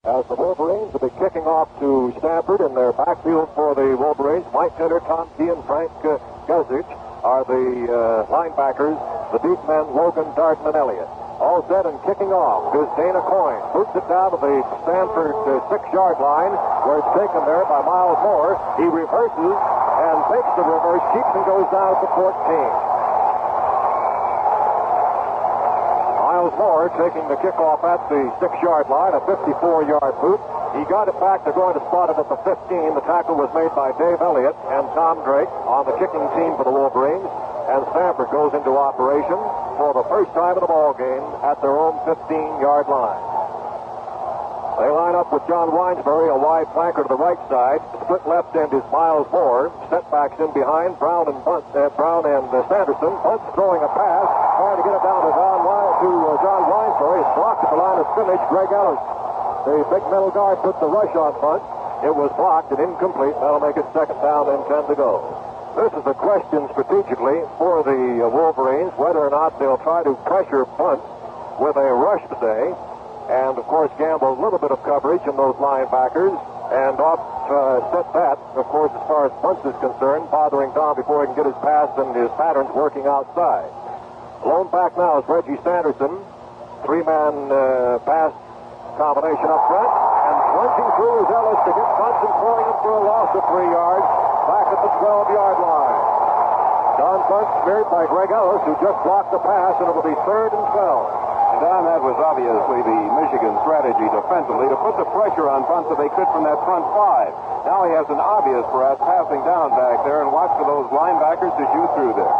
As the Wolverines will be kicking off to Stanford in their backfield for the Wolverines, Mike Tender, Tom Key, and Frank Guzich are the linebackers. The deep men, Logan, Darden, and Elliott. All set and kicking off is Dana Coyne. Boots it down to the Stanford 6-yard line, where it's taken there by Miles Moore. He reverses and takes the reverse, keeps and goes down at the 14. Miles Moore taking the kickoff at the 6-yard line, a 54-yard boot. He got it back. They're going to spot it at the 15. The tackle was made by Dave Elliott and Tom Drake on the kicking team for the Wolverines. And Stanford goes into operation for the first time in the ball game at their own 15-yard line. They line up with John Winesbury, a wide flanker to the right side. Split left end is Miles Moore. Setbacks in behind. Brown and Sanderson. Bunts throwing a pass, trying to get it down to John Winesbury. It's blocked at the line of scrimmage. Greg Ellis, the big middle guard, put the rush on Bunts. It was blocked and incomplete. That'll make it second down and 10 to go. This is a question strategically for the Wolverines, whether or not they'll try to pressure Bunts with a rush, say, and, of course, gamble a little bit of coverage in those linebackers and offset that, of course, as far as Bunts is concerned, bothering Tom before he can get his pass and his patterns working outside. Blown back now is Reggie Sanderson. Three-man pass combination up front. And plunging through is Ellis to get Bunts and throwing him for a loss of 3 yards back at the 12-yard line. Don Bunts smeared by Greg Ellis, who just blocked the pass, and it will be 3rd and 12. Don, that was obviously the Michigan strategy defensively to put the pressure on Bunts that they could from that front 5. Now he has an obvious threat passing down back there, and watch for those linebackers to shoot through there.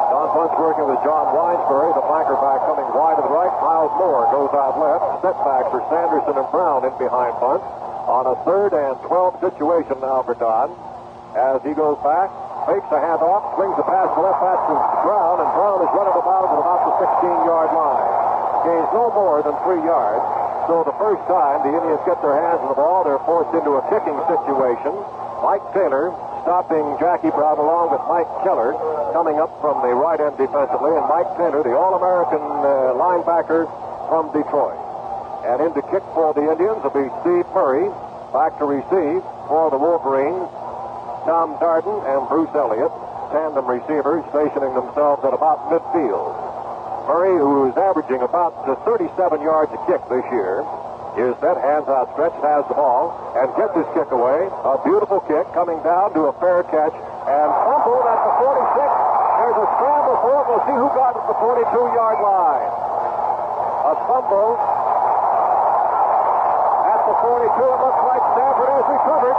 Don Bunts working with John Winesbury, the flanker back coming wide to the right. Miles Moore goes out left. Setback for Sanderson and Brown in behind Bunts on a 3rd and 12 situation now for Don. As he goes back, fakes a handoff, swings the pass to left back to Brown, and Brown is running about at about the 16-yard line. Gains no more than 3 yards. So the first time the Indians get their hands on the ball, they're forced into a kicking situation. Mike Taylor stopping Jackie Brown along with Mike Keller coming up from the right end defensively, and Mike Taylor, the All-American linebacker from Detroit. And in to kick for the Indians will be Steve Murray. Back to receive for the Wolverines, Tom Darden and Bruce Elliott, tandem receivers stationing themselves at about midfield. Murray, who is averaging about 37 yards a kick this year, is set, hands outstretched, has the ball, and gets his kick away. A beautiful kick coming down to a fair catch, and fumbled at the 46. There's a scramble for it. We'll see who got it at the 42-yard line. A fumble at the 42. It looks like Stanford has recovered.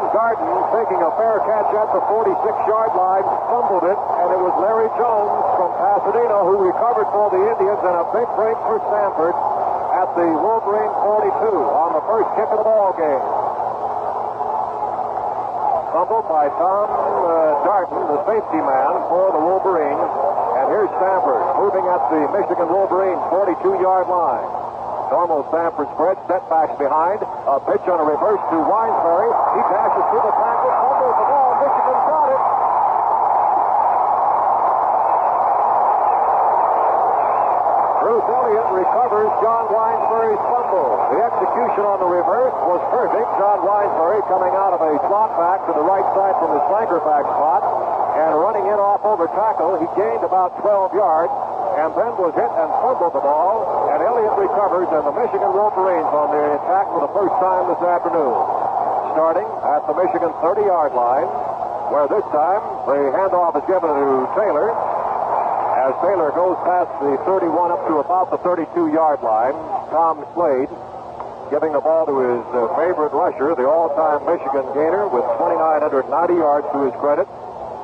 Darden, taking a fair catch at the 46-yard line, fumbled it, and it was Larry Jones from Pasadena who recovered for the Indians, and a big break for Stanford at the Wolverine 42 on the first kick of the ball game. Fumbled by Tom Darden, the safety man for the Wolverines, and here's Stanford moving at the Michigan Wolverine 42-yard line. Normal Stanford spread, setbacks behind. A pitch on a reverse to Winesbury. He dashes through the tackle, fumbles the ball. Michigan got it. Bruce Elliott recovers John Winesbury's fumble. The execution on the reverse was perfect. John Winesbury coming out of a slot back to the right side from his flanker back spot and running in off over tackle. He gained about 12 yards. And then was hit and fumbled the ball, and Elliott recovers, and the Michigan Wolverines on the attack for the first time this afternoon. Starting at the Michigan 30-yard line, where this time the handoff is given to Taylor. As Taylor goes past the 31 up to about the 32-yard line, Tom Slade giving the ball to his favorite rusher, the all-time Michigan gainer, with 2,990 yards to his credit,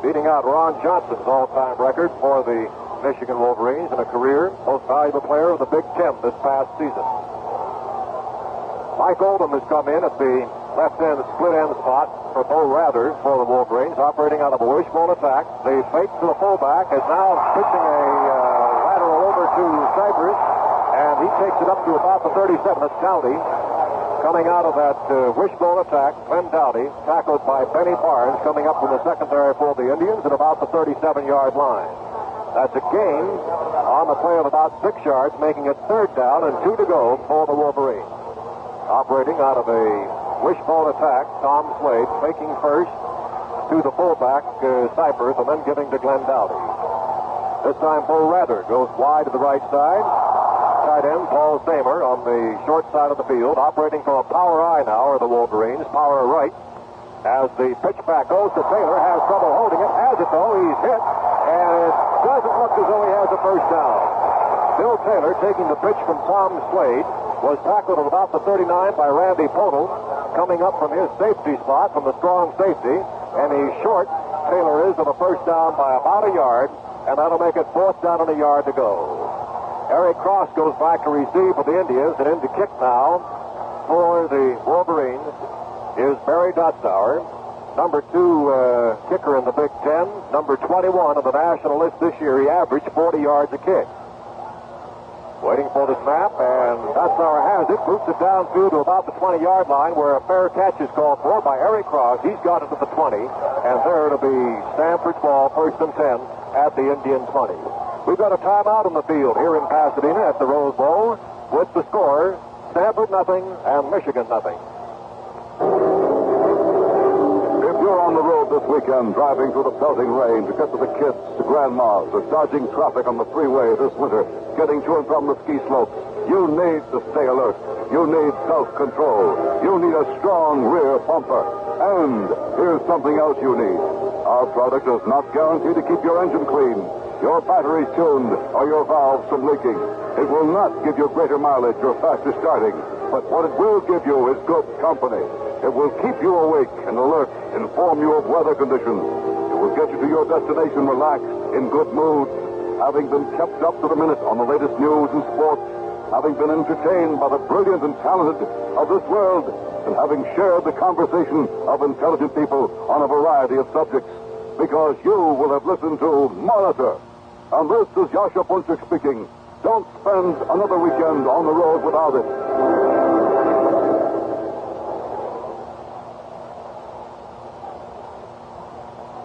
beating out Ron Johnson's all-time record for the Michigan Wolverines in a career most valuable player of the Big Ten this past season. Mike Oldham has come in at the left end, split end spot for Bo Rather for the Wolverines, operating out of a wishbone attack. The fake to the fullback is now pitching a lateral over to Cypress, and he takes it up to about the 37. That's Cowdy. Coming out of that wishbone attack, Glenn Dowdy, tackled by Benny Barnes, coming up from the secondary for the Indians at about the 37-yard line. That's a gain on the play of about 6 yards, making it 3rd down and 2 to go for the Wolverines. Operating out of a wishbone attack, Tom Slade faking first to the fullback, Cyphers, and then giving to Glenn Dowdy. This time, Bo Rather goes wide to the right side. Tight end, Paul Seymour on the short side of the field, operating from a power eye now, are the Wolverines, power right. As the pitch back goes to Taylor, has trouble holding it, has it though, he's hit, and it doesn't look as though he has a first down. Bill Taylor, taking the pitch from Tom Slade, was tackled at about the 39 by Randy Podel, coming up from his safety spot, from the strong safety, and he's short, Taylor is, of a first down by about a yard, and that'll make it 4th down and a yard to go. Eric Cross goes back to receive for the Indians, and in to kick now for the Wolverines is Barry Dotzauer, number 2 kicker in the Big Ten, number 21 on the national list this year. He averaged 40 yards a kick. Waiting for the snap, and Dotzauer has it, boots it downfield to about the 20-yard line, where a fair catch is called for by Eric Cross. He's got it to the 20, and there it'll be Stanford's ball, 1st and 10 at the Indian 20. We've got a timeout on the field here in Pasadena at the Rose Bowl with the score, Stanford nothing and Michigan nothing. If you're on the road this weekend, driving through the pelting rain to get to the kids, to grandmas, or dodging traffic on the freeway this winter, getting to and from the ski slopes, you need to stay alert. You need self-control. You need a strong rear bumper. And here's something else you need. Our product does not guarantee to keep your engine clean, your batteries tuned, or your valves from leaking. It will not give you greater mileage or faster starting, but what it will give you is good company. It will keep you awake and alert, inform you of weather conditions. It will get you to your destination relaxed, in good mood, having been kept up to the minute on the latest news and sports, having been entertained by the brilliant and talented of this world, and having shared the conversation of intelligent people on a variety of subjects. Because you will have listened to Monitor. And this is Yasha Punchik speaking. Don't spend another weekend on the road without it.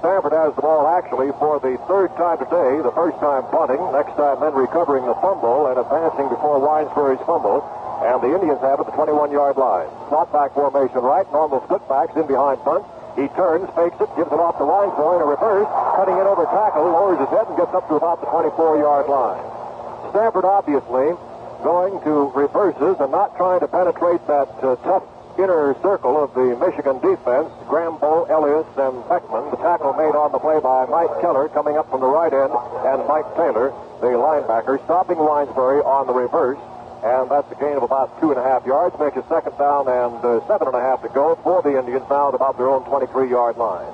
Stanford has the ball actually for the 3rd time today, the 1st time punting, next time then recovering the fumble and advancing before Winesbury's fumble. And the Indians have it at the 21-yard line. Slot back formation right, normal split backs in behind punt. He turns, fakes it, gives it off the line for in a reverse, cutting it over tackle, lowers his head and gets up to about the 24-yard line. Stanford obviously going to reverses and not trying to penetrate that tough inner circle of the Michigan defense. Grambo, Elias, and Beckman. The tackle made on the play by Mike Keller coming up from the right end, and Mike Taylor, the linebacker, stopping Winesbury on the reverse. And that's a gain of about 2.5 yards, makes it 2nd down and 7.5 to go for the Indians now at about their own 23-yard line.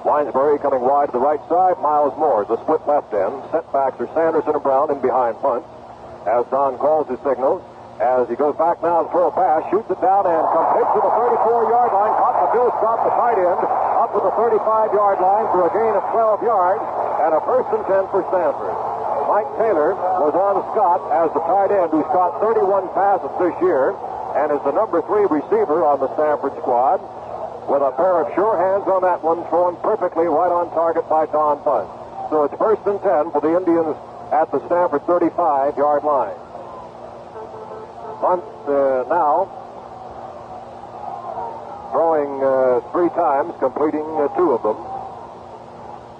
Winesbury coming wide to the right side. Miles Moore, the split left end. Setbacks are Sanderson and Brown in behind punts. As Don calls his signals, as he goes back now to throw a pass, shoots it down and completes to the 34-yard line. Caught by Bill Scott, the tight end, up to the 35-yard line for a gain of 12 yards and a 1st and 10 for Stanford. Mike Taylor was on Scott as the tight end, who's caught 31 passes this year and is the number 3 receiver on the Stanford squad, with a pair of sure hands on that one, thrown perfectly right on target by Don Bunch. So it's 1st and 10 for the Indians at the Stanford 35-yard line. Bunch now throwing 3 times, completing 2 of them.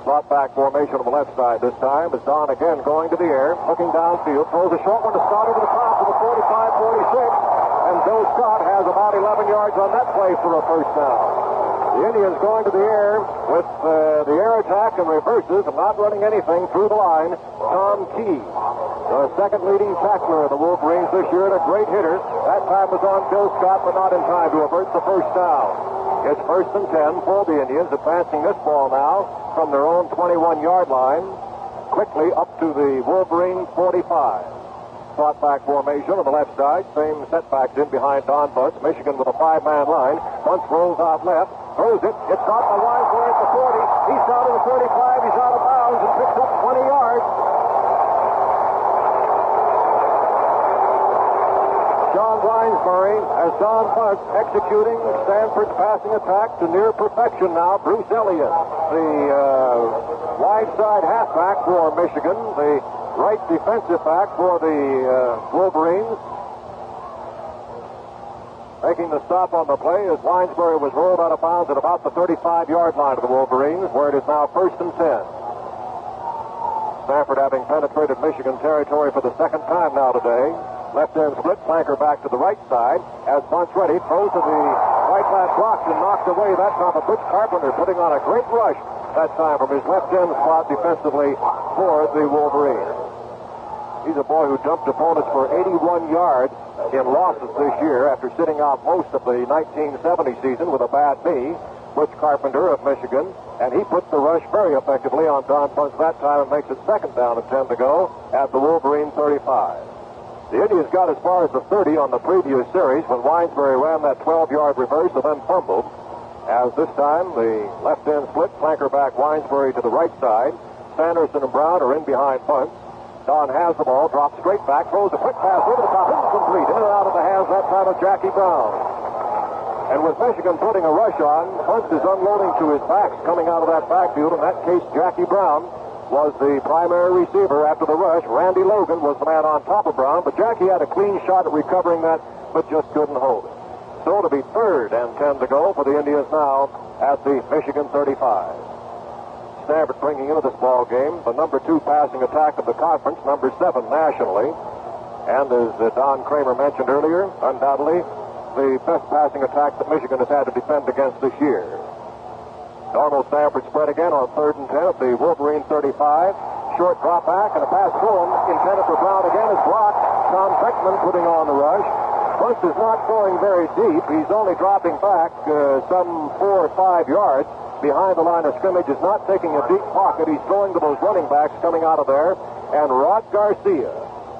Slot back formation on the left side this time as Don again going to the air, looking downfield, throws a short one to Scott over the top to the 45-46, and Bill Scott has about 11 yards on that play for a 1st down. The Indians going to the air with the air attack and reverses and not running anything through the line. Tom Key, the 2nd leading tackler of the Wolverines this year and a great hitter. That time was on Bill Scott, but not in time to avert the 1st down. It's 1st and 10 for the Indians, advancing this ball now from their own 21-yard line, quickly up to the Wolverine 45. Slot back formation on the left side, same setbacks in behind Don Bunch. Michigan with a 5-man line. Bunch rolls out left, throws it. It's caught by Winesbury at the 40. He's out of the 35. He's out of bounds and picks up 20 yards. John Winesbury as Don Buck executing Stanford's passing attack to near perfection now. Bruce Elliott, the wide side halfback for Michigan, the right defensive back for the Wolverines. Making the stop on the play as Winesbury was rolled out of bounds at about the 35-yard line of the Wolverines, where it is now 1st and 10. Stanford having penetrated Michigan territory for the second time now today. Left end split, flanker back to the right side. As Bunce ready, throws to the right flat blocked and knocked away. That time of Butch Carpenter putting on a great rush that time from his left end spot defensively for the Wolverines. He's a boy who dumped opponents for 81 yards in losses this year after sitting out most of the 1970 season with a bad knee. Butch Carpenter of Michigan, and he puts the rush very effectively on Don Bunce that time and makes it 2nd down and 10 to go at the Wolverine 35. The Indians got as far as the 30 on the previous series when Winesbury ran that 12-yard reverse and then fumbled. As this time, the left end split, flanker back Winesbury to the right side. Sanderson and Brown are in behind Bunce. Don has the ball, drops straight back, throws a quick pass over the top, incomplete, in and out of the hands that time of Jackie Brown. And with Michigan putting a rush on, Bunce is unloading to his backs coming out of that backfield. In that case, Jackie Brown was the primary receiver after the rush. Randy Logan was the man on top of Brown, but Jackie had a clean shot at recovering that, but just couldn't hold it. So to be 3rd and 10 to go for the Indians now at the Michigan 35. Stanford bringing into this ball game the number 2 passing attack of the conference, number 7 nationally. And as Don Kramer mentioned earlier, undoubtedly the best passing attack that Michigan has had to defend against this year. Normal Stanford spread again on 3rd and 10 at the Wolverine 35. Short drop back and a pass to him intended for Brown again is blocked. Tom Beckman putting on the rush. Bunce is not going very deep. He's only dropping back some 4 or 5 yards behind the line of scrimmage. Is not taking a deep pocket. He's throwing to those running backs coming out of there. And Rod Garcia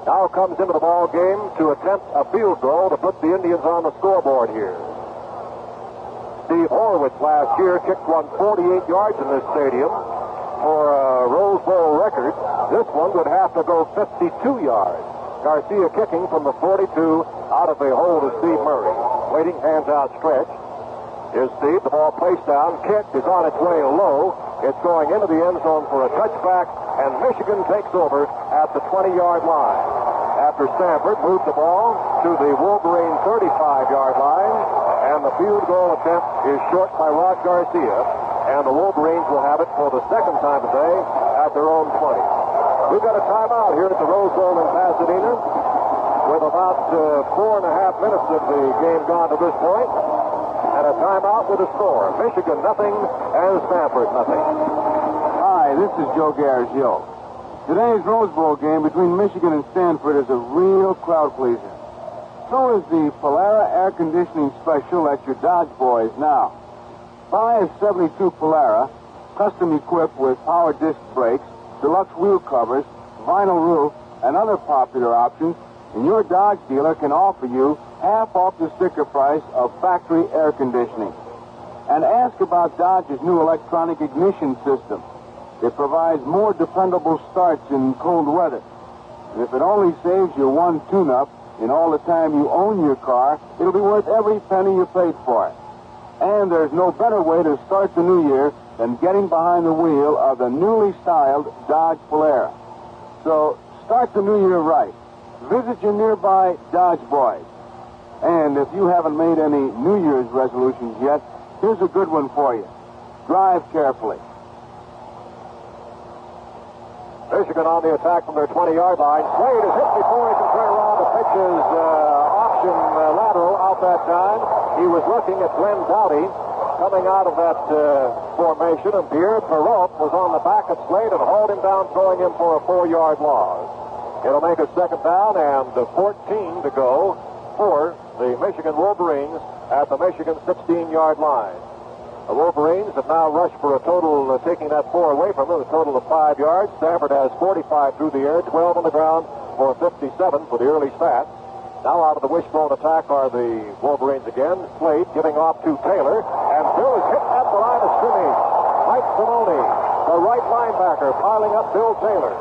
now comes into the ball game to attempt a field goal to put the Indians on the scoreboard here. Steve Horowitz last year kicked one 48 yards in this stadium for a Rose Bowl record. This one would have to go 52 yards. Garcia kicking from the 42 out of the hold of Steve Murray. Waiting, hands outstretched. Here's Steve, the ball placed down, kicked, is on its way low. It's going into the end zone for a touchback, and Michigan takes over at the 20-yard line. After Stanford moved the ball to the Wolverine 35-yard line, and the field goal attempt is short by Rod Garcia, and the Wolverines will have it for the 2nd time today at their own 20. We've got a timeout here at the Rose Bowl in Pasadena with about 4.5 minutes of the game gone to this point. And a timeout with a score. Michigan nothing and Stanford nothing. Hi, this is Joe Garagio. Today's Rose Bowl game between Michigan and Stanford is a real crowd pleaser. So is the Polara Air Conditioning Special at your Dodge Boys now. Buy a 72 Polara, custom equipped with power disc brakes, deluxe wheel covers, vinyl roof, and other popular options, and your Dodge dealer can offer you half off the sticker price of factory air conditioning. And ask about Dodge's new electronic ignition system. It provides more dependable starts in cold weather. And if it only saves you one tune-up in all the time you own your car, it'll be worth every penny you paid for it. And there's no better way to start the new year than getting behind the wheel of the newly styled Dodge Polara. So start the new year right. Visit your nearby Dodge Boys. And if you haven't made any New Year's resolutions yet, here's a good one for you. Drive carefully. Michigan on the attack from their 20-yard line. Slade is hit before he can turn around. The pitch is option lateral out that time. He was looking at Glenn Doughty coming out of that formation, and Pierre Perrault was on the back of Slade and hauled him down, throwing him for a 4-yard loss. It'll make a 2nd down and 14 to go for the Michigan Wolverines at the Michigan 16-yard line. The Wolverines have now rushed for a total, taking that 4 away from them, a total of 5 yards. Stanford has 45 through the air, 12 on the ground for 57 for the early stats. Now out of the wishbone attack are the Wolverines again. Slade giving off to Taylor, and Bill is hit at the line of scrimmage. Mike Simone, the right linebacker, piling up Bill Taylor.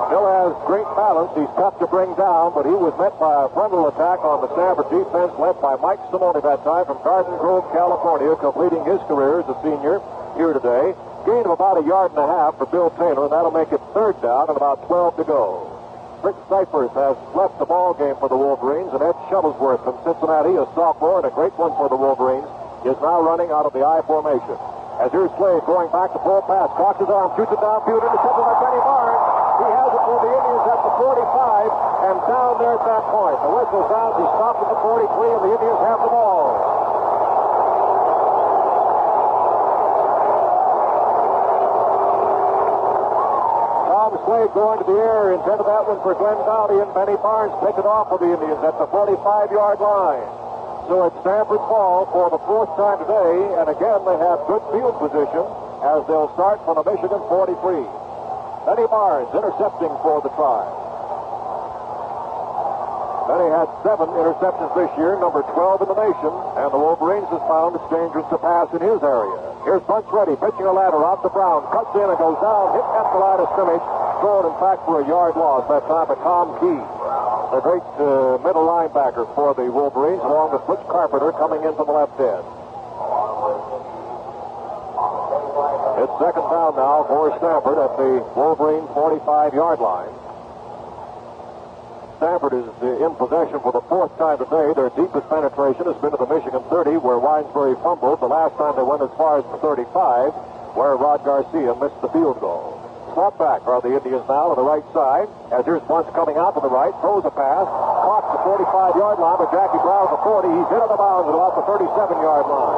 Still has great balance. He's tough to bring down, but he was met by a frontal attack on the Stanford defense led by Mike Simone that time from Garden Grove, California, completing his career as a senior here today. Gain of about 1.5 yards for Bill Taylor, and that'll make it 3rd down and about 12 to go. Rick Cyphers has left the ball game for the Wolverines, and Ed Shuttlesworth from Cincinnati, a sophomore and a great one for the Wolverines, is now running out of the I formation. As here's Slade going back to full pass, cocks his arm, shoots it downfield, intercepted by Benny Barnes. He has it for the Indians at the 45, and down there at that point. The whistle sounds, he stops at the 43, and the Indians have the ball. Tom Slade going to the air, intended that one for Glenn Dowdy, and Benny Barnes picked it off for the Indians at the 45-yard line. So it's Stanford's ball for the 4th time today, and again they have good field position as they'll start from the Michigan 43. Benny Barnes intercepting for the Tribe. Benny had 7 interceptions this year, number 12 in the nation, and the Wolverines has found it's dangerous to pass in his area. Here's Bunch Ready, pitching a ladder out to Brown, cuts in and goes down, hit at the line of scrimmage, thrown in fact for a yard loss that time by Tom Key. The great middle linebacker for the Wolverines, along with Butch Carpenter coming in from the left end. It's 2nd down now for Stanford at the Wolverine 45-yard line. Stanford is in possession for the 4th time today. Their deepest penetration has been to the Michigan 30, where Winesbury fumbled. The last time they went as far as the 35, where Rod Garcia missed the field goal. Slot back are the Indians now to the right side. As here's Bunce coming out to the right, throws a pass, caught the 45-yard line, but Jackie Brown at the 40. He's hit out of bounds at about the 37-yard line.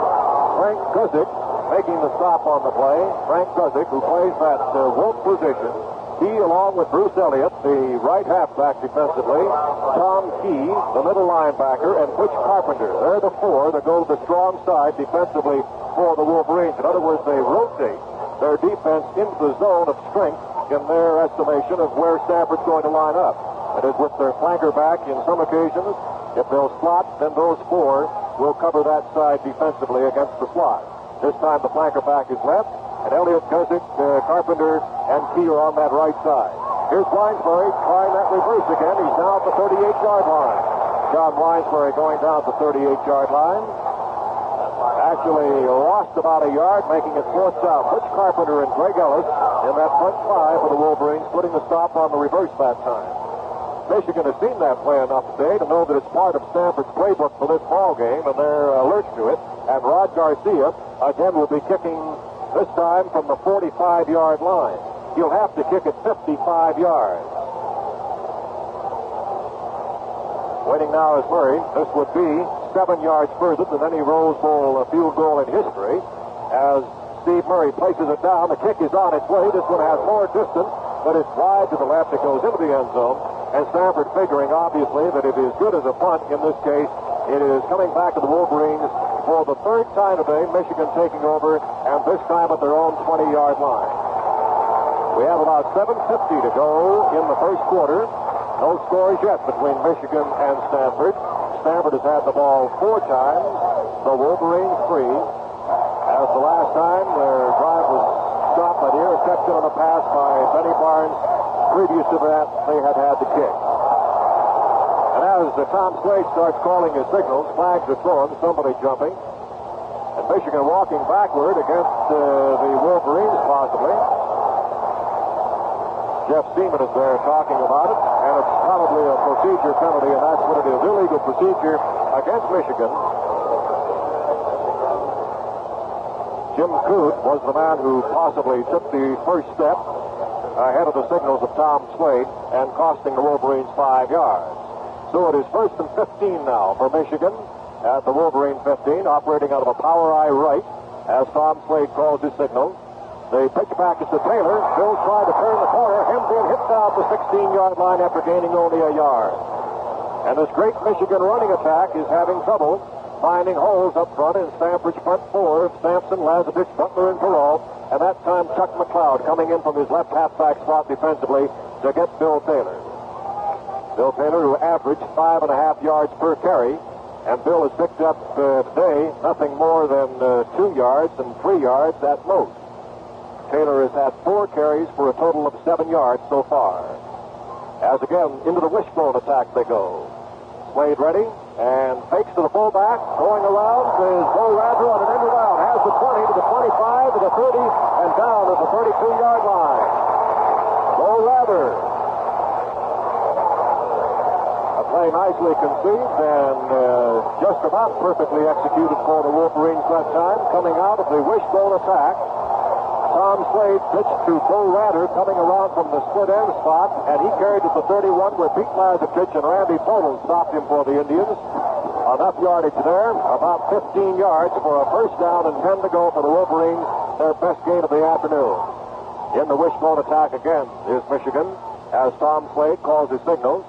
Frank Guzik making the stop on the play. Frank Guzik, who plays that wolf position. He, along with Bruce Elliott, the right halfback defensively, Tom Key, the middle linebacker, and Butch Carpenter. They're the 4 that go to the strong side defensively for the Wolverines. In other words, they rotate their defense into the zone of strength in their estimation of where Stanford's going to line up. That is, with their flanker back in some occasions. If they'll slot, then those 4 will cover that side defensively against the slot. This time the flanker back is left, and Elliott, Guzik, Carpenter, and Key are on that right side. Here's Winesbury trying that reverse again. He's now at the 38-yard line. John Winesbury going down at the 38-yard line. Actually lost about 1 yard, making it 4th down. Butch Carpenter and Greg Ellis in that front 5 for the Wolverines, putting the stop on the reverse that time. Michigan has seen that play enough today to know that it's part of Stanford's playbook for this ball game, and they're alert to it. And Rod Garcia, again, will be kicking this time from the 45-yard line. He'll have to kick it 55 yards. Waiting now is Murray. This would be 7 yards further than any Rose Bowl field goal in history. As Steve Murray places it down, the kick is on its way. This one has more distance, but it's wide to the left. It goes into the end zone. And Stanford figuring, obviously, that it is good as a punt. In this case, it is coming back to the Wolverines for the 3rd time today. Michigan taking over, and this time at their own 20-yard line. We have about 7:50 to go in the 1st quarter. No scores yet between Michigan and Stanford. Stanford has had the ball 4 times. The Wolverines 3. As the last time, their drive was stopped by the interception on a pass by Benny Barnes. Previous to that, they had the kick. And as Tom Slade starts calling his signals, flags are thrown, somebody jumping. And Michigan walking backward against the Wolverines, possibly. Jeff Seymour is there talking about it, and it's probably a procedure penalty, and that's what it is. Illegal procedure against Michigan. Jim Coote was the man who possibly took the first step ahead of the signals of Tom Slade and costing the Wolverines 5 yards. So it is 1st and 15 now for Michigan at the Wolverine 15, operating out of a power eye right as Tom Slade calls his signal. The pitch back is to Taylor. Bill tried to turn the corner, hemmed in, hit down the 16-yard line after gaining only 1 yard. And this great Michigan running attack is having trouble finding holes up front in Stanford's front 4, Sampson, Lazarus, Butler, and Perrault. And that time Chuck McLeod coming in from his left halfback spot defensively to get Bill Taylor. Bill Taylor, who averaged 5.5 yards per carry, and Bill has picked up today nothing more than 2 yards and 3 yards at most. Taylor has had 4 carries for a total of 7 yards so far. As again, into the wishbone attack they go. Slade ready, and fakes to the fullback. Going around is Bo Rather on an end around. Has the 20 to the 25 to the 30, and down at the 32-yard line. Bo Rather. A play nicely conceived and just about perfectly executed for the Wolverines that time. Coming out of the wishbone attack, Tom Slade pitched to Bo Rather coming around from the split end spot, and he carried it to 31 where Pete Lazarkich and Randy Podol stopped him for the Indians. Enough yardage there, about 15 yards for a first down and 10 to go for the Wolverines, their best gain of the afternoon. In the wishbone attack again is Michigan, as Tom Slade calls his signals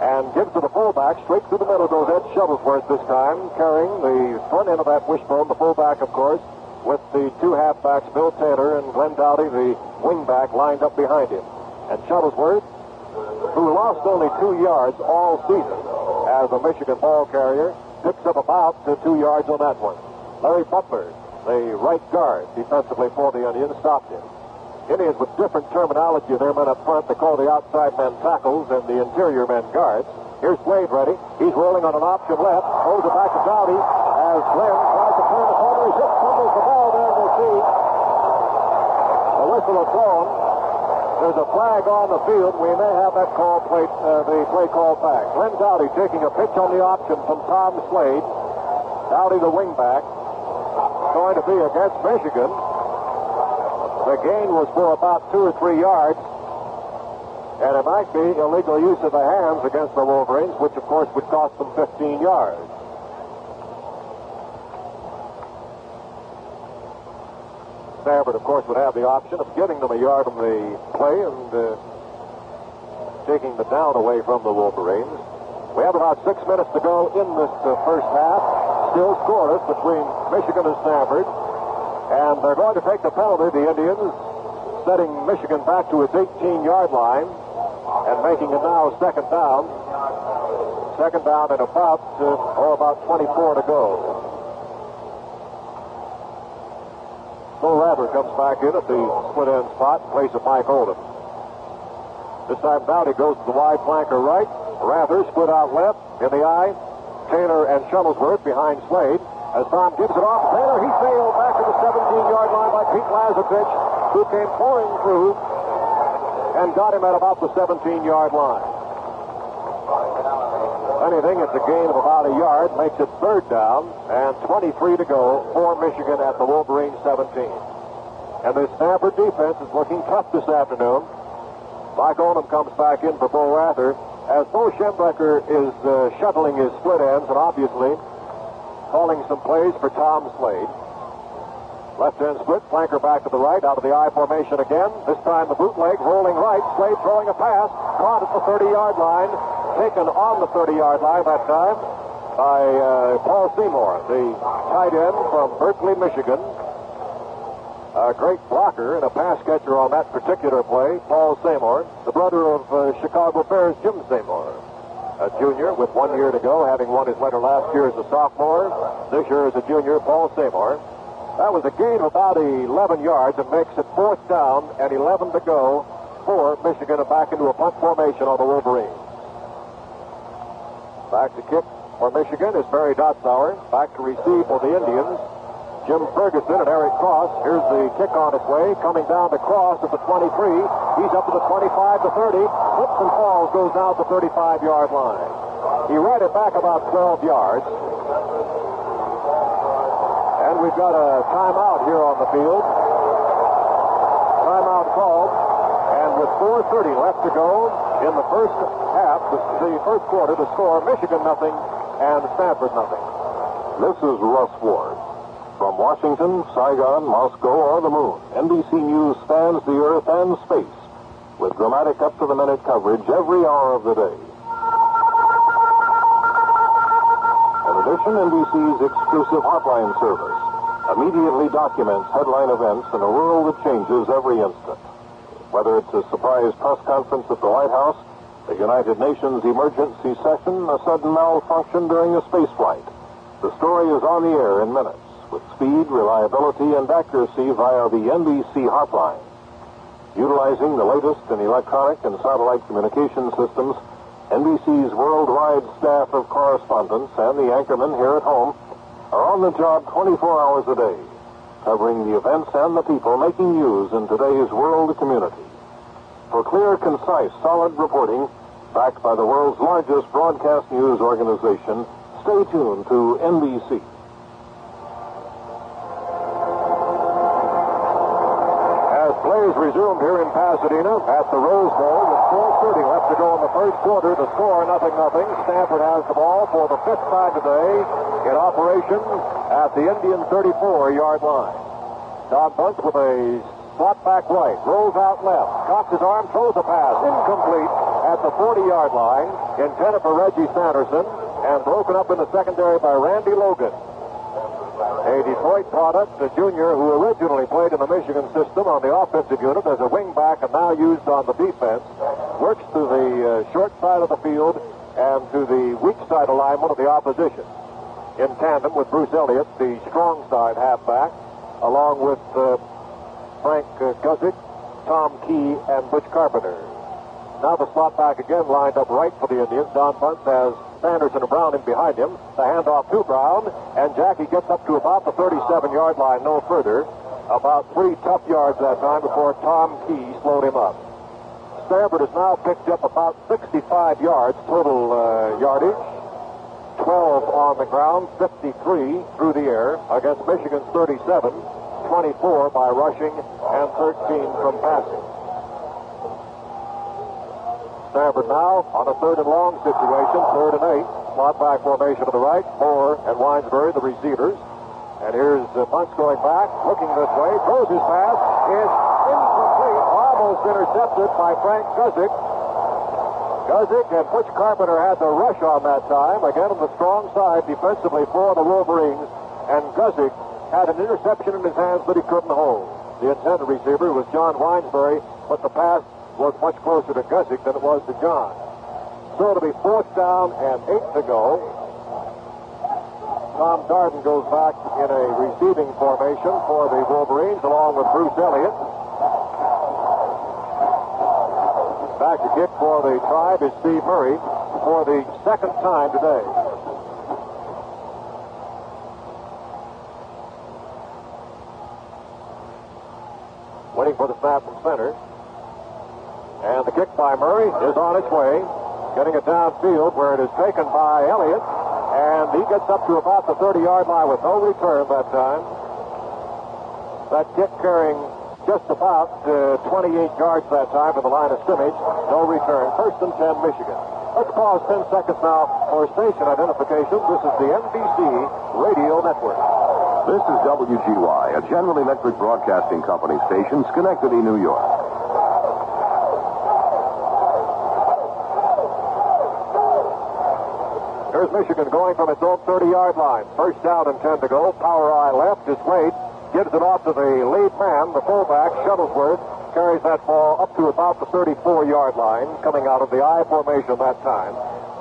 and gives to the fullback. Straight through the middle goes Ed Shuttlesworth this time, carrying the front end of that wishbone, the fullback, of course, with the two halfbacks, Bill Taylor and Glenn Dowdy, the wingback, lined up behind him. And Shuttlesworth, who lost only 2 yards all season as a Michigan ball carrier, picks up about 2 yards on that one. Larry Butler, the right guard defensively for the Indians, stopped him. Indians with different terminology of their men up front. They call the outside men tackles and the interior men guards. Here's Slade ready. He's rolling on an option left. Throws it back to Dowdy as Glenn tries to turn the corner. He just fumbles the ball there in the seat. The whistle is blown. There's a flag on the field. We may have that the play called back. Glenn Dowdy taking a pitch on the option from Tom Slade. Dowdy, the wingback, going to be against Michigan. The gain was for about 2 or 3 yards. And it might be illegal use of the hands against the Wolverines, which, of course, would cost them 15 yards. Stanford, of course, would have the option of giving them a yard on the play and taking the down away from the Wolverines. We have about 6 minutes to go in this first half. Still scoreless between Michigan and Stanford. And they're going to take the penalty, the Indians, setting Michigan back to its 18-yard line and making it now second down. Second down and about 24 to go. Bo Rather comes back in at the split end spot in place of Mike Oldham. This time Dowdy goes to the wide flanker right. Rather split out left in the eye. Taylor and Shuttlesworth behind Slade. As Tom gives it off, Taylor, he sailed back to the 17-yard line by Pete Lazarkich, who came pouring through and got him at about the 17-yard line. Anything, it's a gain of about a yard, makes it third down, and 23 to go for Michigan at the Wolverines 17. And the Stanford defense is looking tough this afternoon. Mike Oldham comes back in for Bo Rather, as Bo Schembrecher is shuttling his split ends, and obviously calling some plays for Tom Slade. Left end split, flanker back to the right, out of the I formation again. This time the bootleg rolling right. Slade throwing a pass, caught at the 30-yard line, taken on the 30-yard line that time by Paul Seymour, the tight end from Berkeley, Michigan. A great blocker and a pass catcher on that particular play, Paul Seymour, the brother of Chicago Bears Jim Seymour. A junior with 1 year to go, having won his letter last year as a sophomore. This year as a junior, Paul Seymour. That was a gain of about 11 yards and makes it fourth down and 11 to go for Michigan and back into a punt formation on the Wolverines. Back to kick for Michigan is Barry Dotzauer. Back to receive for the Indians, Jim Ferguson and Eric Cross. Here's the kick on its way, coming down to Cross at the 23. He's up to the 25 to 30. Slips and falls, goes down to the 35-yard line. He ran it back about 12 yards. And we've got a timeout here on the field. Timeout called. And with 4:30 left to go in the first half, the first quarter, the score, Michigan nothing and Stanford nothing. This is Russ Ward. From Washington, Saigon, Moscow, or the moon, NBC News spans the earth and space with dramatic up-to-the-minute coverage every hour of the day. In addition, NBC's exclusive hotline service immediately documents headline events in a world that changes every instant. Whether it's a surprise press conference at the White House, the United Nations emergency session, a sudden malfunction during a space flight, the story is on the air in minutes, with speed, reliability, and accuracy via the NBC hotline. Utilizing the latest in electronic and satellite communication systems, NBC's worldwide staff of correspondents and the anchormen here at home are on the job 24 hours a day, covering the events and the people making news in today's world community. For clear, concise, solid reporting, backed by the world's largest broadcast news organization, stay tuned to NBC. Plays resumed here in Pasadena at the Rose Bowl with 4:30 left to go in the first quarter. The score, 0-0. Stanford has the ball for the fifth time today in operation at the Indian 34-yard line. Don Bunce with a slot back right, rolls out left, cocks his arm, throws a pass, incomplete at the 40-yard line, intended for Reggie Sanderson, and broken up in the secondary by Randy Logan. A Detroit product, a junior who originally played in the Michigan system on the offensive unit as a wingback and now used on the defense, works to the short side of the field and to the weak side alignment of the opposition, in tandem with Bruce Elliott, the strong side halfback, along with Frank Guzik, Tom Key, and Butch Carpenter. Now the slot back again lined up right for the Indians. Don Bunce has Sanderson and Brown in behind him. The handoff to Brown, and Jackie gets up to about the 37-yard line, no further. About 3 tough yards that time before Tom Key slowed him up. Stanford has now picked up about 65 yards total yardage. 12 on the ground, 53 through the air against Michigan's 37, 24 by rushing, and 13 from passing. Stanford now on a 3rd and long situation, 3rd and 8. Slot back formation to the right. Moore and Winesbury, the receivers. And here's Bunce going back, looking this way, throws his pass, is incomplete, almost intercepted by Frank Guzik. Guzik and Butch Carpenter had the rush on that time, again on the strong side defensively for the Wolverines, and Guzik had an interception in his hands that he couldn't hold. The intended receiver was John Winesbury, but the pass was much closer to Guzik than it was to John. So it'll be 4th down and 8 to go. Tom Darden goes back in a receiving formation for the Wolverines along with Bruce Elliott. Back to kick for the Tribe is Steve Murray for the 2nd time today. Waiting for the snap from center. And the kick by Murray is on its way, getting it downfield where it is taken by Elliott, and he gets up to about the 30-yard line with no return that time. That kick carrying just about 28 yards that time to the line of scrimmage, no return. 1st and 10, Michigan. Let's pause 10 seconds now for station identification. This is the NBC Radio Network. This is WGY, a General Electric Broadcasting Company station, Schenectady, New York. Here's Michigan going from its own 30-yard line. 1st down and 10 to go. Power eye left is Wade. Gives it off to the lead man, the fullback, Shuttlesworth. Carries that ball up to about the 34-yard line, coming out of the I formation that time.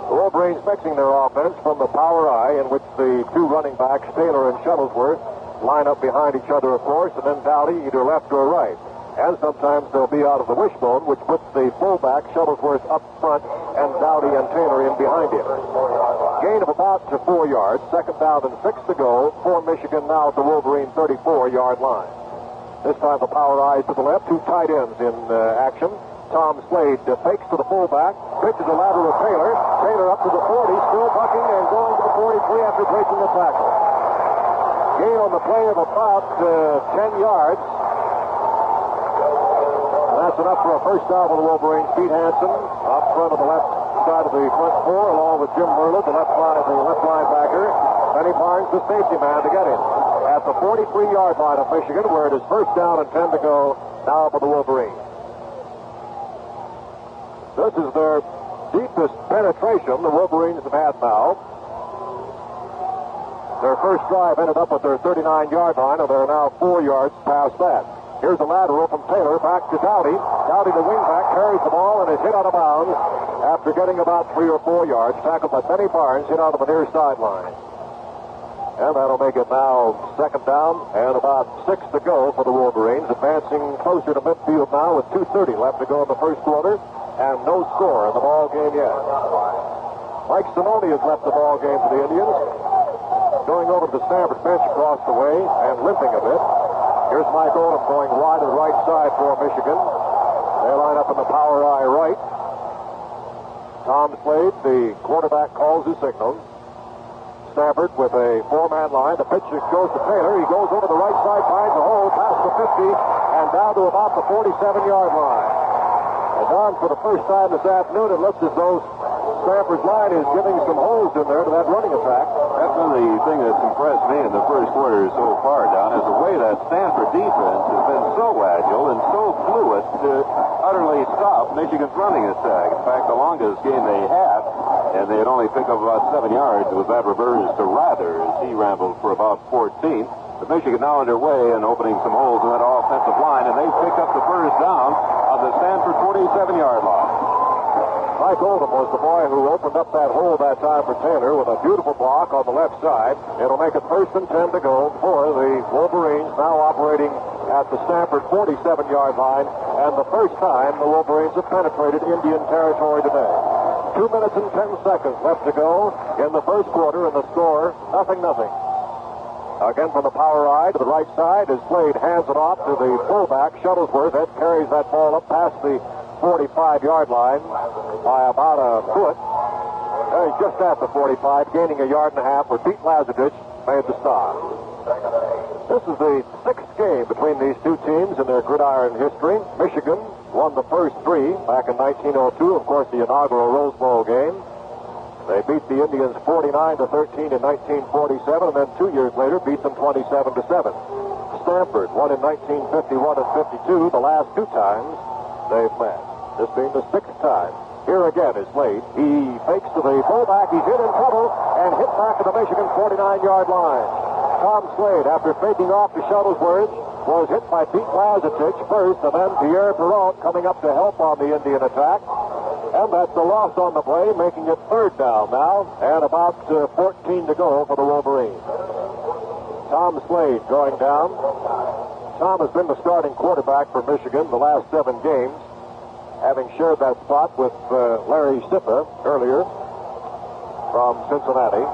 The Wolverines mixing their offense from the power I, in which the 2 running backs, Taylor and Shuttlesworth, line up behind each other, of course, and then Dowdy either left or right. And sometimes they'll be out of the wishbone, which puts the fullback, Shuttlesworth, up front, and Dowdy and Taylor in behind him. Gain of about 4 yards. 2nd down and 6 to go for Michigan now at the Wolverine 34-yard line. This time the power eyes to the left. 2 tight ends in action. Tom Slade fakes to the fullback, pitches a lateral to Taylor. Taylor up to the 40, still bucking and going to the 43 after breaking the tackle. Gain on the play of about 10 yards. That's enough for a 1st down for the Wolverines. Pete Hansen up front of the left side of the front 4, along with Jim Merlin, the left linebacker. Benny Barnes, the safety man, to get him at the 43-yard line of Michigan, where it is 1st down and 10 to go now for the Wolverines. This is their deepest penetration the Wolverines have had now. Their first drive ended up at their 39-yard line, and they're now 4 yards past that. Here's a lateral from Taylor back to Dowdy. Dowdy, the wingback, carries the ball and is hit out of bounds after getting about 3 or 4 yards. Tackled by Benny Barnes, hit out of the near sideline. And that'll make it now second down and about 6 to go for the Wolverines, advancing closer to midfield now with 2:30 left to go in the first quarter and no score in the ball game yet. Mike Simone has left the ball game for the Indians, going over to the Stanford bench across the way and limping a bit. Here's Mike Oldham going wide to the right side for Michigan. They line up in the power eye right. Tom Slade, the quarterback, calls his signal. Stanford with a 4-man line. The pitch goes to Taylor. He goes over the right side, finds a hole past the 50 and down to about the 47-yard line. And Don, for the first time this afternoon, it looks as though Stanford's line is giving some holes in there to that running attack. That's been the thing that's impressed me in the first quarter so far, Don, is the way that Stanford defense has been so agile and so fluid to utterly stop Michigan's running attack. In fact, the longest game they had, and they had only picked up about 7 yards, was that reverse to Rather as he rambled for about 14. But Michigan now underway and opening some holes in that offensive line, and they've picked up the first down on the Stanford 47-yard line. Mike Oldham was the boy who opened up that hole that time for Taylor with a beautiful block on the left side. It'll make it first and 10 to go for the Wolverines, now operating at the Stanford 47-yard line, and the first time the Wolverines have penetrated Indian territory today. 2 minutes and 10 seconds left to go in the first quarter, and the score, 0-0. Again from the power eye to the right side as Slade hands it off to the fullback, Shuttlesworth. Ed carries that ball up past the 45-yard line by about a foot. Just at the 45, gaining a yard and a half, where Pete Lazardich made the stop. This is the 6th game between these two teams in their gridiron history. Michigan won the first 3 back in 1902, of course, the inaugural Rose Bowl game. They beat the Indians 49-13 in 1947, and then 2 years later beat them 27-7. Stanford won in 1951 and 52, the last 2 times they've met. This being the 6th time. Here again is Slade. He fakes to the fullback. He's hit in trouble and hit back to the Michigan 49-yard line. Tom Slade, after faking off to Shuttlesworth, was hit by Pete Lazardich first, and then Pierre Perrault coming up to help on the Indian attack. And that's a loss on the play, making it 3rd down now, and about 14 to go for the Wolverines. Tom Slade going down. Tom has been the starting quarterback for Michigan the last 7 games, having shared that spot with Larry Sippa earlier from Cincinnati.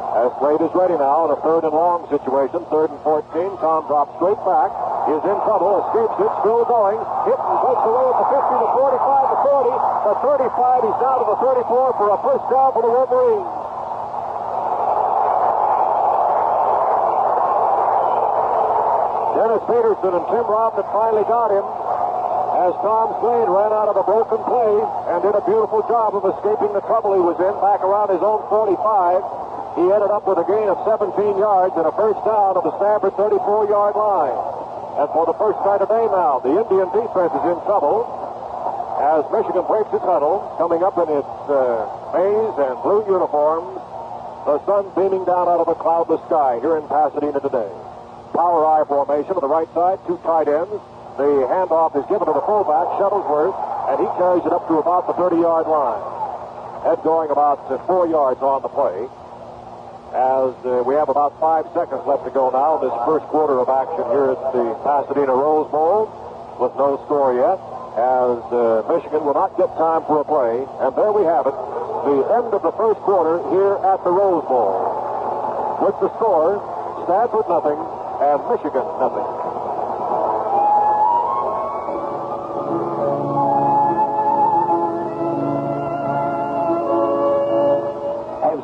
As Slade is ready now in a 3rd and long situation, 3rd and 14. Tom drops straight back, is in trouble, escapes it, still going, hit and breaks away at the 50, the 45, the 40, the 35. He's down to the 34 for a first down for the Wolverines. Dennis Peterson and Tim Robin finally got him as Tom Slade ran out of a broken play and did a beautiful job of escaping the trouble he was in back around his own 45. He ended up with a gain of 17 yards and a first down of the Stanford 34-yard line. And for the first time today now, the Indian defense is in trouble as Michigan breaks its huddle, coming up in its maize and blue uniforms, the sun beaming down out of a cloudless sky here in Pasadena today. Power eye formation to the right side, 2 tight ends. The handoff is given to the fullback, Shuttlesworth, and he carries it up to about the 30-yard line. Ed going about 4 yards on the play. As we have about 5 seconds left to go now in this first quarter of action here at the Pasadena Rose Bowl, with no score yet, as Michigan will not get time for a play. And there we have it, the end of the first quarter here at the Rose Bowl. With the score, Stanford nothing and Michigan nothing.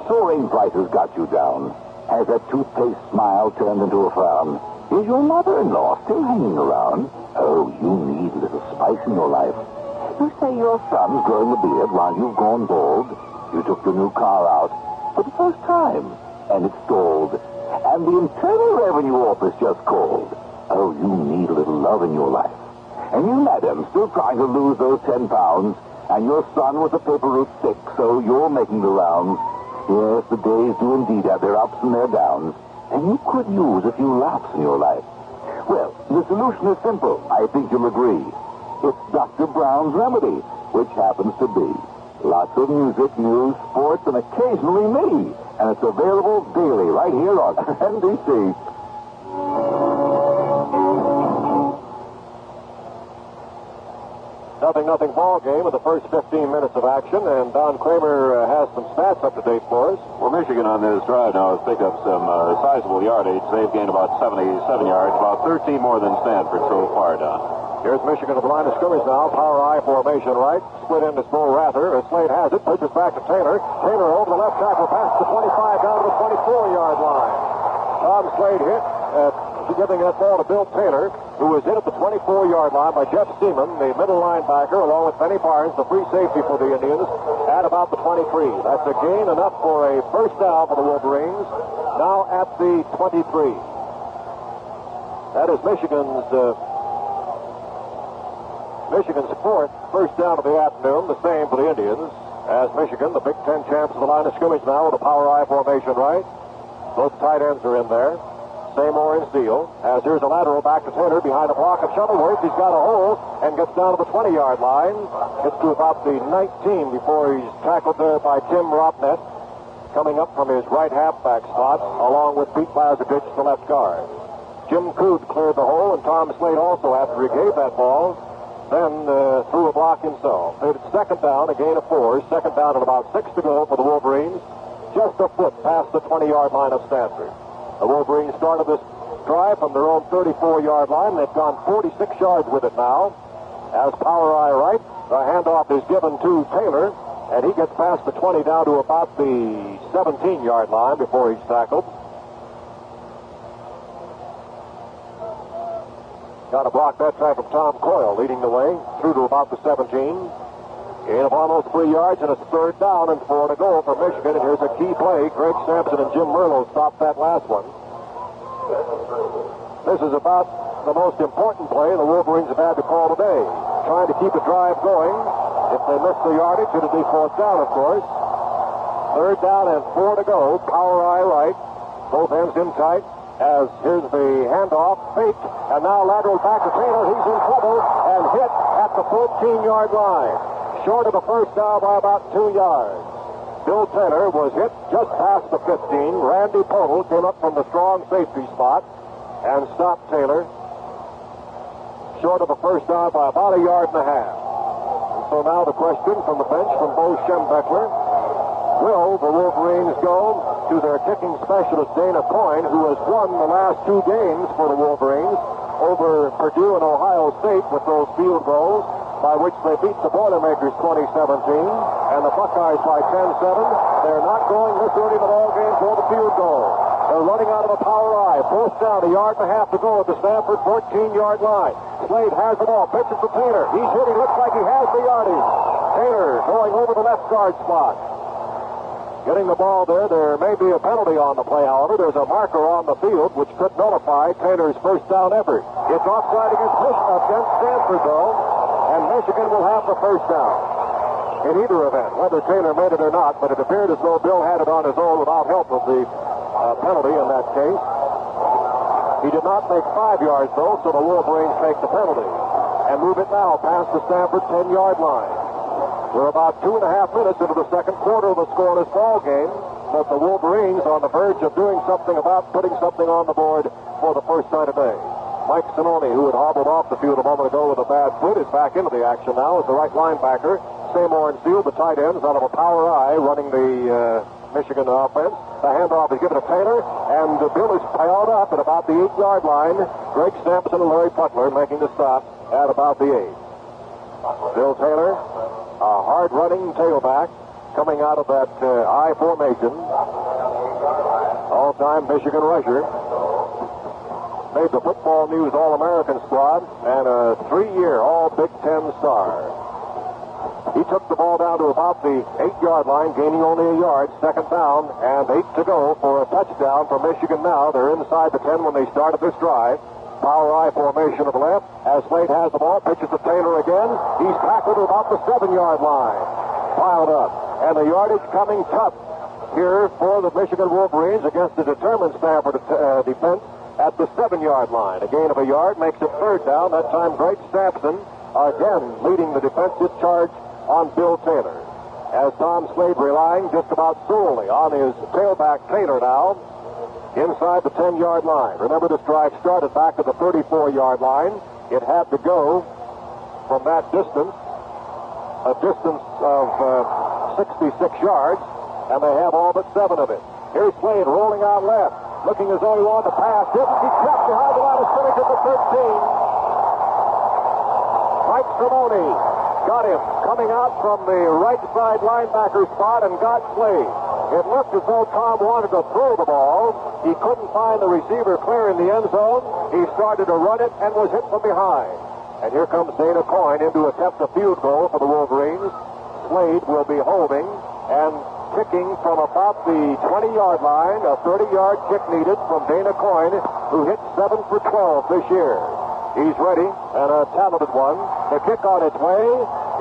Soaring prices got you down. Has that toothpaste smile turned into a frown? Is your mother-in-law still hanging around? Oh, you need a little spice in your life. You say your son's growing a beard while you've gone bald. You took your new car out for the first time, and it stalled. And the Internal Revenue Office just called. Oh, you need a little love in your life. And you, madam, still trying to lose those 10 pounds, and your son with the paper route sick, so you're making the rounds. Yes, the days do indeed have their ups and their downs, and you could use a few laughs in your life. Well, the solution is simple. I think you'll agree. It's Dr. Brown's Remedy, which happens to be lots of music, news, sports, and occasionally me. and it's available daily right here on NBC. Nothing ball game in the first 15 minutes of action, and Don Kramer has some stats up to date for us. Well, Michigan on this drive now has picked up some sizable yardage. They've gained about 77 yards, about 13 more than Stanford so far, Don. Here's Michigan at the line of scrimmage now. Power I formation right. Split end is Bo Rather. Slade has it. Pushes back to Taylor. Taylor over the left tackle. Past the 25 down to the 24-yard line. Tom Slade hit at giving that ball to Bill Taylor, who was hit at the 24-yard line by Jeff Seaman, the middle linebacker, along with Benny Barnes, the free safety for the Indians, at about the 23. That's a gain enough for a first down for the Wolverines, now at the 23. That is Michigan's fourth first down of the afternoon, the same for the Indians, as Michigan, the Big Ten champs, of the line of scrimmage now with a power I formation right. Both tight ends are in there. Seymour and Steele. As here's a lateral back to Taylor behind a block of Shuttleworth. He's got a hole and gets down to the 20-yard line. Gets to about the 19 before he's tackled there by Tim Robnett, coming up from his right halfback spot, along with Pete Lazardich, the left guard. Jim Coode cleared the hole, and Tom Slade also, after he gave that ball, then threw a block himself. It's second down, a gain of 4. Second down and about 6 to go for the Wolverines. Just a foot past the 20-yard line of Stanford. The Wolverines started this drive from their own 34-yard line. They've gone 46 yards with it now. As power I right, the handoff is given to Taylor, and he gets past the 20 down to about the 17-yard line before he's tackled. Got a block that time from Tom Coyle, leading the way through to about the 17. Gain of almost 3 yards, and it's third down and 4 to go for Michigan. And here's a key play. Greg Sampson and Jim Merlo stopped that last one. This is about the most important play the Wolverines have had to call today. Trying to keep the drive going. If they miss the yardage, it'll be fourth down, of course. Third down and 4 to go. Power I right. Both ends in tight. As here's the handoff. Fake. And now lateral back to Taylor. He's in trouble and hit at the 14-yard line. Short of the first down by about 2 yards. Bill Taylor was hit just past the 15. Randy Podle came up from the strong safety spot and stopped Taylor short of the first down by about 1.5 yards. And so now the question from the bench from Bo Schembechler: will the Wolverines go to their kicking specialist Dana Coyne, who has won the last 2 games for the Wolverines over Purdue and Ohio State with those field goals, by which they beat the Boilermakers 2017 and the Buckeyes by 10-7. They're not going this early in the ball game for the field goal. They're running out of a power I. Fourth down, 1.5 yards to go at the Stanford 14-yard line. Slade has the ball, pitches to Taylor. He's hitting, looks like he has the yardage. Taylor going over the left guard spot. Getting the ball there. There may be a penalty on the play, however. There's a marker on the field which could nullify Taylor's first down effort. It's offside against Stanford, though, and Michigan will have the first down. In either event, whether Taylor made it or not, but it appeared as though Bill had it on his own without help of the penalty in that case. He did not make 5 yards, though, so the Wolverines take the penalty and move it now past the Stanford 10-yard line. We're about 2.5 minutes into the second quarter of the scoreless ball game, but the Wolverines on the verge of doing something about putting something on the board for the first time today. Mike Sinoni, who had hobbled off the field a moment ago with a bad foot, is back into the action now as the right linebacker. Seymour and Steele, the tight ends, out of a power I, running the Michigan offense. The handoff is given to Taylor, and Bill is piled up at about the 8-yard line. Greg Sampson and Larry Putler making the stop at about the 8. Bill Taylor, a hard-running tailback, coming out of that I formation. All-time Michigan rusher. Made the Football News All-American squad and a 3-year All-Big Ten star. He took the ball down to about the 8-yard line, gaining only 1 yard. Second down and 8 to go for a touchdown for Michigan now. They're inside the 10 when they started this drive. Power I formation to the left. As Slade has the ball, pitches to Taylor again. He's tackled to about the 7-yard line. Piled up. And the yardage coming tough here for the Michigan Wolverines against the determined Stanford defense at the 7-yard line. A gain of 1 yard makes it third down. That time Greg Sampson again leading the defensive charge on Bill Taylor. as Tom Slade relying just about solely on his tailback Taylor now inside the 10-yard line. Remember, this drive started back at the 34-yard line. It had to go from that distance, a distance of 66 yards, and they have all but 7 of it. Here's Slade rolling out left, looking as though he wanted to pass. Didn't he? Trapped behind the line of scrimmage at the 13. Mike Simone got him coming out from the right side linebacker spot and got Slade. It looked as though Tom wanted to throw the ball. He couldn't find the receiver clear in the end zone. He started to run it and was hit from behind. And here comes Dana Coyne in to attempt a field goal for the Wolverines. Slade will be holding and kicking from about the 20-yard line. A 30-yard kick needed from Dana Coyne, who hit 7 for 12 this year. He's ready, and a talented one. The kick on its way.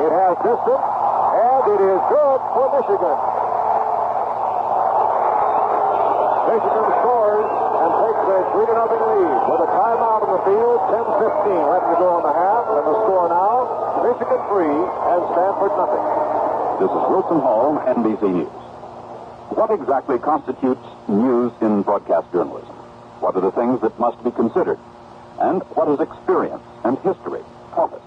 It has distance, and it is good for Michigan. Michigan scores and takes a 3-0 lead with a timeout in the field. 10:15 left to go in the half, and the score now: Michigan 3 and Stanford nothing. This is Wilson Hall, NBC News. What exactly constitutes news in broadcast journalism? What are the things that must be considered? And what has experience and history taught us?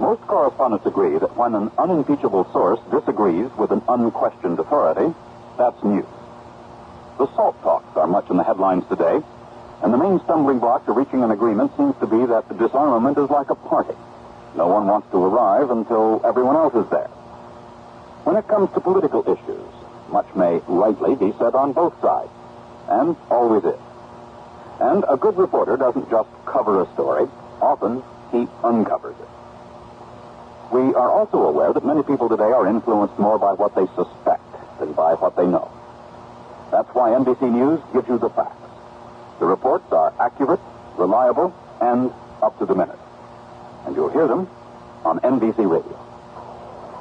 Most correspondents agree that when an unimpeachable source disagrees with an unquestioned authority, that's news. The salt talks are much in the headlines today, and the main stumbling block to reaching an agreement seems to be that the disarmament is like a party. No one wants to arrive until everyone else is there. When it comes to political issues, much may rightly be said on both sides, and always is. And a good reporter doesn't just cover a story. Often, he uncovers it. We are also aware that many people today are influenced more by what they suspect than by what they know. That's why NBC News gives you the facts. The reports are accurate, reliable, and up to the minute. And you'll hear them on NBC Radio.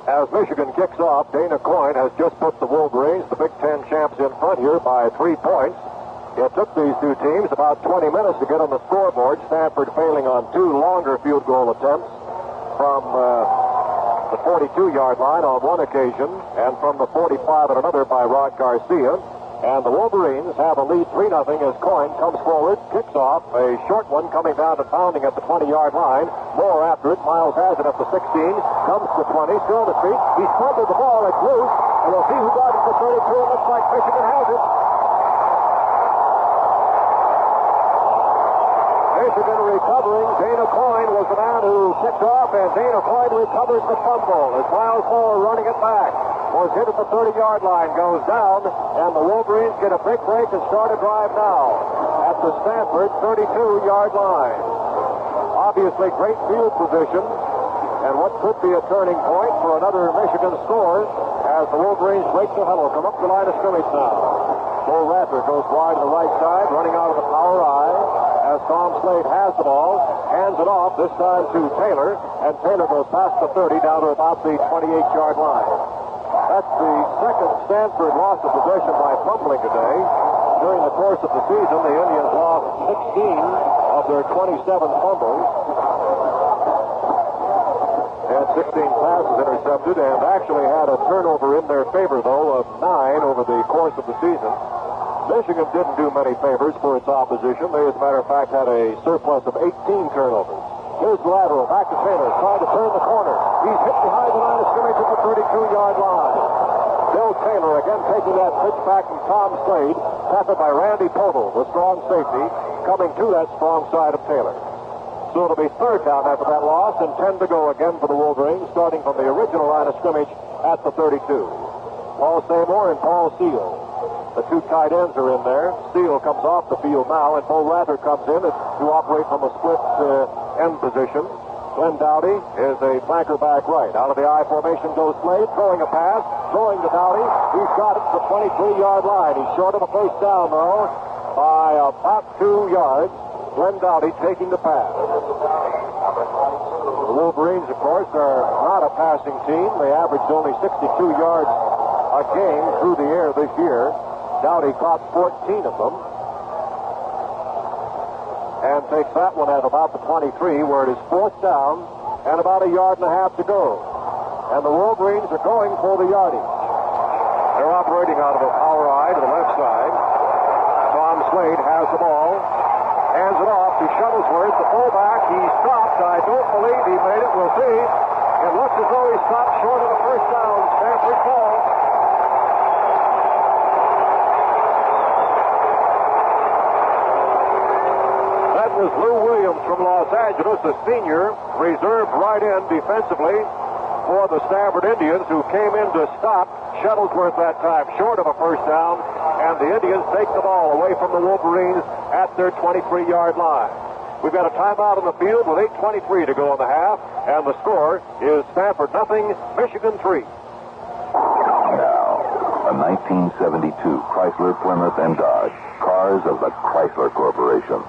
As Michigan kicks off, Dana Coyne has just put the Wolverines, the Big Ten champs, in front here by 3 points. It took these two teams about 20 minutes to get on the scoreboard, Stanford failing on 2 longer field goal attempts from the 42-yard line on one occasion and from the 45 at another by Rod Garcia. And the Wolverines have a lead 3-0 as Coyne comes forward, kicks off, a short one coming down and pounding at the 20-yard line. More after it. Miles has it at the 16, comes to 20, still to feet. He's fumbled the ball, it's loose, and we'll see who got it for 32. It looks like Michigan has it. Michigan recovering. Dana Coyne was the man who kicked off, and Dana Coyne recovers the fumble as Miles Moore running it back. Was hit at the 30-yard line, goes down, and the Wolverines get a big break and start a drive now at the Stanford 32-yard line. Obviously, great field position, and what could be a turning point for another Michigan score as the Wolverines break the huddle, come up the line of scrimmage now. Bo Rather goes wide to the right side, running out of the power eye as Tom Slade has the ball, hands it off, this time to Taylor, and Taylor goes past the 30 down to about the 28-yard line. That's the second Stanford loss of possession by fumbling today. During the course of the season, the Indians lost 16 of their 27 fumbles. They had 16 passes intercepted and actually had a turnover in their favor, though, of 9 over the course of the season. Michigan didn't do many favors for its opposition. They, as a matter of fact, had a surplus of 18 turnovers. Here's the lateral, back to Taylor, trying to turn the corner. He's hit behind the line of scrimmage at the 32-yard line. Bill Taylor again taking that pitch back from Tom Slade, tackled by Randy Podol, the strong safety, coming to that strong side of Taylor. So it'll be 3rd down after that loss, and 10 to go again for the Wolverines, starting from the original line of scrimmage at the 32. Paul Seymour and Paul Seal. The 2 tight ends are in there. Steele comes off the field now, and Bo Rather comes in to operate from a split end position. Glenn Dowdy is a flanker back right. Out of the I formation goes Slade, throwing a pass, throwing to Dowdy. He's got it to the 23-yard line. He's short of a first down, though, by about 2 yards. Glenn Dowdy taking the pass. The Wolverines, of course, are not a passing team. They averaged only 62 yards a game through the air this year. Dowdy caught 14 of them and takes that one at about the 23, where it is 4th down and about 1.5 yards to go. and the Wolverines are going for the yardage. They're operating out of a power eye to the left side. Tom Slade has the ball, hands it off to Shuttlesworth, the fullback. He stopped. I don't believe he made it. We'll see. It looks as though he stopped short of the first down. Stanford ball. That was Lou Williams from Los Angeles, a senior, reserved right in defensively for the Stanford Indians, who came in to stop Shuttlesworth that time, short of a first down, and the Indians take the ball away from the Wolverines at their 23-yard line. We've got a timeout on the field with 8:23 to go in the half, and the score is Stanford 0, Michigan 3. Now, a 1972 Chrysler, Plymouth, and Dodge, cars of the Chrysler Corporation.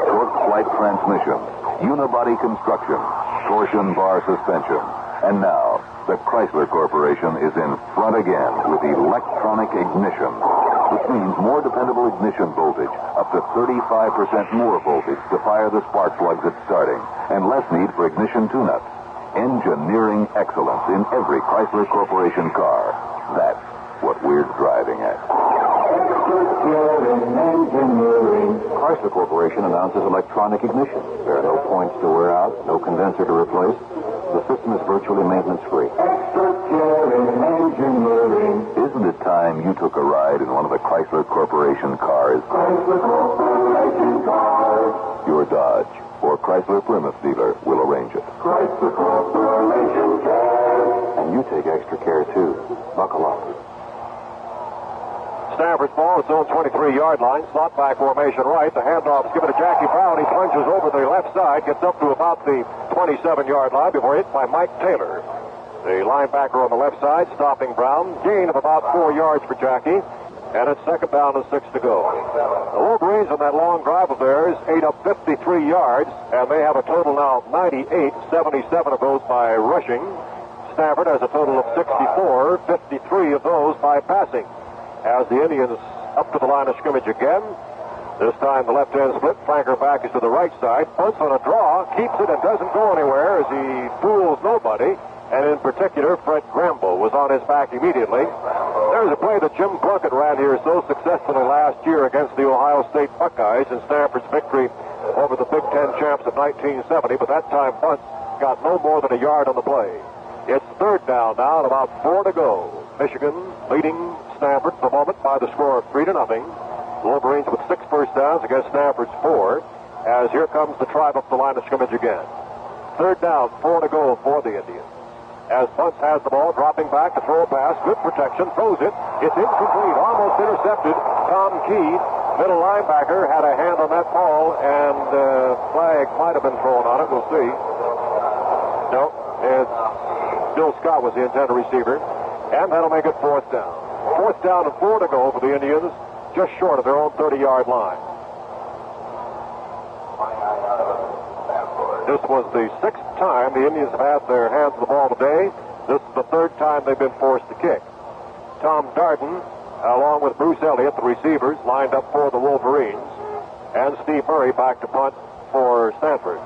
Short flight transmission, unibody construction, torsion bar suspension. And now, the Chrysler Corporation is in front again with electronic ignition, which means more dependable ignition voltage, up to 35% more voltage to fire the spark plugs at starting, and less need for ignition tune-ups. Engineering excellence in every Chrysler Corporation car. That's what we're driving at. Chrysler Corporation announces electronic ignition. There are no points to wear out, no condenser to replace. The system is virtually maintenance-free. Isn't it time you took a ride in one of the Chrysler Corporation cars? Chrysler Corporation cars. Your Dodge or Chrysler Plymouth dealer will arrange it. Chrysler Corporation cars. And you take extra care, too. Buckle up. Stanford's ball, its own 23-yard line. Slot back formation right. The handoff's given to Jackie Brown. He plunges over the left side, gets up to about the 27-yard line before hit by Mike Taylor. The linebacker on the left side, stopping Brown. Gain of about 4 yards for Jackie. And it's second down and 6 to go. The Wolverines on that long drive of theirs ate up 53 yards, and they have a total now of 98, 77 of those by rushing. Stanford has a total of 64, 53 of those by passing. As the Indians up to the line of scrimmage again. This time the left hand split. Flanker back is to the right side. Punts on a draw. Keeps it and doesn't go anywhere as he fools nobody. And in particular, Fred Grambo was on his back immediately. There's a play that Jim Plunkett ran here so successfully last year against the Ohio State Buckeyes in Stanford's victory over the Big Ten champs of 1970. But that time Bunce got no more than a yard on the play. It's third down now and about 4 to go. Michigan leading Stanford for the moment by the score of 3-0. Wolverines with 6 first downs against Stanford's 4. As here comes the tribe up the line of scrimmage again. Third down, 4 to go for the Indians. As Bunce has the ball, dropping back to throw a pass. Good protection, throws it. It's incomplete, almost intercepted. Tom Key, middle linebacker, had a hand on that ball, and flag might have been thrown on it. We'll see. No, it's Bill Scott was the intended receiver. And that'll make it fourth down. Fourth down and 4 to go for the Indians, just short of their own 30-yard line. This was the 6th time the Indians have had their hands on the ball today. This is the 3rd time they've been forced to kick. Tom Darden, along with Bruce Elliott, the receivers, lined up for the Wolverines. And Steve Murray back to punt for Stanford.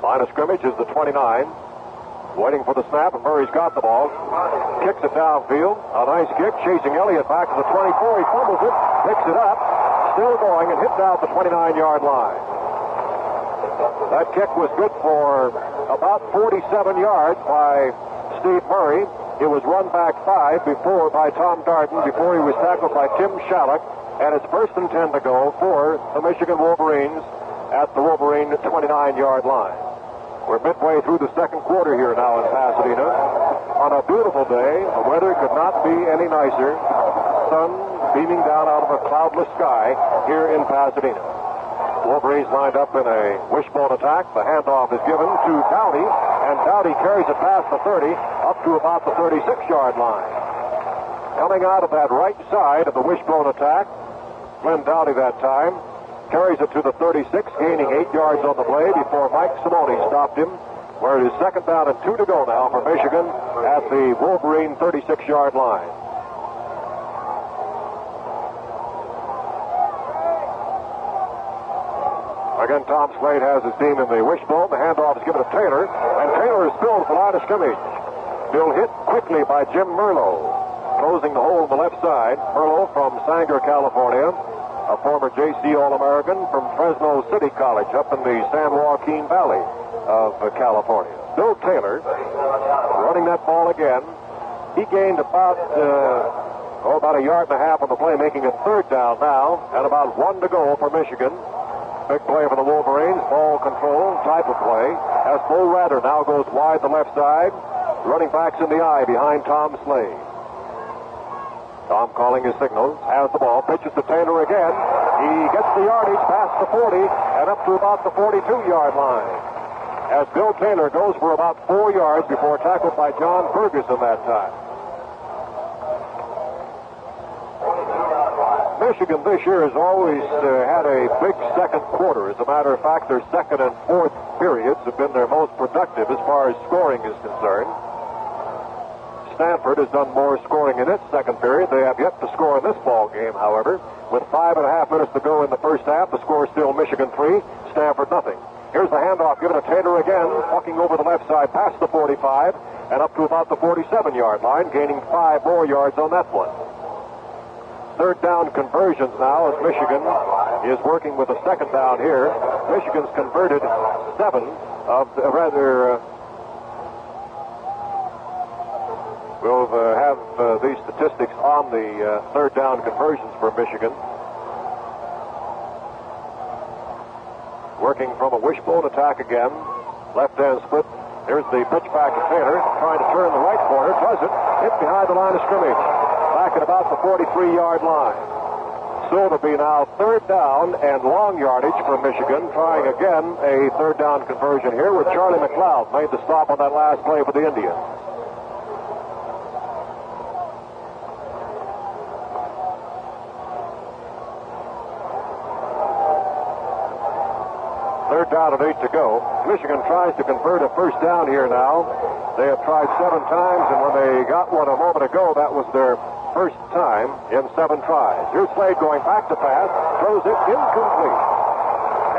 Line of scrimmage is the 29. Waiting for the snap, and Murray's got the ball. Kicks it downfield. A nice kick, chasing Elliott back to the 24. He fumbles it, picks it up, still going, and hits out the 29-yard line. That kick was good for about 47 yards by Steve Murray. It was run back 5 before by Tom Darden before he was tackled by Tim Shalleck. And it's 1st and 10 to go for the Michigan Wolverines at the Wolverine 29-yard line. We're midway through the second quarter here now in Pasadena. On a beautiful day, the weather could not be any nicer. Sun beaming down out of a cloudless sky here in Pasadena. Wolverines lined up in a wishbone attack. The handoff is given to Dowdy, and Dowdy carries it past the 30 up to about the 36-yard line. Coming out of that right side of the wishbone attack, Glenn Dowdy that time carries it to the 36, gaining 8 yards on the play before Mike Simone stopped him, where it is second down and 2 to go now for Michigan at the Wolverine 36-yard line. Again, Tom Slade has his team in the wishbone. The handoff is given to Taylor, and Taylor is filled for the line of scrimmage. Bill hit quickly by Jim Merlo, closing the hole on the left side. Merlo from Sanger, California, a former JC All-American from Fresno City College up in the San Joaquin Valley of California. Bill Taylor running that ball again. He gained about a yard and a half on the play, making it third down now, and about 1 to go for Michigan. Big play for the Wolverines, ball control type of play. As Bo Ratter now goes wide the left side. Running backs in the eye behind Tom Slade. Tom calling his signals, has the ball, pitches to Taylor again. He gets the yardage past the 40 and up to about the 42-yard line. As Bill Taylor goes for about 4 yards before tackled by John Ferguson that time. Michigan this year has always had a big second quarter. As a matter of fact, their second and fourth periods have been their most productive as far as scoring is concerned. Stanford has done more scoring in its second period. They have yet to score in this ball game, however. With 5.5 minutes to go in the first half, the score is still Michigan 3, Stanford nothing. Here's the handoff given to Taylor again, walking over the left side past the 45 and up to about the 47-yard line, gaining 5 more yards on that one. Third down conversions now as Michigan is working with a second down here. Michigan's converted 7 of the, we'll have these statistics on the third down conversions for Michigan. Working from a wishbone attack again. Left hand split. Here's the pitch back to Taylor, trying to turn the right corner. Doesn't. Hit behind the line of scrimmage. Back at about the 43-yard line. So it'll be now third down and long yardage for Michigan, trying again a third down conversion here with Charlie McLeod made the stop on that last play for the Indians. Third down and 8 to go. Michigan tries to convert a first down here now. They have tried 7 times, and when they got one a moment ago, that was their first time in 7 tries. Here's Slade going back to pass, throws it incomplete.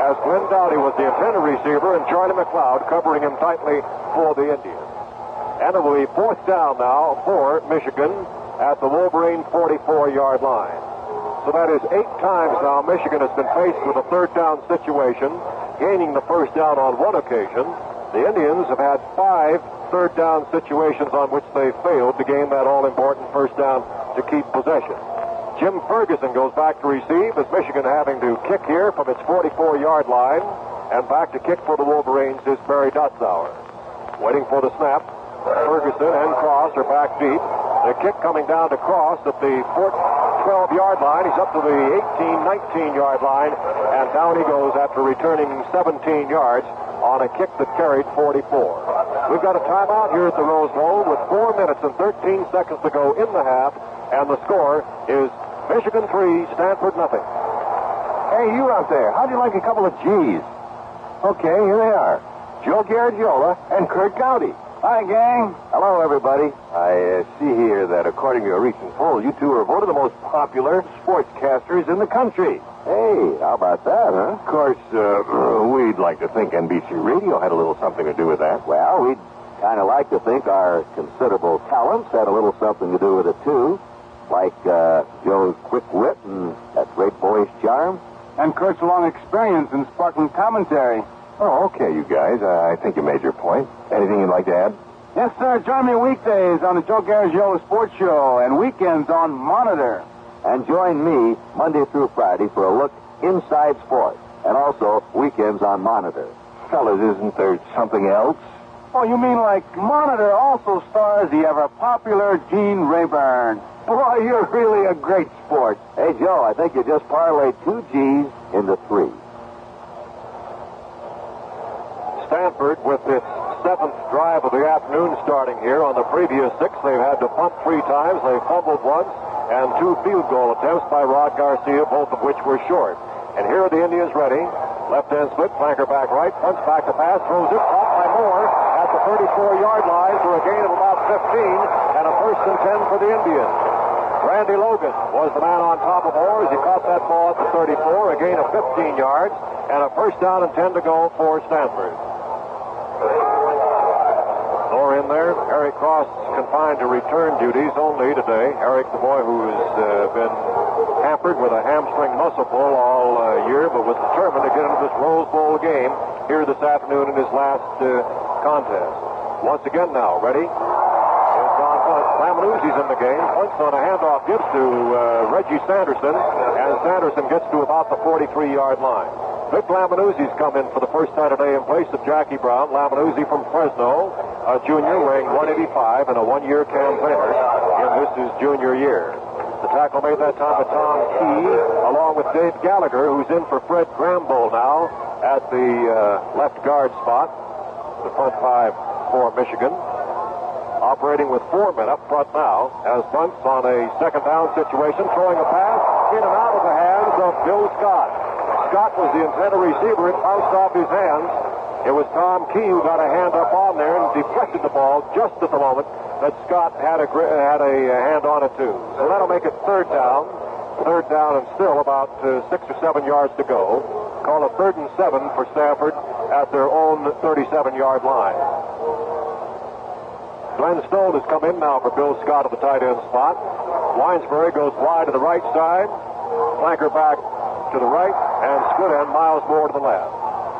As Glenn Dowdy was the intended receiver and Charlie McLeod covering him tightly for the Indians. And it will be fourth down now for Michigan at the Wolverine 44-yard line. So that is 8 times now Michigan has been faced with a third down situation, gaining the first down on one occasion. The Indians have had 5 third down situations on which they failed to gain that all-important first down to keep possession. Jim Ferguson goes back to receive as Michigan having to kick here from its 44-yard line, and back to kick for the Wolverines is Barry Dotzauer. Waiting for the snap. Ferguson and Cross are back deep. The kick coming down to Cross at the 12-yard line. He's up to the 18, 19-yard line, and down he goes after returning 17 yards on a kick that carried 44. We've got a timeout here at the Rose Bowl with 4 minutes and 13 seconds to go in the half, and the score is Michigan 3, Stanford nothing. Hey, you out there, how'd you like a couple of G's? Okay, here they are. Joe Garagiola and Kurt Gowdy. Hi, gang. Hello, everybody. I see here that according to a recent poll, you two are voted the most popular sportscasters in the country. Hey, how about that, huh? Of course, we'd like to think NBC Radio had a little something to do with that. Well, we'd kind of like to think our considerable talents had a little something to do with it, too. Like Joe's quick wit and that great boyish charm. And Kurt's long experience in sparkling commentary. Oh, okay, you guys. I think you made your point. Anything you'd like to add? Yes, sir. Join me weekdays on the Joe Garagiola Sports Show and weekends on Monitor. And join me Monday through Friday for a look inside sports, and also weekends on Monitor. Fellas, isn't there something else? Oh, you mean like Monitor also stars the ever-popular Gene Rayburn. Boy, you're really a great sport. Hey, Joe, I think you just parlayed 2 G's into 3. Stanford with its 7th drive of the afternoon starting here. On the previous 6, they've had to punt 3 times. They fumbled once, and 2 field goal attempts by Rod Garcia, both of which were short. And here are the Indians ready. Left hand split, flanker back right, punts back to pass, throws it, caught by Moore at the 34-yard line for a gain of about 15, and a 1st and 10 for the Indians. Randy Logan was the man on top of Orr as he caught that ball at the 34, a gain of 15 yards, and a first down and 10 to go for Stanford. Orr in there. Eric Cross confined to return duties only today. Eric, the boy who's been hampered with a hamstring muscle pull all year, but was determined to get into this Rose Bowl game here this afternoon in his last contest. Once again now, ready? Here's Don Punt. Lamanuzzi's in the game. Punts on a handoff, gives to Reggie Sanderson, and Sanderson gets to about the 43-yard line. Vic Lamanuzzi's come in for the first time today in place of Jackie Brown. Lamanuzzi from Fresno, a junior weighing 185 and a one-year campaigner in this his junior year. The tackle made that time by Tom Key, along with Dave Gallagher, who's in for Fred Gramble now at the left guard spot. The front five for Michigan. Operating with 4 men up front now as Bunts on a second down situation, throwing a pass in and out of the hands of Bill Scott. Scott was the intended receiver. It bounced off his hands. It was Tom Key who got a hand up on there and deflected the ball just at the moment that Scott had a hand on it too. So that'll make it third down. Third down and still about 6 or 7 yards to go. Call it 3rd and 7 for Stanford at their own 37-yard line. Glenn Stone has come in now for Bill Scott at the tight end spot. Winesbury goes wide to the right side. Flanker back to the right, and split end Miles Moore to the left.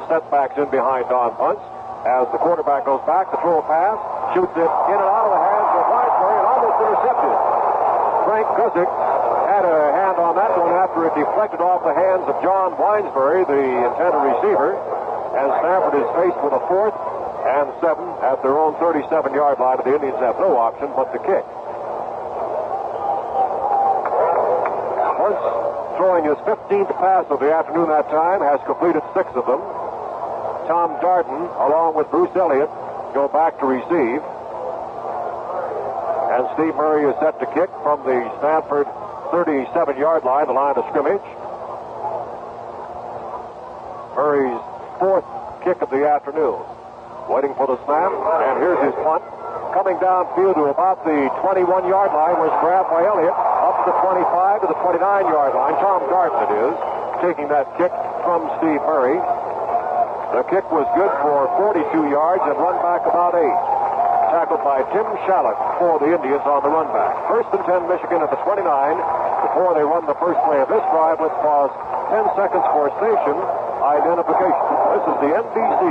Setbacks in behind Don Bunts. As the quarterback goes back to throw a pass, shoots it in and out of the hands of Winesbury and almost intercepted. Frank Gusick had a hand on that one after it deflected off the hands of John Winesbury, the intended receiver, and Stanford is faced with a 4th and 7 at their own 37-yard line. The Indians have no option but to kick. Once throwing his 15th pass of the afternoon that time, has completed 6 of them. Tom Darden, along with Bruce Elliott, go back to receive. And Steve Murray is set to kick from the Stanford 37-yard line, the line of scrimmage. Murray's 4th kick of the afternoon. Waiting for the snap, and here's his punt. Coming downfield to about the 21-yard line was grabbed by Elliott, up to the 25 to the 29-yard line. Tom Darden it is, taking that kick from Steve Murray. The kick was good for 42 yards and run back about 8. Tackled by Tim Shalleck for the Indians on the run back. 1st and 10 Michigan at the 29. Before they run the first play of this drive, let's pause 10 seconds for station identification. This is the NBC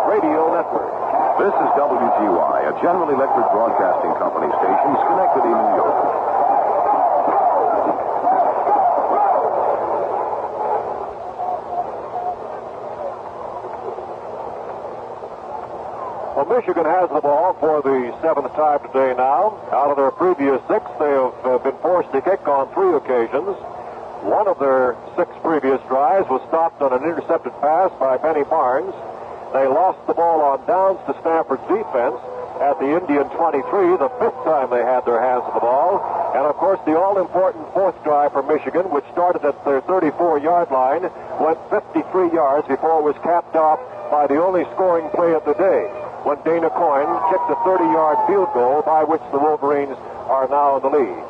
Radio Network. This is WGY, a General Electric Broadcasting Company station, Schenectady, New York. Well, Michigan has the ball for the 7th time today now. Out of their previous 6, they have been forced to kick on 3 occasions. One of their 6 previous drives was stopped on an intercepted pass by Benny Barnes. They lost the ball on downs to Stanford's defense at the Indian 23, the 5th time they had their hands on the ball. And, of course, the all-important 4th drive for Michigan, which started at their 34-yard line, went 53 yards before it was capped off by the only scoring play of the day, when Dana Coyne kicked a 30-yard field goal by which the Wolverines are now in the lead.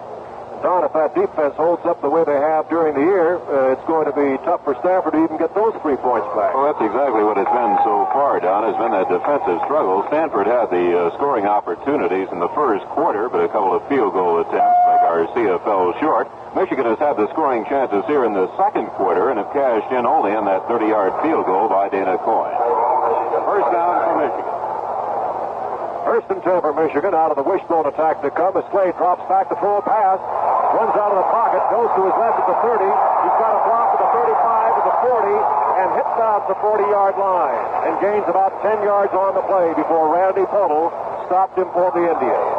Don, if that defense holds up the way they have during the year, it's going to be tough for Stanford to even get those 3 points back. Well, that's exactly what it's been so far, Don, has been that defensive struggle. Stanford had the scoring opportunities in the first quarter, but a couple of field goal attempts by Garcia fell short. Michigan has had the scoring chances here in the second quarter and have cashed in only on that 30-yard field goal by Dana Coyne. First down for Michigan. 1st and 10 for Michigan. Out of the wishbone attack to come as Slade drops back to throw a pass. Runs out of the pocket, goes to his left at the 30. He's got a block at the 35 to the 40 and hits out the 40-yard line and gains about 10 yards on the play before Randy Pownall stopped him for the Indians.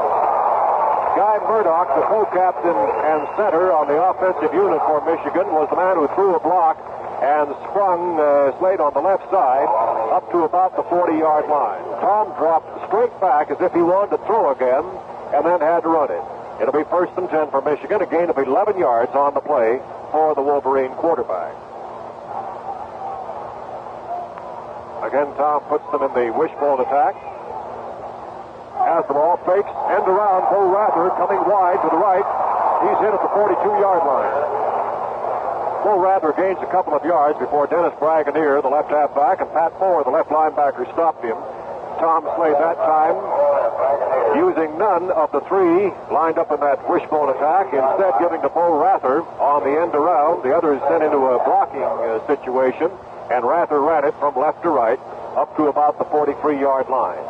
Guy Murdoch, the co-captain and center on the offensive unit for Michigan, was the man who threw a block and sprung Slade on the left side up to about the 40-yard line. Tom dropped straight back as if he wanted to throw again and then had to run it. It'll be 1st and 10 for Michigan, a gain of 11 yards on the play for the Wolverine quarterback. Again, Tom puts them in the wishbone attack. Has the ball, fakes, end around, Bo Rather coming wide to the right. He's hit at the 42-yard line. Bo Rather gains a couple of yards before Dennis Bragonier, the left halfback, and Pat Moore, the left linebacker, stopped him. Tom Slade that time using none of the three lined up in that wishbone attack, instead giving to Bo Rather on the end around. The others sent into a blocking situation, and Rather ran it from left to right up to about the 43-yard line.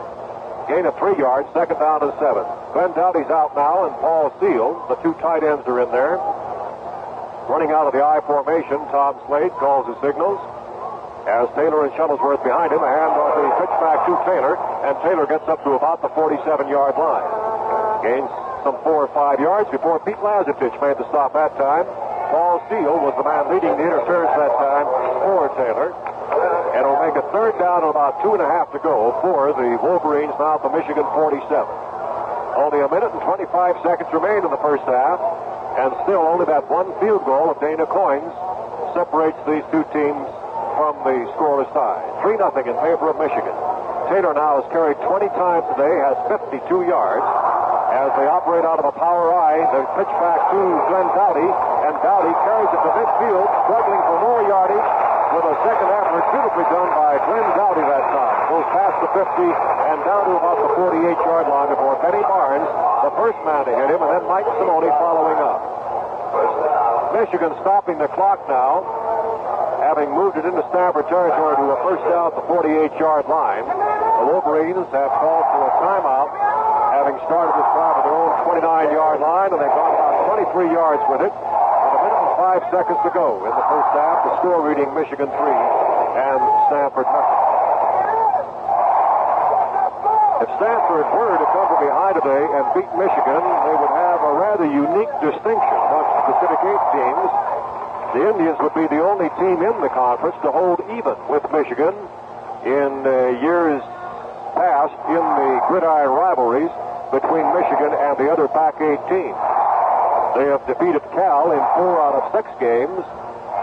Gain of 3 yards, second down and 7. Glenn Doughty's out now, and Paul Steele, the two tight ends, are in there. Running out of the I formation, Tom Slade calls his signals. As Taylor and Shuttlesworth behind him, a hand on the pitch back to Taylor, and Taylor gets up to about the 47-yard line. Gains some 4 or 5 yards before Pete Lazartich made the stop that time. Paul Steele was the man leading the interference that time for Taylor. And it'll make a third down and about 2.5 to go for the Wolverines now at the Michigan 47. Only a minute and 25 seconds remain in the first half, and still only that one field goal of Dana Coyne's separates these two teams from the scoreless tie. 3-0 in favor of Michigan. Taylor now has carried 20 times today, has 52 yards. As they operate out of a power I, they pitch back to Glenn Doughty, and Doughty carries it to midfield, struggling for more yardage with a second effort, beautifully done by Glenn Doughty that time. Goes past the 50 and down to about the 48-yard line before Benny Barnes, the first man to hit him, and then Mike Simone following up. Michigan stopping the clock now, having moved it into Stanford territory to a first down at the 48-yard line. The Wolverines have called for a timeout, having started this drive at their own 29-yard line, and they've gone about 23 yards with it. With a minute and 5 seconds to go in the first half. The score reading Michigan 3 and Stanford nothing. If Stanford were to come from behind today and beat Michigan, they would have a rather unique distinction amongst the Pacific 8 teams. The Indians would be the only team in the conference to hold even with Michigan in years past in the gridiron rivalries between Michigan and the other Pac-8 teams. They have defeated Cal in 4 out of 6 games.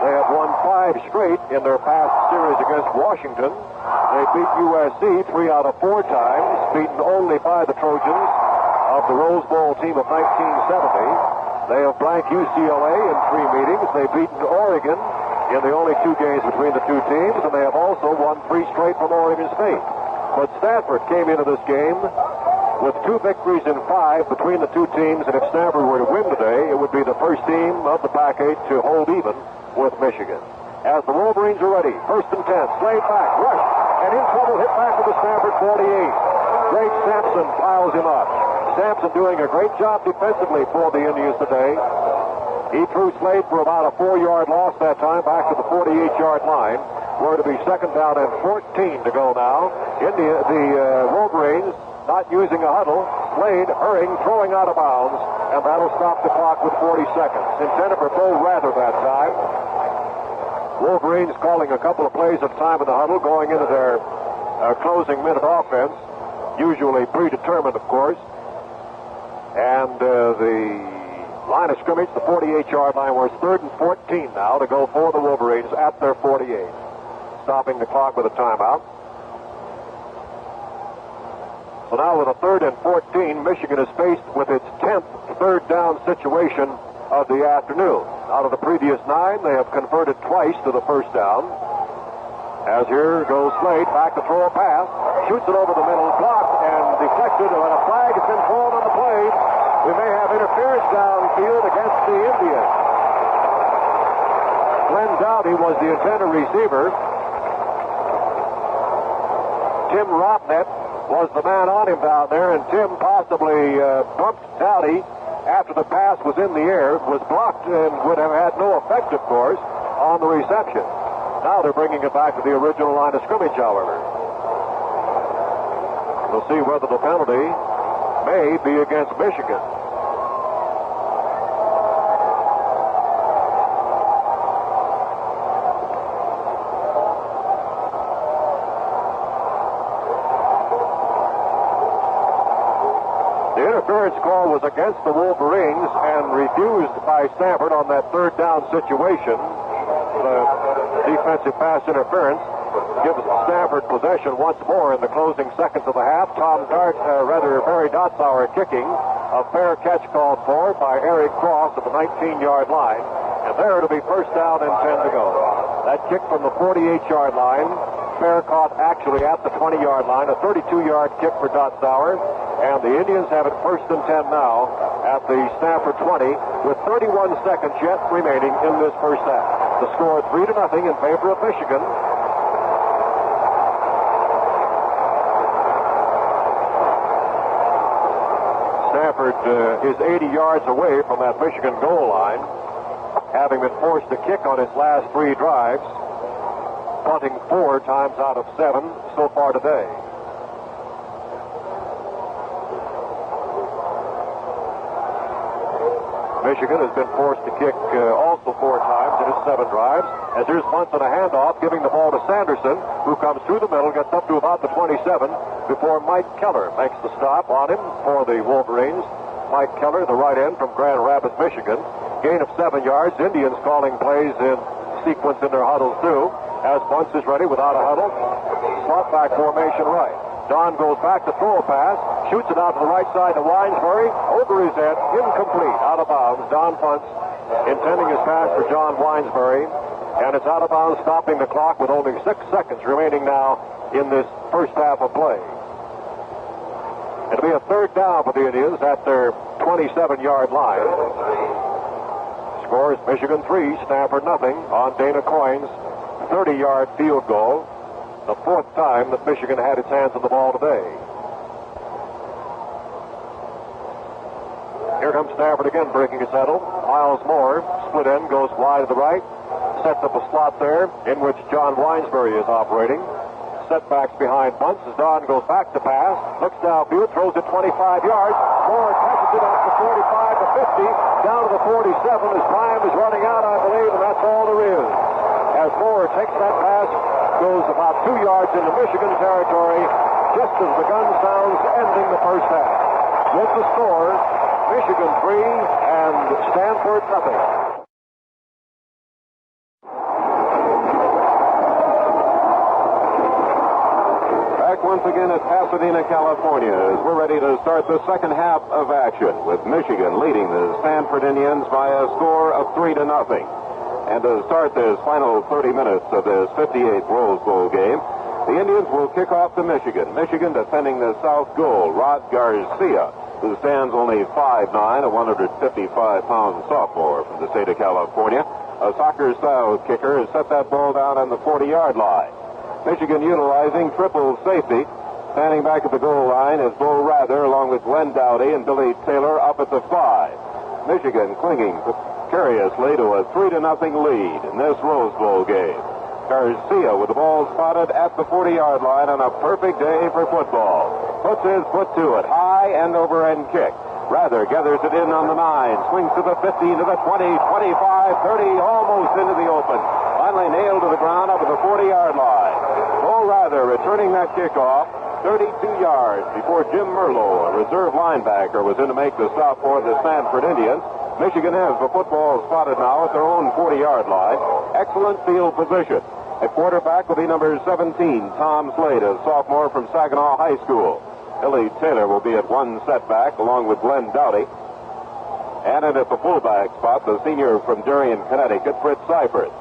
They have won 5 straight in their past series against Washington. They beat USC 3 out of 4 times, beaten only by the Trojans of the Rose Bowl team of 1970. They have blanked UCLA in 3 meetings. They've beaten Oregon in the only 2 games between the 2 teams, and they have also won 3 straight from Oregon State. But Stanford came into this game with 2 victories in 5 between the 2 teams, and if Stanford were to win today, it would be the first team of the Pac-8 to hold even with Michigan. As the Wolverines are ready, 1st and 10, Slade back, rush, and in trouble, hit back to the Stanford 48. Greg Sampson piles him up. Sampson doing a great job defensively for the Indians today. He threw Slade for about a 4-yard loss that time, back to the 48-yard line. We're to be second down and 14 to go now. The Wolverines not using a huddle. Slade hurrying, throwing out of bounds, and that'll stop the clock with 40 seconds. Intended for Bo Rather that time. Wolverines calling a couple of plays of time in the huddle, going into their closing minute offense, usually predetermined, of course. And the line of scrimmage, the 48-yard line, where it's 3rd and 14 now to go for the Wolverines at their 48. Stopping the clock with a timeout. So now with a 3rd and 14, Michigan is faced with its 10th third down situation of the afternoon. Out of the previous 9, they have converted twice to the first down. As here goes Slade, back to throw a pass, shoots it over the middle, blocked and deflected, and a flag has been thrown on the play. We may have interference downfield against the Indians. Glenn Doughty was the intended receiver. Tim Robnett was the man on him down there, and Tim possibly bumped Doughty after the pass was in the air, was blocked, and would have had no effect, of course, on the reception. Now they're bringing it back to the original line of scrimmage, however. We'll see whether the penalty may be against Michigan. The interference call was against the Wolverines and refused by Stanford on that 3rd down situation. The defensive pass interference gives Stanford possession once more in the closing seconds of the half. Barry Dotzauer kicking. A fair catch called for by Eric Cross at the 19-yard line. And there it'll be first down and 10 to go. That kick from the 48-yard line. Fair caught actually at the 20-yard line. A 32-yard kick for Dot Sauer. And the Indians have it first and 10 now at the Stanford 20 with 31 seconds yet remaining in this first half. The score 3-0 in favor of Michigan. Stanford is 80 yards away from that Michigan goal line, having been forced to kick on its last 3 drives, punting 4 times out of 7 so far today. Michigan has been forced to kick also 4 times in its 7 drives. As here's Bunce on a handoff, giving the ball to Sanderson, who comes through the middle, gets up to about the 27 before Mike Keller makes the stop on him for the Wolverines. Mike Keller, the right end from Grand Rapids, Michigan. Gain of 7 yards. Indians calling plays in sequence in their huddles too. As Bunce is ready without a huddle. Slot back formation right. Don goes back to throw a pass, shoots it out to the right side to Winesbury, over his head, incomplete, out of bounds. Don Bunce intending his pass for John Winesbury, and it's out of bounds, stopping the clock with only 6 seconds remaining now in this first half of play. It'll be a third down for the Indians at their 27-yard line. Scores Michigan 3, Stanford nothing on Dana Coyne's 30-yard field goal. The 4th time that Michigan had its hands on the ball today. Here comes Stanford again, breaking his huddle. Miles Moore, split end, goes wide to the right. Sets up a slot there in which John Winesbury is operating. Setbacks behind Bunce as Don goes back to pass. Looks downfield, throws it 25 yards. Moore catches it up to 45 to 50. Down to the 47. His time is running out, I believe, and that's all there is. As Moore takes that pass, goes about 2 yards into Michigan territory just as the gun sounds, ending the first half. With the score, Michigan 3 and Stanford nothing. Back once again at Pasadena, California, as we're ready to start the second half of action, with Michigan leading the Stanford Indians by a score of 3-0. And to start this final 30 minutes of this 58th Rose Bowl game, the Indians will kick off to Michigan. Michigan defending the south goal, Rod Garcia, who stands only 5'9", a 155-pound sophomore from the state of California. A soccer-style kicker has set that ball down on the 40-yard line. Michigan utilizing triple safety. Standing back at the goal line is Bo Rather, along with Glenn Dowdy and Billy Taylor up at the 5. Michigan clinging precariously to a 3-0 lead in this Rose Bowl game. Garcia with the ball spotted at the 40-yard line on a perfect day for football. Puts his foot to it, high and over and kick. Rather gathers it in on the 9, swings to the 15, to the 20, 25, 30, almost into the open. Finally nailed to the ground up at the 40-yard line. Bo Rather returning that kickoff 32 yards before Jim Merlo, a reserve linebacker, was in to make the stop for the Stanford Indians. Michigan has the football spotted now at their own 40-yard line. Excellent field position. At quarterback will be number 17, Tom Slade, a sophomore from Saginaw High School. Billy Taylor will be at one setback, along with Glenn Dowdy. And at the fullback spot, the senior from Darien, Connecticut, Fritz Seifert.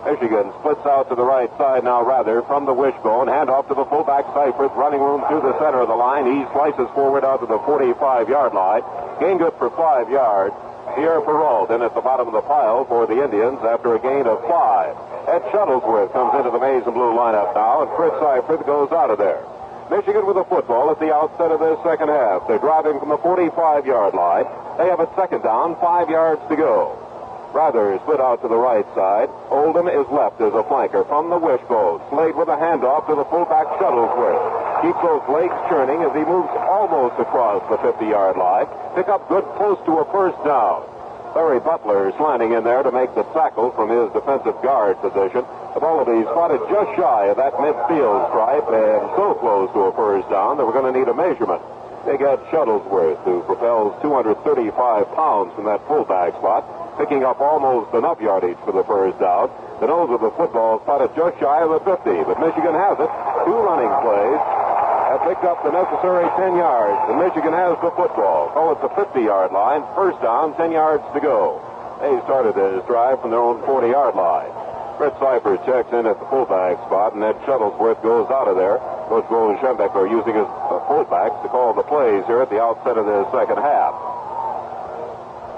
Michigan splits out to the right side now, rather, from the wishbone. Hand off to the fullback, Seifert, running room through the center of the line. He slices forward out to the 45-yard line. Gain good for 5 yards. Pierre Perrault in at the bottom of the pile for the Indians after a gain of 5. Ed Shuttlesworth comes into the maize and blue lineup now, and Fritz Seifert goes out of there. Michigan with the football at the outset of this second half. They're driving from the 45-yard line. They have a second down, 5 yards to go. Rather split out to the right side. Oldham is left as a flanker from the wishbone. Slade with a handoff to the fullback Shuttlesworth. Keeps those legs churning as he moves almost across the 50-yard line. Pick up good close to a first down. Larry Butler slanting in there to make the tackle from his defensive guard position. The ball will be spotted just shy of that midfield stripe and so close to a first down that we're going to need a measurement. Big Ed Shuttlesworth, who propels 235 pounds from that fullback spot, picking up almost enough yardage for the first down. The nose of the football spotted just shy of the 50, but Michigan has it. 2 running plays have picked up the necessary 10 yards, and Michigan has the football. So it's the 50-yard line. First down, 10 yards to go. They started this drive from their own 40-yard line. Fritz Cypher checks in at the fullback spot, and Ed Shuttlesworth goes out of there. Coach Bo Schembechler using his fullbacks to call the plays here at the outset of the second half.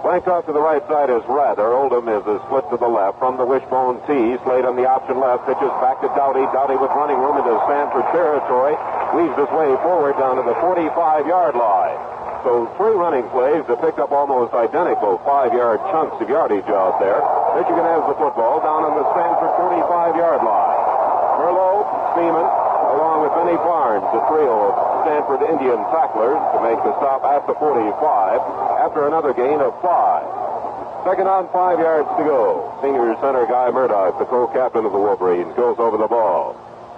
Flanked off to the right side is Rather. Oldham is a split to the left from the wishbone tee. Slade on the option left. Pitches back to Doughty. Doughty with running room into Stanford territory. Weaves his way forward down to the 45-yard line. So 3 running plays that picked up almost identical 5-yard chunks of yardage out there. Michigan has the football down on the Stanford 45-yard line. Merlot, Seaman, along with Benny Barnes, the trio of Stanford Indian tacklers to make the stop at the 45 after another gain of 5. Second on, 5 yards to go. Senior center Guy Murdoch, the co-captain of the Wolverines, goes over the ball.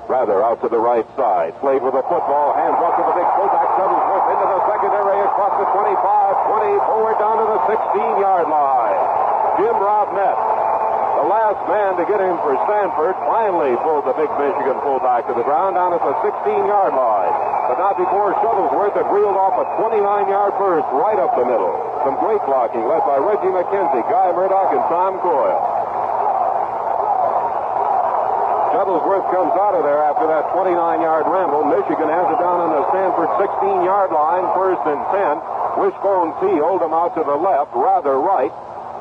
Rather out to the right side. Slade with the football, hands off to the big fullback, Shuttlesworth into the secondary across the 25, 20, forward down to the 16-yard line. Jim Robnett, the last man to get him for Stanford, finally pulled the big Michigan fullback to the ground down at the 16-yard line. But not before Shuttlesworth had reeled off a 29-yard burst right up the middle. Some great blocking led by Reggie McKenzie, Guy Murdoch, and Tom Coyle. Shuttlesworth comes out of there after that 29-yard ramble. Michigan has it down on the Stanford 16-yard line, first and 10. Wishbone tee, Oldham out to the left, Rather right.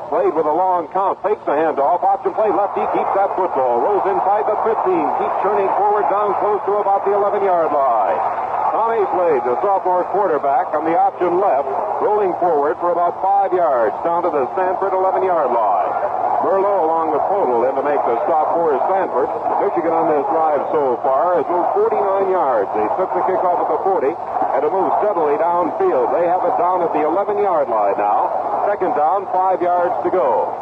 Played with a long count, fakes the handoff, option play lefty, keeps that football, rolls inside the 15, keeps turning forward down close to about the 11-yard line. Tommy Slade, the sophomore quarterback, on the option left, rolling forward for about 5 yards down to the Stanford 11-yard line. Merlot along with Podel in to make the stop for Stanford. Michigan on this drive so far has moved 49 yards. They took the kickoff at the 40 and to move steadily downfield. They have it down at the 11-yard line now. Second down, 5 yards to go.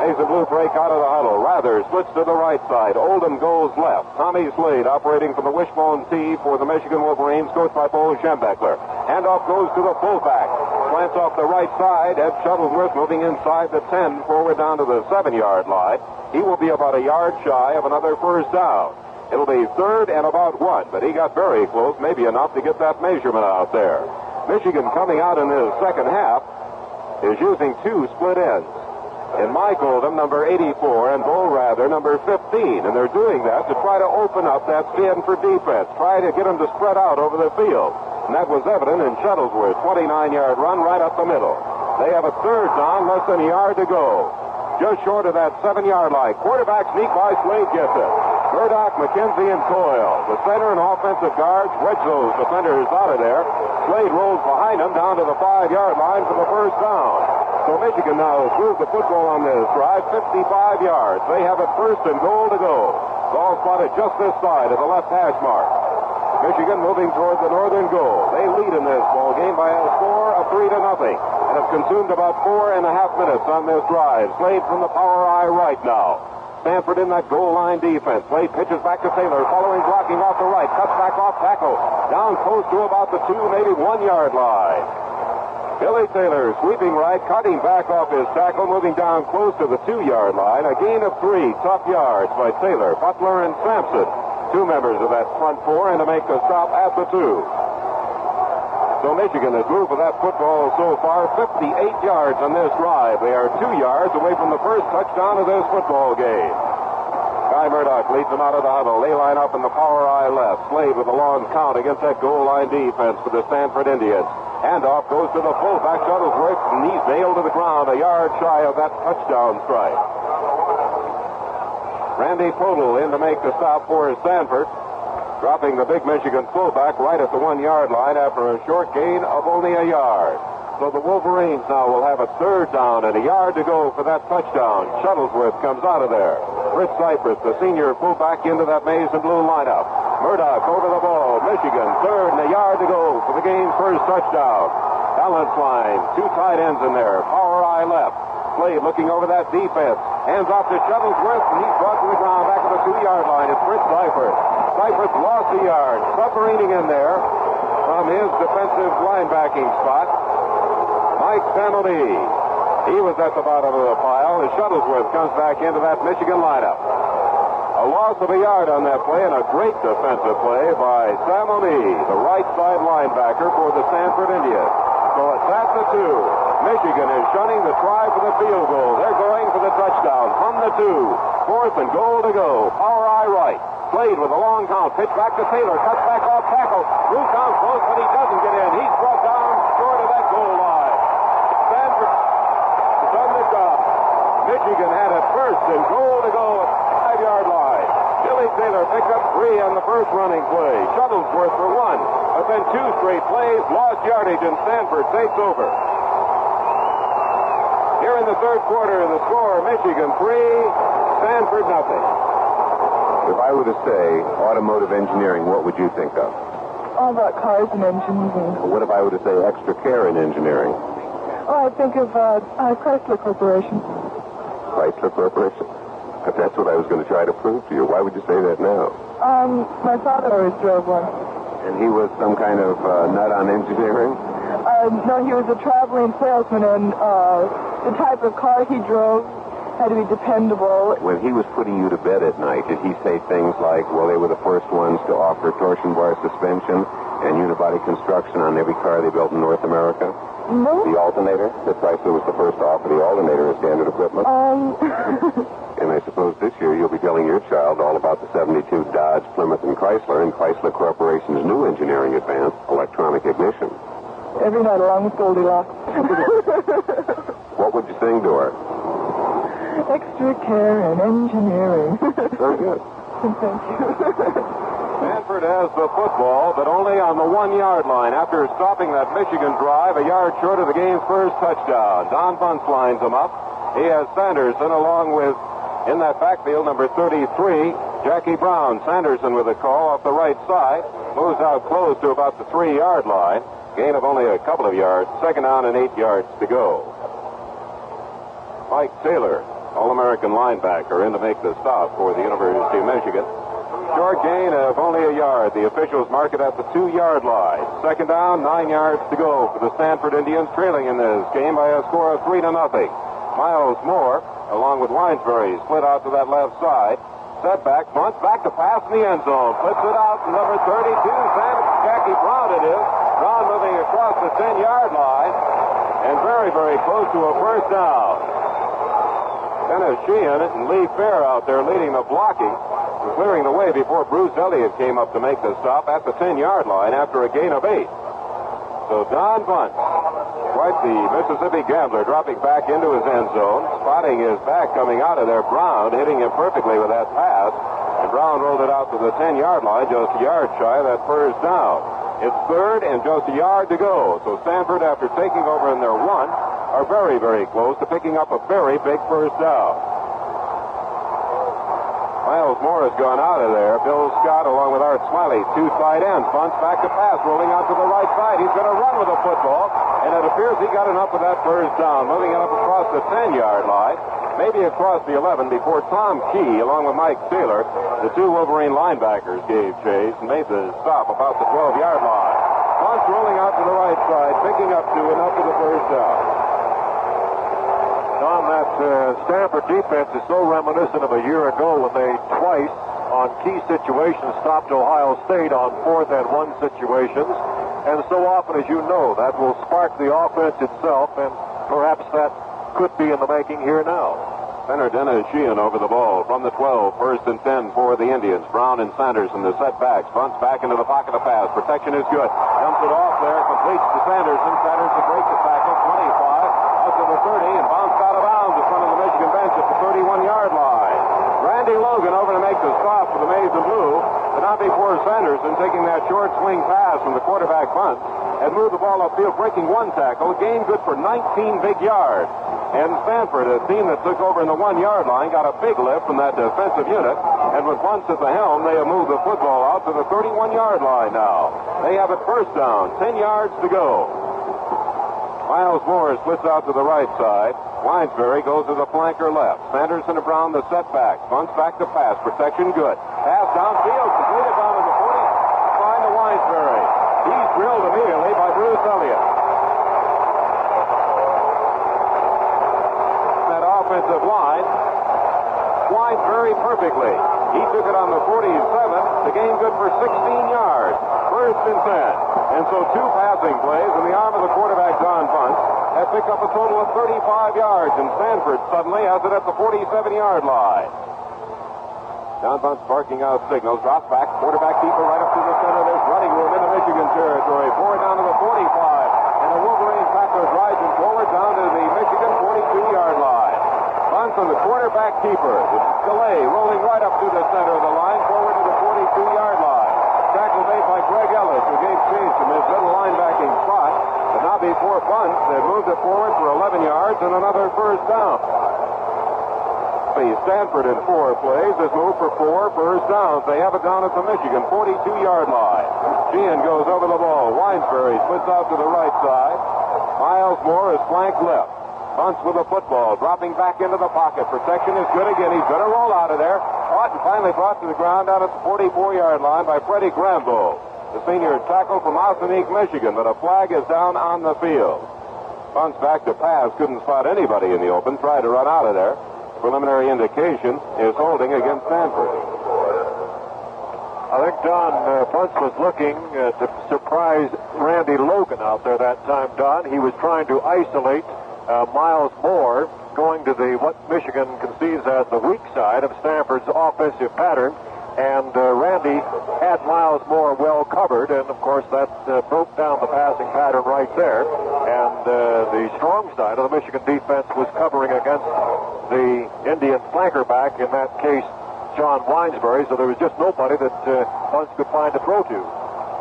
Mason Blue break out of the huddle. Rather splits to the right side. Oldham goes left. Tommy Slade operating from the wishbone tee for the Michigan Wolverines, coached by Bo Schembechler. Handoff goes to the fullback. Slants off the right side. Ed Shuttlesworth moving inside the 10, forward down to the 7-yard line. He will be about a yard shy of another first down. It'll be third and about 1, but he got very close, maybe enough to get that measurement out there. Michigan coming out in his second half is using 2 split ends. And Mike Oldham, number 84, and Bo Rather, number 15. And they're doing that to try to open up that Stanford defense, try to get them to spread out over the field. And that was evident in Shuttlesworth's 29-yard run right up the middle. They have a third down, less than a yard to go. Just short of that 7-yard line. Quarterback sneak by Slade gets it. Murdoch, McKenzie, and Coyle. The center and offensive guards wedge those defenders out of there. Slade rolls behind them down to the 5-yard line for the first down. So Michigan now has moved the football on this drive 55 yards. They have it first and goal to go. Ball spotted just this side of the left hash mark. Michigan moving toward the northern goal. They lead in this ball game by a score of 3-0 and have consumed about 4.5 minutes on this drive. Slade from the power eye right now. Stanford in that goal line defense. Slade pitches back to Taylor, following blocking off the right. Cuts back off tackle. Down close to about the 2, maybe 1-yard line. Billy Taylor sweeping right, cutting back off his tackle, moving down close to the 2-yard line. A gain of 3 tough yards by Taylor, Butler, and Sampson. 2 members of that front 4, and to make the stop at the 2. So Michigan has moved with that football so far 58 yards on this drive. They are 2 yards away from the first touchdown of this football game. Guy Murdoch leads them out of the huddle. They line up in the power eye left. Slade with a long count against that goal line defense for the Stanford Indians. Handoff goes to the fullback. Shuttlesworth, knees nailed to the ground, a yard shy of that touchdown strike. Randy Podel in to make the stop for Stanford, dropping the big Michigan fullback right at the 1-yard line after a short gain of only a yard. So the Wolverines now will have a third down and a yard to go for that touchdown. Shuttlesworth comes out of there. Fritz Cypress, the senior fullback, into that maize and blue lineup. Murdoch over the ball. Michigan, third and a yard to go for the game's first touchdown. Balance line, 2 tight ends in there. Power eye left. Slade looking over that defense. Hands off to Shuttlesworth, and he's brought to the ground back at the 2-yard line. It's Fritz Cypress. Cypress lost a yard. Submarining in there from his defensive linebacking spot. Mike Sanelli. He was at the bottom of the pile as Shuttlesworth comes back into that Michigan lineup. A A loss of a yard on that play, and a great defensive play by Sam O'Neill, the right side linebacker for the Stanford Indians. So it's at the 2. Michigan is shunning the try for the field goal. They're going for the touchdown from the 2. 4th and goal to go. Power eye right. Slade with a long count. Pitch back to Taylor. Cuts back off tackle. Moves down close, but he doesn't get in. He's brought down short of that goal line. Stanford has done the job. Michigan had it 1st and goal to go at the 5-yard line. Billy Taylor picked up 3 on the first running play. Shuttlesworth for 1. But then 2 straight plays, lost yardage, and Stanford takes over. Here in the third quarter, the score, Michigan 3, Stanford nothing. If I were to say automotive engineering, what would you think of? All about cars and engines. And... What if I were to say extra care in engineering? Oh, I think of Chrysler Corporation. Chrysler Corporation? But that's what I was going to try to prove to you. Why would you say that now? My father always drove one. And he was some kind of nut on engineering? No, he was a traveling salesman, and the type of car he drove had to be dependable. When he was putting you to bed at night, did he say things like, well, they were the first ones to offer torsion bar suspension and unibody construction on every car they built in North America? No. The alternator? That Chrysler was the first to offer the alternator as standard equipment? And I suppose this year you'll be telling your child all about the 72 Dodge, Plymouth, and Chrysler Corporation's new engineering advance, electronic ignition. Every night along with Goldilocks. What would you sing to her? Extra care and engineering. Very good. Thank you. Stanford has the football, but only on the 1-yard line after stopping that Michigan drive a yard short of the game's first touchdown. Don Bunce lines him up. He has Sanderson along with, in that backfield, number 33, Jackie Brown. Sanderson with a call off the right side. Moves out close to about the 3-yard line. Gain of only a couple of yards. 2nd down and 8 yards to go. Mike Taylor, All-American linebacker, in to make the stop for the University of Michigan. Short gain of only a yard. The officials mark it at the 2-yard line. 2nd down, 9 yards to go for the Stanford Indians, trailing in this game by a score of 3-0. Miles Moore, along with Winesbury, split out to that left side. Setback, Bunce back to pass in the end zone. Flips it out to number 32, Jackie Brown it is. Brown moving across the 10-yard line. And very, very close to a first down. Dennis Sheehan and Lee Fair out there leading the blocking, clearing the way before Bruce Elliott came up to make the stop at the 10-yard line after a gain of 8. So Don Bunce, quite the Mississippi gambler, dropping back into his end zone, spotting his back coming out of there. Brown hitting him perfectly with that pass, and Brown rolled it out to the 10-yard line, just a yard shy of that first down. It's 3rd and just a yard to go. So Stanford, after taking over in their 1, are very, very close to picking up a very big first down. Miles Moore has gone out of there. Bill Scott along with Art Smiley, 2 tight ends. Bunce back to pass, rolling out to the right side. He's going to run with the football, and it appears he got enough of that first down, moving it up across the 10-yard line, maybe across the 11 before Tom Key, along with Mike Taylor, the 2 Wolverine linebackers, gave chase and made the stop about the 12-yard line. Bunce rolling out to the right side, picking up to enough of the first down. Tom, that Stanford defense is so reminiscent of a year ago when they twice on key situations stopped Ohio State on 4th and 1 situations. And so often, as you know, that will spark the offense itself, and perhaps that could be in the making here now. Center Dennis Sheehan over the ball from the 12. 1st and 10 for the Indians. Brown and Sanderson, the setbacks. Bunce back into the pocket of pass. Protection is good. Dumps it off there. Completes to Sanderson. Sanderson breaks the tackle. 25. Out to the 30 and bounced out of bounds in front of the Michigan bench at the 31-yard line. Randy Logan over to make the stop for the Maize and Blue, but not before Sanderson taking that short swing pass from the quarterback Bunce and moved the ball upfield, breaking 1 tackle. Gain good for 19 big yards. And Stanford, a team that took over in the 1-yard line, got a big lift from that defensive unit. And with Bunce at the helm, they have moved the football out to the 31-yard line now. They have it first down, 10 yards to go. Miles Moore splits out to the right side. Winesbury goes to the flanker left. Sanderson and Brown the setbacks. Bunce back to pass. Protection good. Pass downfield. Completed down to the 45 to Winesbury. He's drilled immediately by Bruce Elliott. That offensive line winds very perfectly. He took it on the 47 to gain good for 16 yards. First and 10. And so two passing plays in the arm of the quarterback, Don Bunce, have picked up a total of 35 yards, and Stanford suddenly has it at the 47-yard line. Don Bunce barking out signals, drops back, quarterback keeper right up to the center. There's running room into Michigan territory. Forward down to the 45, and the Wolverine tacklers rising forward down to the Michigan 42-yard line. Bunce and the quarterback keeper, the delay rolling right up to the center of the line, forward to the 42-yard line. Tackle made by Greg Ellis, who gave chase from his little linebacking spot. But now before Bunce, they moved it forward for 11 yards and another first down. Stanford in 4 plays has moved for 4 first downs. They have it down at the Michigan 42-yard line. Sheehan goes over the ball. Winesbury splits out to the right side. Miles Moore is flanked left. Bunce with the football, dropping back into the pocket. Protection is good again. He's going to roll out of there. Caught and finally brought to the ground down at the 44-yard line by Freddie Grambo, the senior tackle from Ossaneek, Michigan. But a flag is down on the field. Bunce back to pass. Couldn't spot anybody in the open. Tried to run out of there. Preliminary indication is holding against Stanford. I think Don Bunce was looking to surprise Randy Logan out there that time, Don. He was trying to isolate Miles Moore, going to what Michigan conceives as the weak side of Stanford's offensive pattern. And Randy had Miles Moore well covered, and of course that broke down the passing pattern right there. And the strong side of the Michigan defense was covering against the Indian flanker back, in that case, John Winesbury, so there was just nobody that Bunce could find to throw to.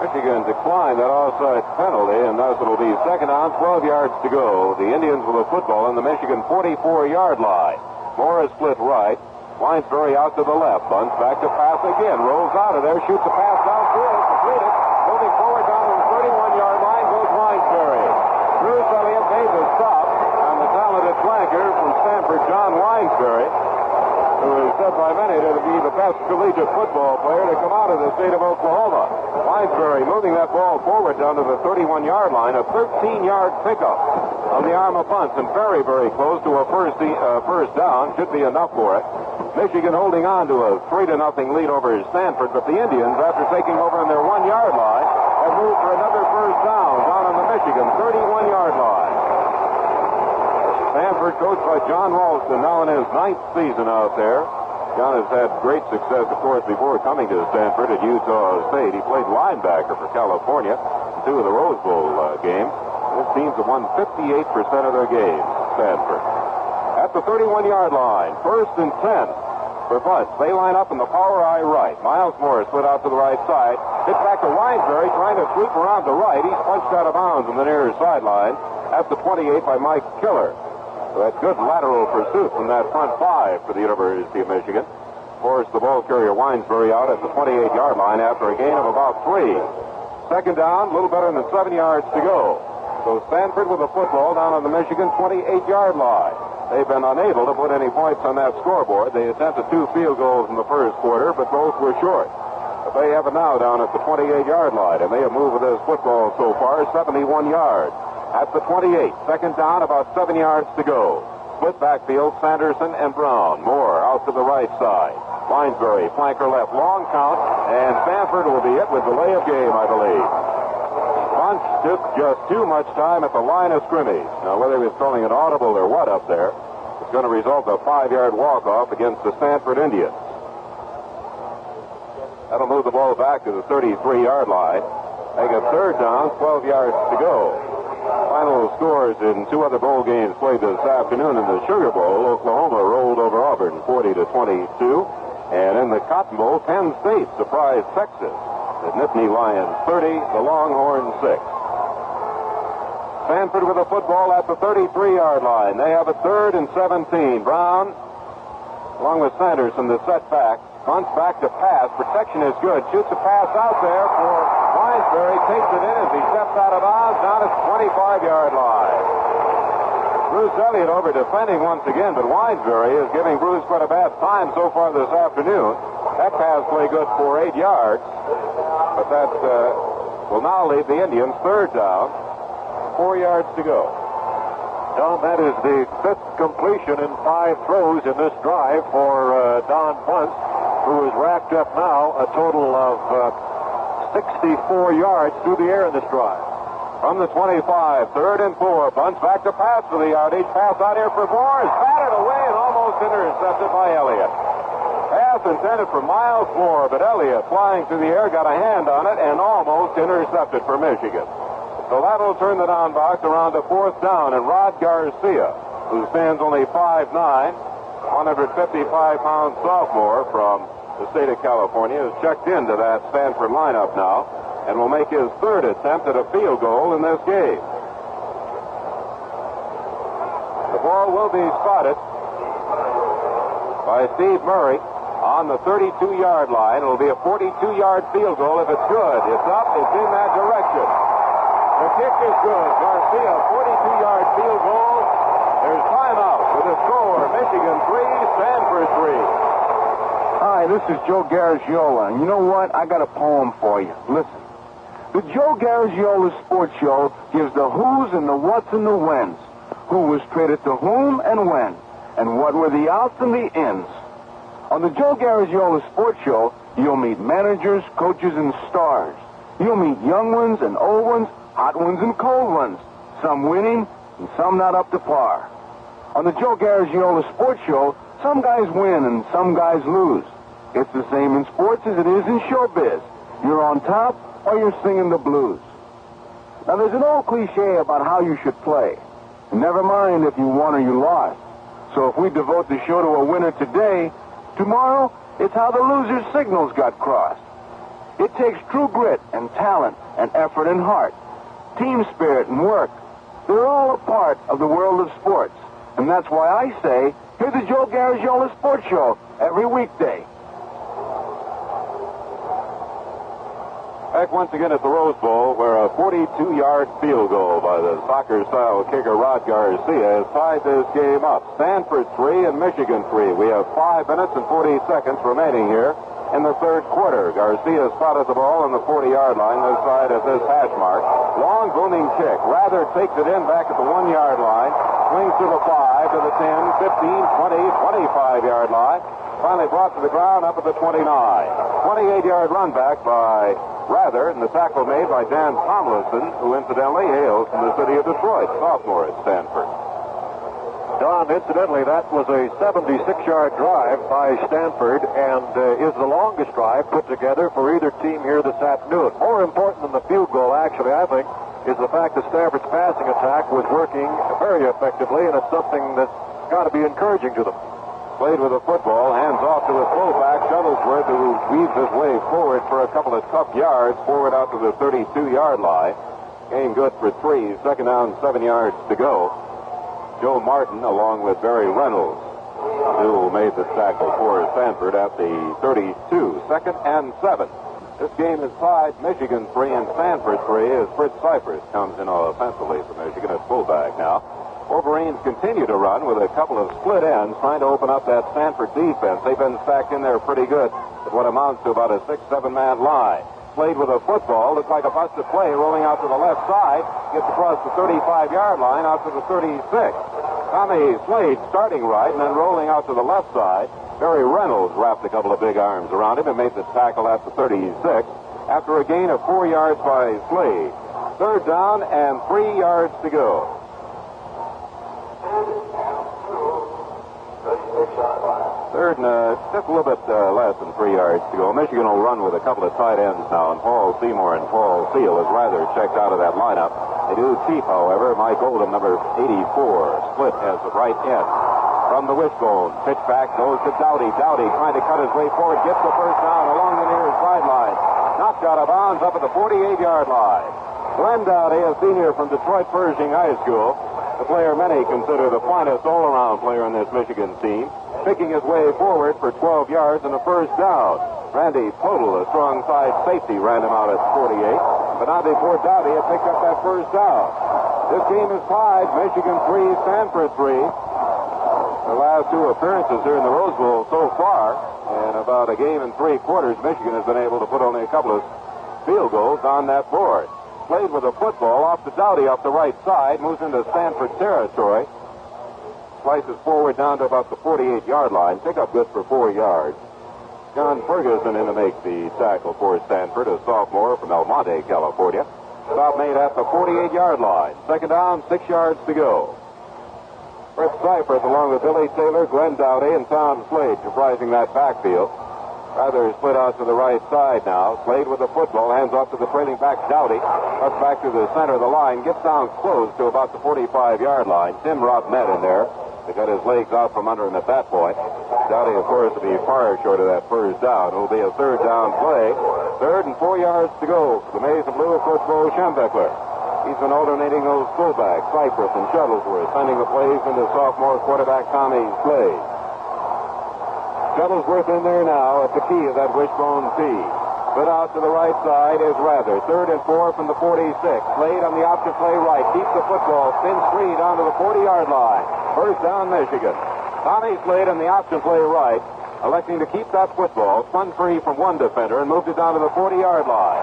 Michigan declined that offside penalty, and thus it'll be second down, 12 yards to go. The Indians with the football in the Michigan 44-yard line. Moore is split right. Winesbury out to the left. Bunce back to pass again. Rolls out of there. Shoots a pass downfield. Completed. Moving forward down to the 31-yard line goes Winesbury. Bruce Elliott made the stop on the talented flanker from Stanford, John Winesbury, who is said by many to be the best collegiate football player to come out of the state of Oklahoma. Winesbury moving that ball forward down to the 31-yard line. A 13-yard pickup on the arm of Bunce, and very, very close to a first down. Should be enough for it. Michigan holding on to a 3-0 lead over Stanford, but the Indians, after taking over on their 1-yard line, have moved for another first down on the Michigan 31-yard line. Stanford, coached by John Ralston, now in his 9th season out there. John has had great success, of course, before coming to Stanford at Utah State. He played linebacker for California in 2 of the Rose Bowl games. His teams have won 58% of their games, Stanford. At the 31-yard line, first and 10 for Bunce. They line up in the power eye right. Miles Moore split out to the right side. Hits back to Winesbury, trying to sweep around the right. He's punched out of bounds on the near sideline. At the 28 by Mike Killer. So that's good lateral pursuit from that front 5 for the University of Michigan. Forced the ball carrier Winesbury out at the 28-yard line after a gain of about 3. Second down, a little better than 7 yards to go. So Stanford with the football down on the Michigan 28-yard line. They've been unable to put any points on that scoreboard. They attempted 2 field goals in the first quarter, but both were short. But they have it now down at the 28-yard line, and they have moved with this football so far 71 yards. At the 28, second down, about 7 yards to go. Split backfield, Sanderson and Brown. Moore out to the right side. Winesbury, flanker left, long count, and Stanford will be it with delay of game, I believe. Bunce took just too much time at the line of scrimmage. Now, whether he was calling an audible or what up there, it's going to result in a 5-yard walk-off against the Stanford Indians. That'll move the ball back to the 33-yard line. Make a third down, 12 yards to go. Final scores in 2 other bowl games played this afternoon. In the Sugar Bowl, Oklahoma rolled over Auburn 40-22. And in the Cotton Bowl, Penn State surprised Texas. The Nittany Lions 30, the Longhorns 6. Stanford with the football at the 33-yard line. They have a 3rd and 17. Brown, along with Sanderson, the setback. Bunce back to pass. Protection is good. Shoots a pass out there for Winesbury. Takes it in as he steps out of bounds down at the 25-yard line. Bruce Elliott over defending once again, but Winesbury is giving Bruce quite a bad time so far this afternoon. That pass play good for 8 yards, but that will now leave the Indians 3rd down, 4 yards to go. Don, that is the 5th completion in 5 throws in this drive for Don Bunce. who has racked up now a total of 64 yards through the air in this drive. From the 25, 3rd and 4. Bunts back to pass for the yardage. Pass out here for Moore. Is batted away and almost intercepted by Elliott. Pass intended for Miles Moore, but Elliott, flying through the air, got a hand on it and almost intercepted for Michigan. So that'll turn the down box around to 4th down, and Rod Garcia, who stands only 5'9", 155-pound sophomore from the state of California, is checked into that Stanford lineup now and will make his 3rd attempt at a field goal in this game. The ball will be spotted by Steve Murray on the 32-yard line. It'll be a 42-yard field goal if it's good. It's up. It's in that direction. The kick is good. Garcia, 42-yard field goal. There's timeout with a score. Michigan 3, Stanford 3. Hi, this is Joe Garagiola, and you know what? I got a poem for you. Listen. The Joe Garagiola Sports Show gives the who's and the what's and the when's. Who was traded to whom and when, and what were the outs and the ins. On the Joe Garagiola Sports Show, you'll meet managers, coaches, and stars. You'll meet young ones and old ones, hot ones and cold ones, some winning and some not up to par. On the Joe Garagiola Sports Show, some guys win and some guys lose. It's the same in sports as it is in showbiz. You're on top or you're singing the blues. Now, there's an old cliche about how you should play. Never mind if you won or you lost. So if we devote the show to a winner today, tomorrow, it's how the loser's signals got crossed. It takes true grit and talent and effort and heart, team spirit and work. They're all a part of the world of sports. And that's why I say, hear the Joe Garagiola Sports Show every weekday. Back once again at the Rose Bowl, where a 42-yard field goal by the soccer-style kicker Rod Garcia has tied this game up. Stanford 3 and Michigan 3. We have 5 minutes and 40 seconds remaining here in the 3rd quarter. Garcia spotted the ball on the 40-yard line, this side of this hash mark. Long booming kick. Rather takes it in back at the 1-yard line. Swings to the 5, to the 10, 15, 20, 25-yard line. Finally brought to the ground up at the 29. 28-yard run back by Rather, and the tackle made by Dan Tomlinson, who incidentally hails from the city of Detroit, sophomore at Stanford. Don, incidentally, that was a 76-yard drive by Stanford and is the longest drive put together for either team here this afternoon. More important than the field goal, actually, I think, is the fact that Stanford's passing attack was working very effectively, and it's something that's got to be encouraging to them. Played with the football, hands off to his fullback, Shuttlesworth, who weaves his way forward for a couple of tough yards, forward out to the 32-yard line. Game good for 3, 2nd down, 7 yards to go. Joe Martin, along with Barry Reynolds, who made the tackle for Stanford at the 32, 2nd and 7. This game is tied, Michigan 3 and Stanford 3, as Fritz Cypress comes in offensively for Michigan at fullback now. Wolverines continue to run with a couple of split ends, trying to open up that Stanford defense. They've been stacked in there pretty good with what amounts to about a 6-7-man line. Played with a football, looks like a busted play, rolling out to the left side, gets across the 35-yard line, out to the 36. Tommy Slade starting right and then rolling out to the left side. Barry Reynolds wrapped a couple of big arms around him and made the tackle at the 36 after a gain of 4 yards by Slade. 3rd down and 3 yards to go. Third and just a little bit less than 3 yards to go. Michigan will run with a couple of tight ends now, and Paul Seymour and Paul Seal is rather checked out of that lineup. They do keep, however, Mike Oldham, number 84, split as the right end. From the wishbone, pitch back goes to Dowdy. Dowdy trying to cut his way forward, gets the first down along the near sideline. Knocked out of bounds up at the 48-yard line. Glenn Dowdy, a senior from Detroit Pershing High School, the player many consider the finest all-around player on this Michigan team, picking his way forward for 12 yards and a first down. Randy Podel, a strong side safety, ran him out at 48, but not before Dowdy had picked up that first down. This game is tied, Michigan 3, Stanford 3. The last 2 appearances here in the Rose Bowl so far, in about a game and 3 quarters, Michigan has been able to put only a couple of field goals on that board. Played with a football off to Dowdy off the right side, moves into Stanford territory, slices forward down to about the 48-yard line, pick up good for 4 yards. John Ferguson in to make the tackle for Stanford, a sophomore from El Monte, California. Stop made at the 48-yard line. Second down, 6 yards to go. Fritz Seifert, along with Billy Taylor, Glenn Dowdy, and Tom Slade, comprising that backfield. Rather split out to the right side now. Slade with the football, hands off to the trailing back Dowdy. Cuts back to the center of the line, gets down close to about the 45-yard line. Tim Robnett in there. They got his legs out from under him at that point. Dowdy, of course, will be far short of that first down. It will be a third down play. 3rd and 4 yards to go for the Maize and Blue of Coach Bo Schembechler. He's been alternating those fullbacks, Cypress and Shuttlesworth, sending the plays into sophomore quarterback Tommy Slade. Shuttlesworth in there now at the key of that wishbone T. Split out to the right side is Rather. 3rd and 4 from the 46. Slade on the option play right. Keeps the football. Spins free down to the 40-yard line. First down, Michigan. Tommy Slade on the option play right, electing to keep that football. Spun free from one defender and moved it down to the 40-yard line.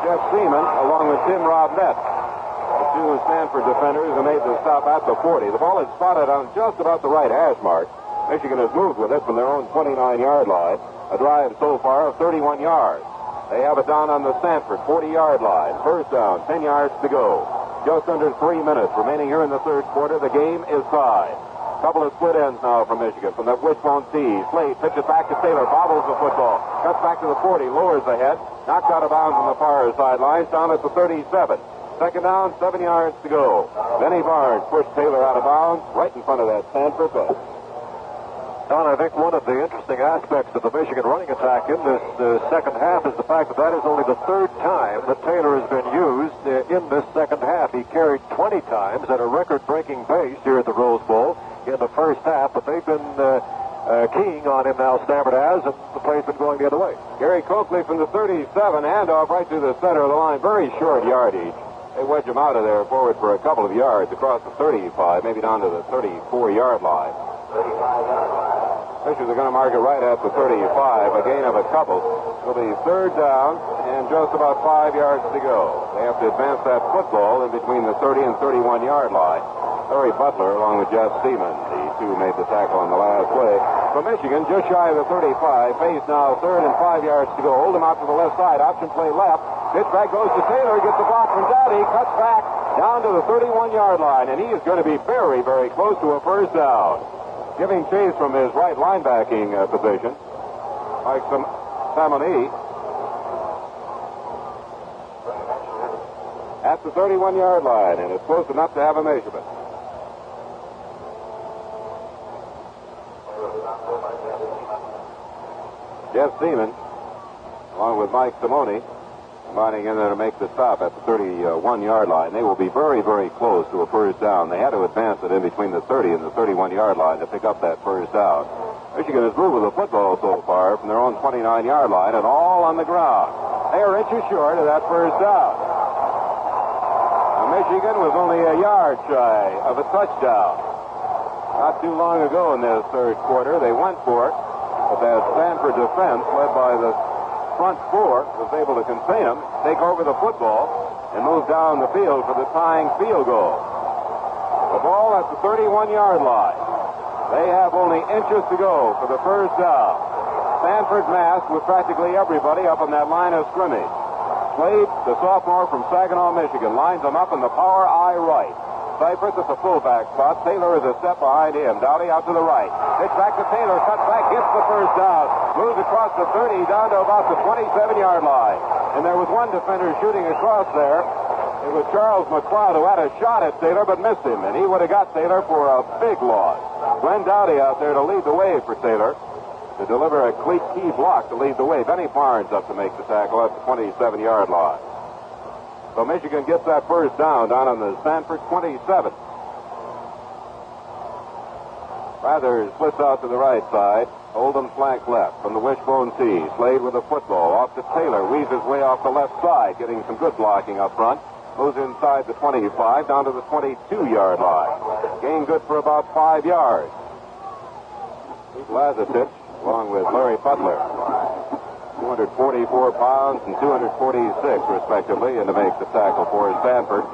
Jeff Seaman, along with Tim Robnett, the two Stanford defenders who made the stop at the 40. The ball is spotted on just about the right hash mark. Michigan has moved with it from their own 29-yard line. A drive so far of 31 yards. They have it down on the Stanford 40-yard line. First down, 10 yards to go. Just under 3 minutes remaining here in the third quarter. The game is tied. Couple of split ends now from Michigan. From that wishbone T. Slade pitches back to Taylor. Bobbles the football. Cuts back to the 40. Lowers the head. Knocked out of bounds on the far sideline. Down at the 37. Second down, 7 yards to go. Benny Barnes pushed Taylor out of bounds right in front of that Stanford bench. Don, I think one of the interesting aspects of the Michigan running attack in this second half is the fact that is only the third time that Taylor has been used in this second half. He carried 20 times at a record-breaking pace here at the Rose Bowl in the first half, but they've been keying on him now, Stanford has, and the play's been going the other way. Gary Coakley from the 37, handoff right to the center of the line. Very short yardage. They wedge him out of there forward for a couple of yards across the 35, maybe down to the 34-yard line. Fishers are going to mark it right at the 35, a gain of a couple. It'll be third down and just about 5 yards to go. They have to advance that football in between the 30 and 31-yard line. Larry Butler, along with Jeff Seaman, the two made the tackle on the last play. For Michigan, just shy of the 35, face now 3rd and 5 yards to go. Hold him out to the left side, option play left. Pitch back goes to Taylor, gets the block from Dowdy, cuts back down to the 31-yard line, and he is going to be very, very close to a first down. Giving chase from his right linebacking position, Mike Samoni, at the 31-yard line, and it's close enough to have a measurement. Jeff Seaman, along with Mike Simoni, combining in there to make the stop at the 31-yard line. They will be very, very close to a first down. They had to advance it in between the 30 and the 31-yard line to pick up that first down. Michigan has moved with the football so far from their own 29-yard line and all on the ground. They are inches short of that first down. Now, Michigan was only a yard shy of a touchdown. Not too long ago in this third quarter, they went for it, but that Stanford defense, led by the front four, was able to contain them, take over the football, and move down the field for the tying field goal. The ball at the 31-yard line. They have only inches to go for the first down. Stanford massed with practically everybody up on that line of scrimmage. Slade, the sophomore from Saginaw, Michigan, lines them up in the power I right. Cypress at the fullback spot. Taylor is a step behind him. Dowdy out to the right. Pitch back to Taylor. Cuts back. Gets the first down. Moves across the 30 down to about the 27-yard line. And there was one defender shooting across there. It was Charles McLeod who had a shot at Taylor but missed him. And he would have got Taylor for a big loss. Glenn Dowdy out there to lead the way for Taylor. To deliver a key block to lead the way. Benny Barnes up to make the tackle at the 27-yard line. So Michigan gets that first down on the Stanford 27. Rather splits out to the right side. Oldham flank left from the wishbone T. Slade with the football off to Taylor. Weaves his way off the left side, getting some good blocking up front. Moves inside the 25 down to the 22-yard line. Gain good for about 5 yards. Lazarus, along with Larry Butler. 244 pounds and 246, respectively, and to make the tackle for Stanford.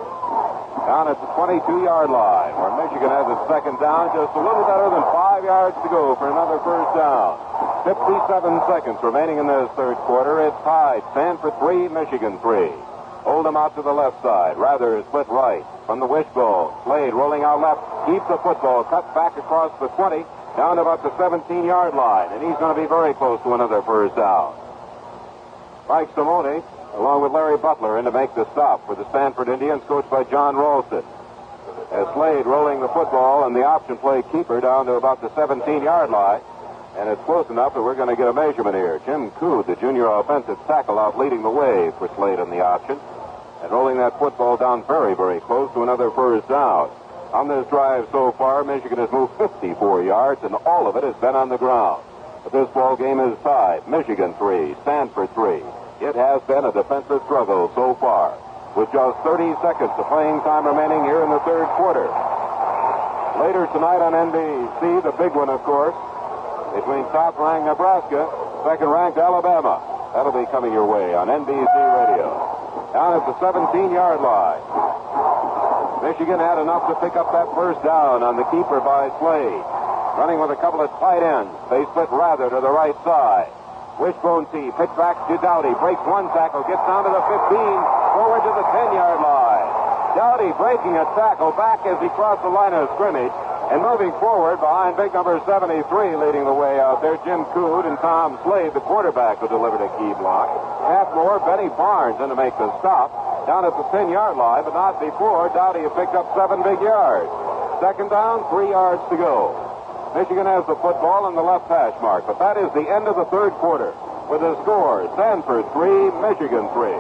Down at the 22-yard line, where Michigan has its second down, just a little better than 5 yards to go for another first down. 57 seconds remaining in this third quarter. It's tied. Stanford 3, Michigan 3. Oldham out to the left side. Rather split right. From the wishbone. Slade rolling out left. Keeps the football. Cut back across the 20. Down to about the 17-yard line. And he's going to be very close to another first down. Mike Simone, along with Larry Butler, in to make the stop for the Stanford Indians, coached by John Ralston. As Slade rolling the football and the option play keeper down to about the 17-yard line. And it's close enough that we're going to get a measurement here. Jim Coode, the junior offensive tackle, out leading the way for Slade on the option. And rolling that football down very, very close to another first down. On this drive so far, Michigan has moved 54 yards, and all of it has been on the ground. But this ball game is tied. Michigan 3, Stanford 3. It has been a defensive struggle so far. With just 30 seconds of playing time remaining here in the third quarter. Later tonight on NBC, the big one, of course, between top-ranked Nebraska, second-ranked Alabama. That'll be coming your way on NBC Radio. Down at the 17-yard line. Michigan had enough to pick up that first down on the keeper by Slade. Running with a couple of tight ends. They split rather to the right side. Wishbone T, pitch back to Dowdy. Breaks one tackle, gets down to the 15, forward to the 10-yard line. Dowdy breaking a tackle back as he crossed the line of scrimmage. And moving forward behind big number 73, leading the way out there, Jim Coode and Tom Slade, the quarterback, who delivered a key block. Half more, Benny Barnes in to make the stop. Down at the 10-yard line, but not before. Dowdy had picked up 7 big yards. Second down, 3 yards to go. Michigan has the football in the left hash mark, but that is the end of the third quarter. With the score, Stanford 3, Michigan 3.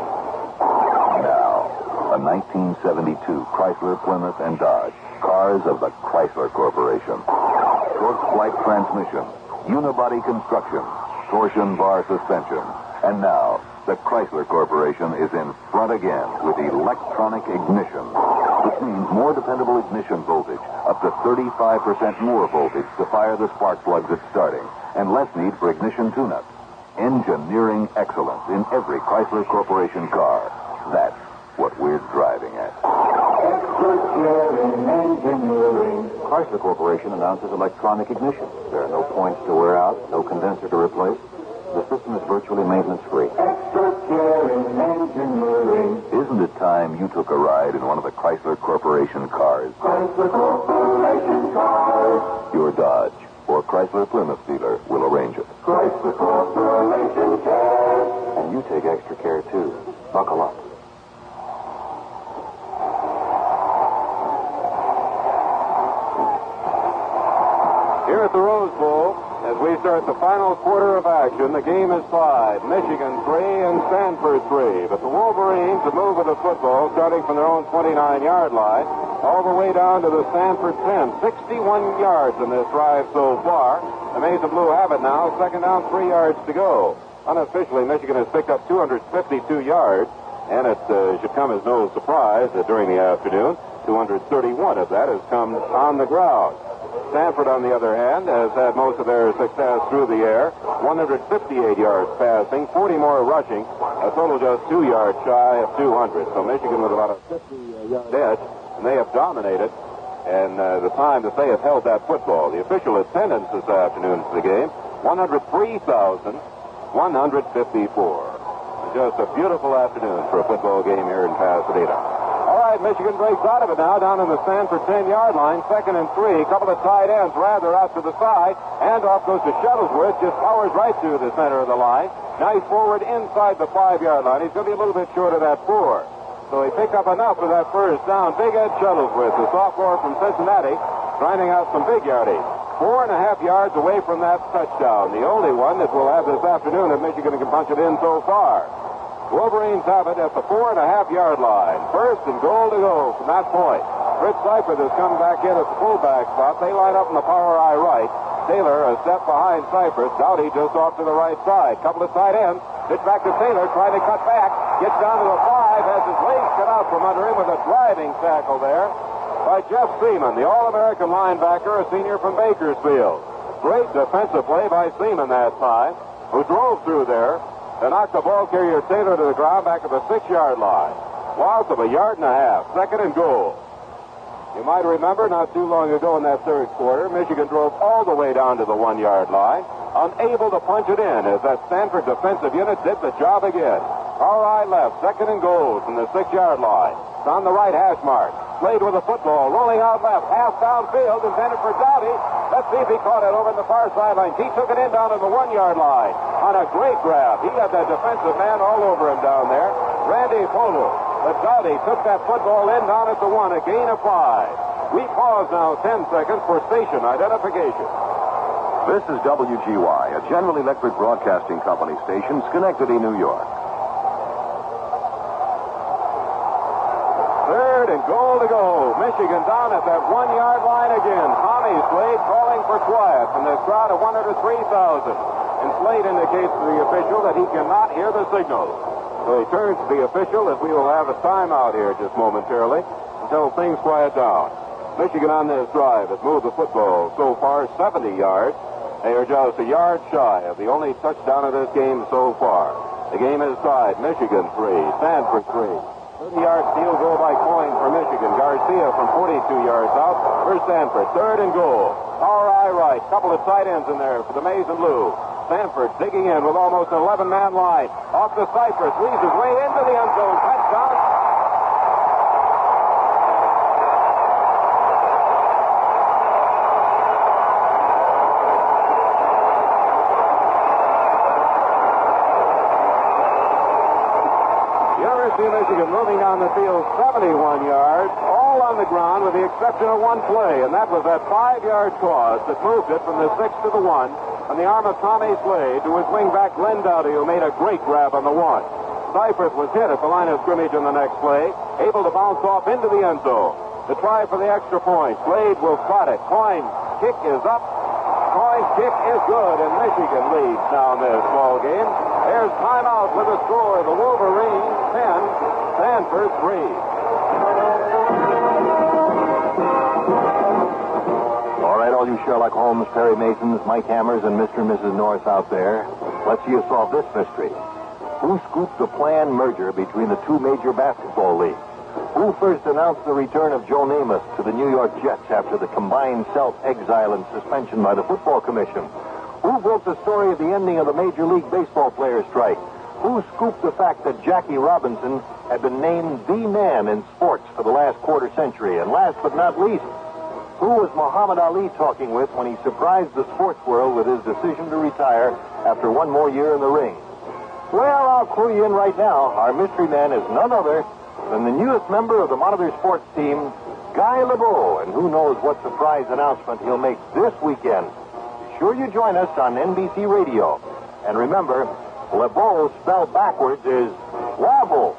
Now, a 1972 Chrysler, Plymouth, and Dodge. Cars of the Chrysler Corporation. Short flight transmission, unibody construction, torsion bar suspension. And now, the Chrysler Corporation is in front again with electronic ignition, which means more dependable ignition voltage, up to 35% more voltage to fire the spark plugs at starting, and less need for ignition tune-up. Engineering excellence in every Chrysler Corporation car. That's what we're driving at. Chrysler Corporation announces electronic ignition. There are no points to wear out, no condenser to replace. The system is virtually maintenance-free. Isn't it time you took a ride in one of the Chrysler Corporation cars? Chrysler Corporation cars. Your Dodge or Chrysler Plymouth dealer will arrange it. Chrysler Corporation cars. And you take extra care, too. Buckle up. Here at the Rose Bowl, as we start the final quarter of action, the game is tied. Michigan 3 and Stanford 3. But the Wolverines have moved with the football, starting from their own 29-yard line, all the way down to the Stanford 10. 61 yards in this drive so far. The Maize and Blue have it now. Second down, 3 yards to go. Unofficially, Michigan has picked up 252 yards, and it should come as no surprise that during the afternoon, 231 of that has come on the ground. Stanford, on the other hand, has had most of their success through the air. 158 yards passing, 40 more rushing, a total just 2 yards shy of 200. So Michigan with about a 50-yard edge, and they have dominated. And the time that they have held that football. The official attendance this afternoon for the game, 103,154. Just a beautiful afternoon for a football game here in Pasadena. All right, Michigan breaks out of it now down in the Stanford 10-yard line. Second and 3. A couple of tight ends rather out to the side. And off goes to Shuttlesworth. Just powers right through the center of the line. Nice forward inside the 5-yard line. He's going to be a little bit short of that 4. So he picked up enough for that first down. Big Ed Shuttlesworth, the sophomore from Cincinnati, grinding out some big yardage. 4.5 yards away from that touchdown. The only one that we'll have this afternoon if Michigan can punch it in so far. Wolverines have it at the 4.5-yard line. First and goal to go from that point. Fritz Seifert has come back in at the fullback spot. They line up in the power eye right. Taylor a step behind Seifert. Dowdy just off to the right side. Couple of tight ends. Pitch back to Taylor, trying to cut back. Gets down to the 5, has his legs cut out from under him with a driving tackle there by Jeff Seaman, the All-American linebacker, a senior from Bakersfield. Great defensive play by Seaman that time, who drove through there to knock the ball carrier Taylor to the ground back at the 6-yard line. Loss of 1.5 yards. Second and goal. You might remember not too long ago in that third quarter, Michigan drove all the way down to the 1-yard line. unable to punch it in as that Stanford defensive unit did the job again. All right, left, second and goal from the 6-yard line. It's on the right hash mark. Slade with the football, rolling out left, half downfield, intended for Dowdy. Let's see if he caught it over on the far sideline. He took it in down to the 1-yard line on a great grab. He had that defensive man all over him down there. Randy Polo. But Dowdy took that football in down at the 1, a gain of 5. We pause now 10 seconds for station identification. This is WGY, a General Electric Broadcasting Company station, Schenectady, New York. Third and goal to go. Michigan down at that 1-yard line again. Tommy Slade calling for quiet from this crowd of 1 or 3,000. And Slade indicates to the official that he cannot hear the signal. So he turns to the official as we will have a timeout here just momentarily until things quiet down. Michigan on this drive has moved the football so far 70 yards. They are just a yard shy of the only touchdown of this game so far. The game is tied. Michigan 3, Stanford 3. 30-yard field goal by Coyne for Michigan. Garcia from 42 yards out for Stanford. Third and goal. Power eye right. Couple of tight ends in there for the Maize and Blue. Stanford digging in with almost an 11-man line. Off the Cypress. Leads his way into the end zone. Touchdown. Michigan moving down the field 71 yards, all on the ground with the exception of one play, and that was that 5-yard toss that moved it from the 6 to the 1 on the arm of Tommy Slade to his wingback Glenn Dowdy, who made a great grab on the 1. Cypress was hit at the line of scrimmage in the next play, able to bounce off into the end zone. The try for the extra point. Slade will spot it. Coyne's kick is up. Coyne's kick is good, and Michigan leads now in this ball game. There's timeout with the score. The Wolverines 10, Stanford 3. All right, all you Sherlock Holmes, Perry Masons, Mike Hammers, and Mr. and Mrs. Norris out there, let's see you solve this mystery. Who scooped the planned merger between the two major basketball leagues? Who first announced the return of Joe Namath to the New York Jets after the combined self-exile and suspension by the Football Commission? Who broke the story of the ending of the Major League Baseball players' strike? Who scooped the fact that Jackie Robinson had been named the man in sports for the last quarter century? And last but not least, who was Muhammad Ali talking with when he surprised the sports world with his decision to retire after one more year in the ring? Well, I'll clue you in right now. Our mystery man is none other than the newest member of the Monitor Sports team, Guy LeBeau. And who knows what surprise announcement he'll make this weekend. Be sure you join us on NBC Radio. And remember, LeBeau spelled backwards is Wobble.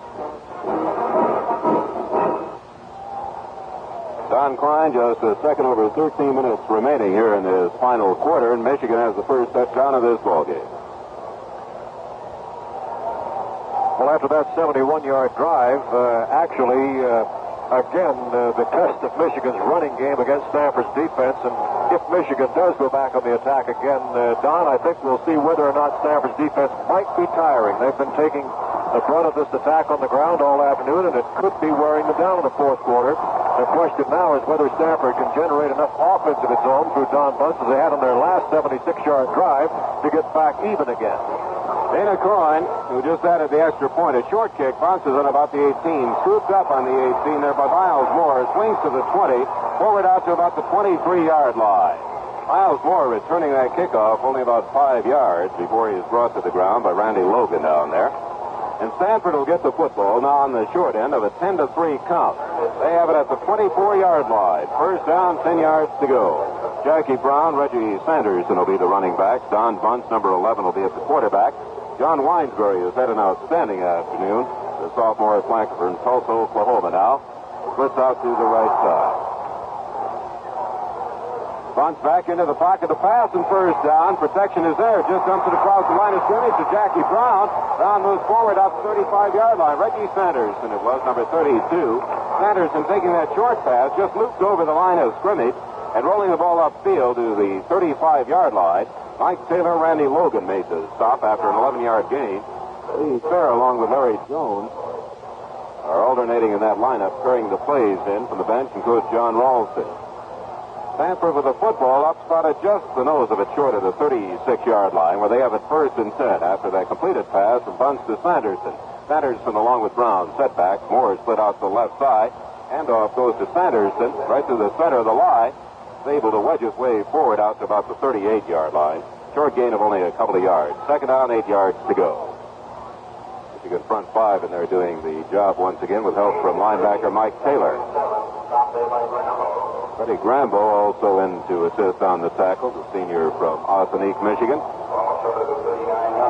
Don Klein, just a second over 13 minutes remaining here in this final quarter, and Michigan has the first touchdown of this ball game. Well, after that 71-yard drive, again, the test of Michigan's running game against Stanford's defense, and if Michigan does go back on the attack again, Don, I think we'll see whether or not Stanford's defense might be tiring. They've been taking the brunt of this attack on the ground all afternoon, and it could be wearing them down in the fourth quarter. The question now is whether Stanford can generate enough offense of its own through Don Bunce as they had on their last 76-yard drive to get back even again. Dana Coyne, who just added the extra point, a short kick, bounces on about the 18, scooped up on the 18 there by Miles Moore, swings to the 20, forward out to about the 23-yard line. Miles Moore returning that kickoff only about 5 yards before he is brought to the ground by Randy Logan down there. And Stanford will get the football now on the short end of a 10-3 count. They have it at the 24-yard line. First down, 10 yards to go. Jackie Brown, Reggie Sanderson will be the running backs. Don Bunce, number 11, will be at the quarterback. John Winesbury has had an outstanding afternoon. The sophomore at Flanker from Tulsa, Oklahoma now. Splits out to the right side. Bunce back into the pocket to pass and first down. Protection is there. Just dumps it across the line of scrimmage to Jackie Brown. Brown moves forward out the 35-yard line. Reggie Sanderson, it was, number 32. Sanderson taking that short pass, just looped over the line of scrimmage and rolling the ball upfield to the 35-yard line. Mike Taylor, Randy Logan made the stop after an 11-yard gain. Lee Fair, along with Larry Jones, are alternating in that lineup, carrying the plays in from the bench, and Coach John Ralston. Stanford with the football up, spotted just the nose of it short of the 36-yard line, where they have it 1st and 10 after that completed pass from Bunce to Sanderson. Sanderson along with Brown. Setbacks. Moore split out to the left side. Handoff goes to Sanderson right to the center of the line. He's able to wedge his way forward out to about the 38-yard line. Short gain of only a couple of yards. 2nd down, 8 yards to go. Michigan front 5, and they're doing the job once again with help from linebacker Mike Taylor. Freddie Grambo also in to assist on the tackle, the senior from Ossineek, Michigan.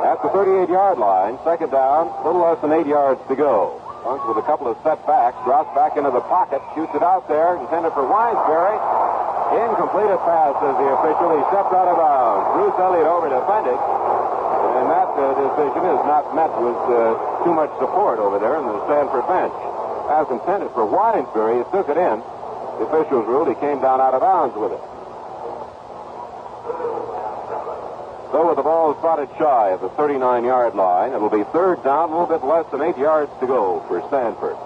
At the 38-yard line, 2nd down, a little less than 8 yards to go. Bunce with a couple of setbacks, drops back into the pocket, shoots it out there, intended for Winesbury. Incomplete pass, says the official. He stepped out of bounds. Bruce Elliott over defended. And that decision is not met with too much support over there in the Stanford bench. As intended for Winesbury, he took it in. The officials ruled he came down out of bounds with it. So with the ball spotted shy of the 39-yard line, it'll be 3rd down, a little bit less than 8 yards to go for Stanford.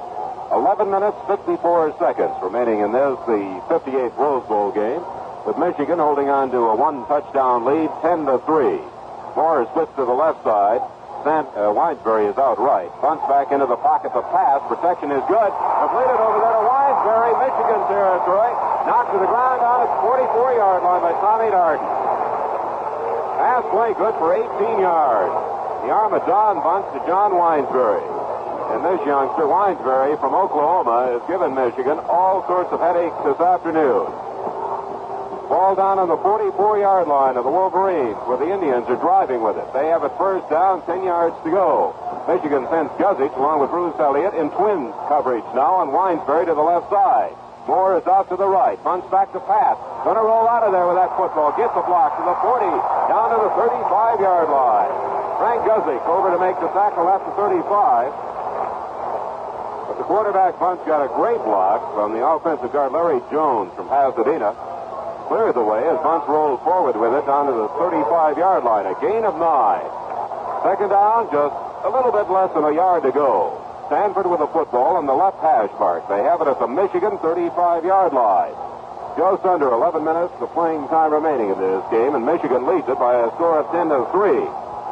11 minutes, 54 seconds remaining in this, the 58th Rose Bowl game, with Michigan holding on to a 1-touchdown lead, 10-3. Moore splits to the left side. Winesbury is out right. Bunts back into the pocket. The pass. Protection is good. Completed over there to Winesbury. Michigan territory. Knocked to the ground on its 44-yard line by Tommy Darden. Pass play good for 18 yards. The arm of Don Bunts to John Winesbury. And this youngster, Winesbury from Oklahoma, has given Michigan all sorts of headaches this afternoon. Ball down on the 44-yard line of the Wolverines, where the Indians are driving with it. They have it 1st down, 10 yards to go. Michigan sends Guzzich along with Bruce Elliott in twin coverage now on Winesbury to the left side. Moore is out to the right. Bunts back to pass. Going to roll out of there with that football. Gets a block to the 40, down to the 35-yard line. Frank Guzzich over to make the tackle at the 35. But the quarterback, Bunts, got a great block from the offensive guard, Larry Jones from Pasadena. Cleared the way as Bunce rolled forward with it down to the 35-yard line. A gain of 9. 2nd down, just a little bit less than a yard to go. Stanford with the football on the left hash mark. They have it at the Michigan 35-yard line. Just under 11 minutes of playing time remaining in this game, and Michigan leads it by a score of 10-3.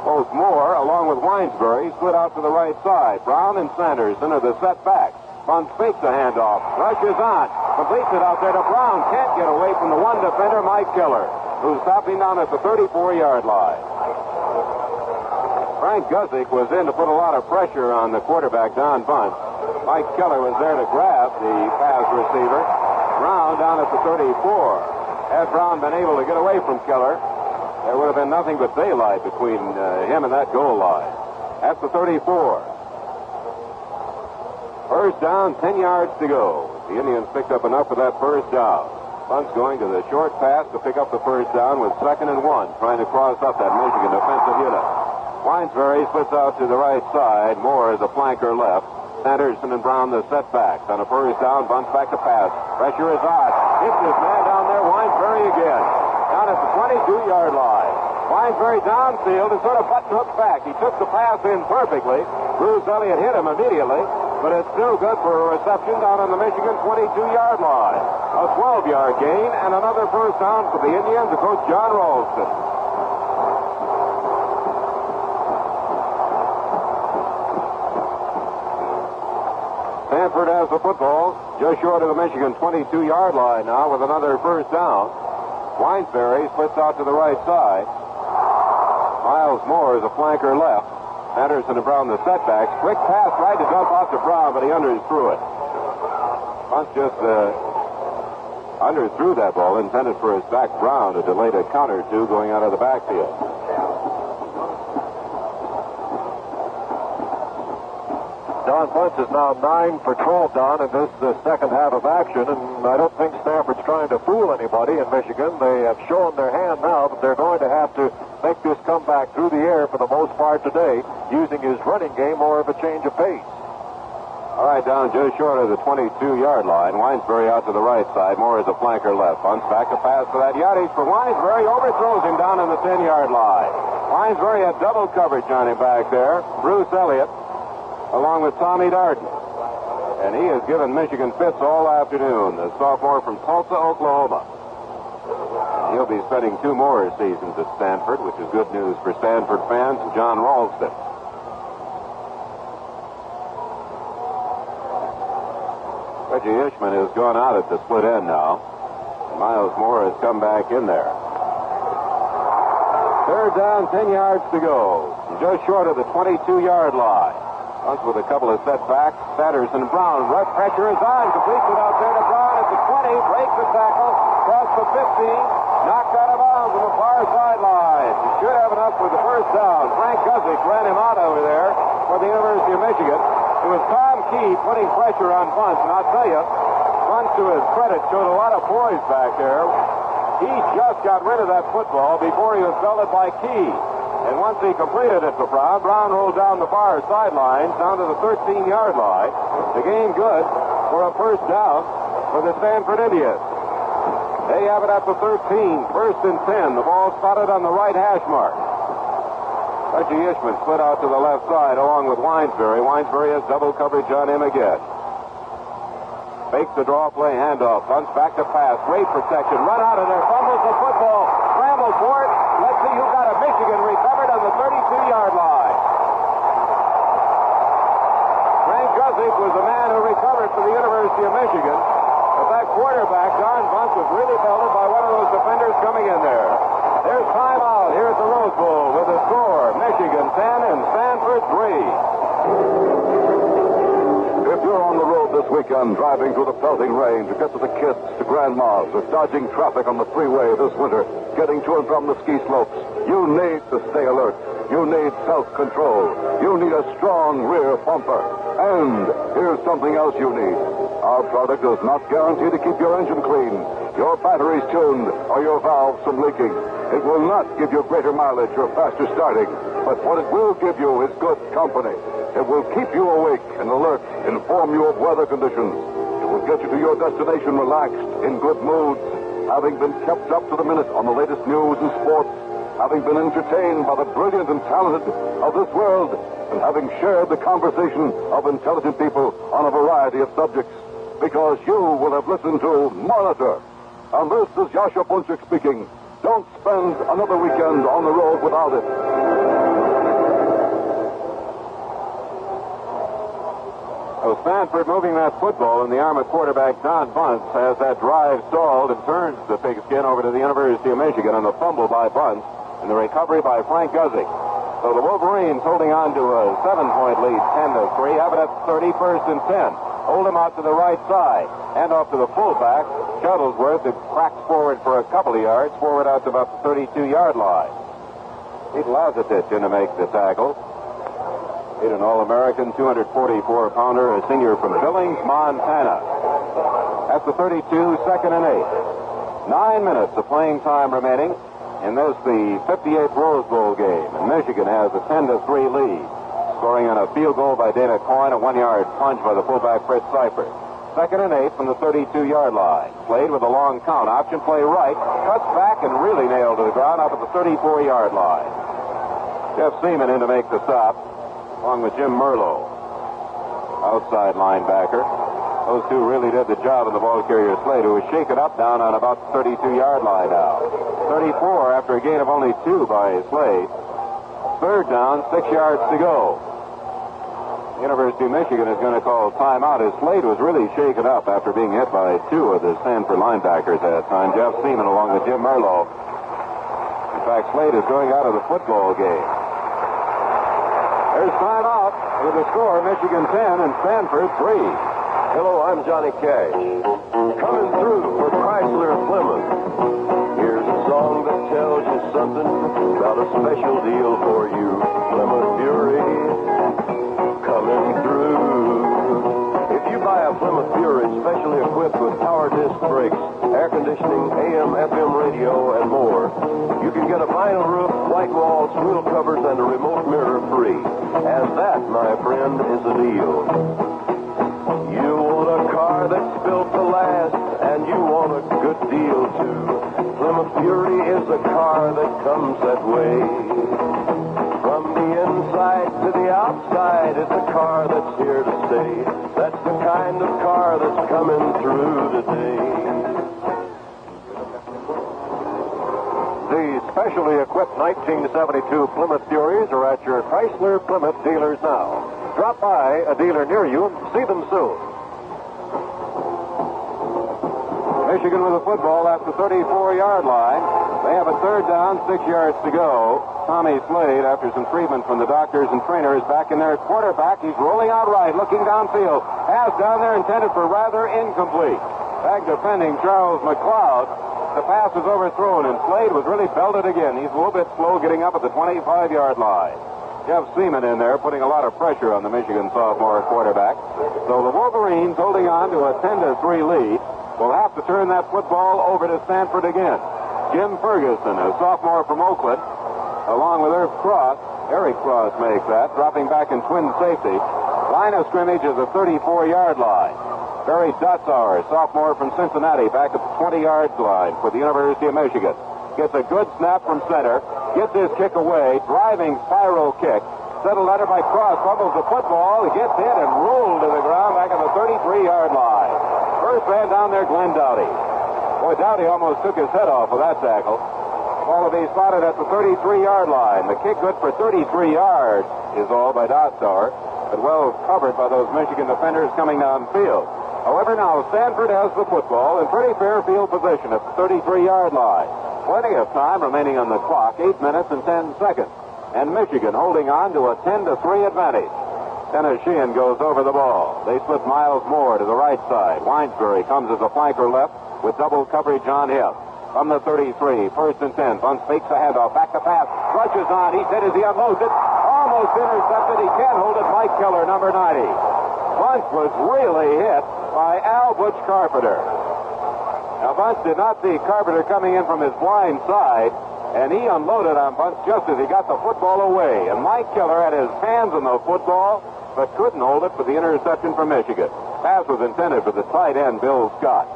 Both Moore, along with Winesbury, split out to the right side. Brown and Sanderson are the setbacks. Bunce fakes the handoff, rushes on, completes it out there to Brown. Can't get away from the one defender, Mike Keller, who's stopping down at the 34-yard line. Frank Guzzich was in to put a lot of pressure on the quarterback, Don Bunce. Mike Keller was there to grab the pass receiver. Brown down at the 34. Had Brown been able to get away from Keller, there would have been nothing but daylight between him and that goal line. At the 34. 1st down, 10 yards to go. The Indians picked up enough for that 1st down. Bunce going to the short pass to pick up the 1st down with 2nd and 1, trying to cross up that Michigan defensive unit. Winesbury splits out to the right side. Moore is a flanker left. Sanderson and Brown the setbacks. On a 1st down, Bunce back to pass. Pressure is on. Hits his man down there, Winesbury again. Down at the 22-yard line. Winesbury downfield and sort of button-hooked back. He took the pass in perfectly. Bruce Elliott hit him immediately, but it's still good for a reception down on the Michigan 22-yard line. A 12-yard gain and another 1st down for the Indians of Coach John Ralston. Stanford has the football just short of the Michigan 22-yard line now with another 1st down. Winesbury splits out to the right side. Miles Moore is a flanker left. Sanderson and Brown the setbacks. Quick pass tried to dump off to Brown, but he underthrew it. Bunce just underthrew that ball, intended for his back Brown to delay a counter two going out of the backfield. Don Bunce is now 9 for 12 down in this second half of action, and I don't think Stanford's trying to fool anybody in Michigan. They have shown their hand now, but they're going to have to make this comeback through the air for the most part today, using his running game more of a change of pace. All right, down just short of the 22-yard line. Winesbury out to the right side. Moore is a flanker left. Bunce back to pass for that yardage for Winesbury. Overthrows him down on the 10-yard line. Winesbury had double coverage on him back there. Bruce Elliott, along with Tommy Darden. And he has given Michigan fits all afternoon, the sophomore from Tulsa, Oklahoma. He'll be spending 2 more seasons at Stanford, which is good news for Stanford fans and John Ralston. Reggie Ishman has gone out at the split end now. Miles Moore has come back in there. Third down, 10 yards to go. Just short of the 22-yard line. Once with a couple of setbacks, Sanderson, Brown, rush pressure is on. Completes it out there to Brown at the 20. Breaks the tackle. Across the 15. Knocked out of bounds on the far sideline. He should have enough for the first down. Frank Guzik ran him out over there for the University of Michigan. It was Tom Key putting pressure on Bunce. And I'll tell you, Bunce, to his credit, showed a lot of poise back there. He just got rid of that football before he was belted by Key. And once he completed it for Brown, Brown rolled down the far sideline down to the 13-yard line. The game good for a first down for the Stanford Indians. They have it at the 13, first and 10. The ball spotted on the right hash mark. Reggie Ishman split out to the left side along with Winesbury. Winesbury has double coverage on him again. Fakes the draw play handoff. Bunts back to pass. Great protection. Run out of there. Fumbles the football. Scrambles for it. Let's see who got it. Michigan recovered on the 32-yard line. Frank Guzik was the man who recovered for the University of Michigan. But that quarterback, John Bunce, was really belted by one of those defenders coming in there. There's timeout here at the Rose Bowl with the score, Michigan 10 and Stanford 3. If you're on the road this weekend, driving through the pelting rain to get to the kids, to grandmas, or dodging traffic on the freeway this winter, getting to and from the ski slopes, you need to stay alert. You need self-control. You need a strong rear bumper. And here's something else you need. Our product does not guarantee to keep your engine clean, your batteries tuned, or your valves from leaking. It will not give you greater mileage or faster starting, but what it will give you is good company. It will keep you awake and alert, inform you of weather conditions. It will get you to your destination relaxed, in good moods, having been kept up to the minute on the latest news and sports, having been entertained by the brilliant and talented of this world, and having shared the conversation of intelligent people on a variety of subjects. Because you will have listened to Monitor. And this is Yasha Bunchik speaking. Don't spend another weekend on the road without it. So Stanford moving that football, and the arm of quarterback Don Bunce has that drive stalled and turns the pigskin over to the University of Michigan on the fumble by Bunce and the recovery by Frank Guzik. So the Wolverines holding on to a 7-point lead, 10-3, have it at 30, first and 10. Hold him out to the right side. Hand off to the fullback, Shuttlesworth, who cracks forward for a couple of yards, forward out to about the 32-yard line. Pete Lazatich in to make the tackle. He's an All-American, 244-pounder, a senior from Billings, Montana. At the 32, second and 8. 9 minutes of playing time remaining in this, the 58th Rose Bowl game. And Michigan has a 10-3 lead. Scoring on a field goal by Dana Coyne, a 1-yard plunge by the fullback Fritz Seifert. Second and 8 from the 32-yard line. Played with a long count. Option play right. Cuts back and really nailed to the ground up at the 34-yard line. Jeff Seymour in to make the stop, along with Jim Merlo, outside linebacker. Those two really did the job of the ball carrier Slade, who was shaken up down on about the 32-yard line now. 34 after a gain of only 2 by Slade. Third down, 6 yards to go. The University of Michigan is going to call timeout as Slade was really shaken up after being hit by 2 of the Stanford linebackers at that time, Jeff Seaman along with Jim Merlo. In fact, Slade is going out of the football game. There's timeout with the score, Michigan 10 and Stanford 3. Hello, I'm Johnny Cash. Coming through for Chrysler Plymouth. Here's a song that tells you something about a special deal for you. Plymouth Fury, coming through. If you buy a Plymouth Fury specially equipped with power disc brakes, air conditioning, AM, FM radio, and more, you can get a vinyl roof, white walls, wheel covers, and a remote mirror free. And that, my friend, is a deal. You want a car that's built to last, and you want a good deal, too. Plymouth Fury is a car that comes that way. From the inside to the outside, it's a car that's here to stay. That's the kind of car that's coming through today. specially equipped 1972 Plymouth Furies are at your Chrysler Plymouth dealers now. Drop by a dealer near you and see them soon. Michigan with the football at the 34-yard line. They have a third down, 6 yards to go. Tommy Slade, after some treatment from the doctors and trainers, back in there at quarterback. He's rolling out right, looking downfield. Pass down there intended for rather incomplete. Back defending Charles McLeod. The pass was overthrown, and Slade was really belted again. He's a little bit slow getting up at the 25-yard line. Jeff Seymour in there putting a lot of pressure on the Michigan sophomore quarterback. So the Wolverines, holding on to a 10-3 lead, will have to turn that football over to Stanford again. Jim Ferguson, a sophomore from Oakland, along with Eric Cross makes that, dropping back in twin safety. Line of scrimmage is the 34-yard line. Barry Dotzauer, sophomore from Cincinnati, back at the 20-yard line for the University of Michigan. Gets a good snap from center, gets his kick away, driving spiral kick. Settled under by Cross, fumbles the football, gets hit and rolled to the ground back at the 33-yard line. First man down there, Glenn Doughty. Boy, Doughty almost took his head off with that tackle. Ball will be spotted at the 33-yard line. The kick good for 33 yards is all by Dotzauer, but well covered by those Michigan defenders coming downfield. However, now Stanford has the football in pretty fair field position at the 33-yard line. Plenty of time remaining on the clock, 8 minutes and 10 seconds. And Michigan holding on to a 10-3 advantage. Tennessean goes over the ball. They split Miles Moore to the right side. Winesbury comes as a flanker left with double coverage on him. From the 33, first and 10. Bunce fakes a handoff. Back to pass. Rushes on. He's hit as he unloads it. Almost intercepted. He can't hold it. Mike Keller, number 90. Bunce was really hit by Al Butch Carpenter. Now, Bunce did not see Carpenter coming in from his blind side, and he unloaded on Bunce just as he got the football away. And Mike Keller had his hands on the football, but couldn't hold it for the interception for Michigan. Pass was intended for the tight end, Bill Scott.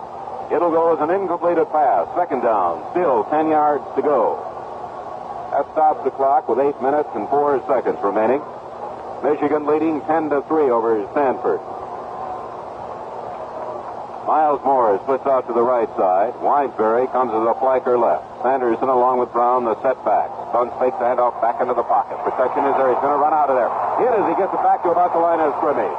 It'll go as an incompleted pass. Second down, still 10 yards to go. That stops the clock with 8 minutes and 4 seconds remaining. Michigan leading 10-3 over Stanford. Miles Moore splits out to the right side. Winesbury comes as a flanker left. Sanderson along with Brown, the setbacks. Bunce fakes the handoff back into the pocket. Protection is there. He's going to run out of there. Hit as he gets it back to about the line of scrimmage.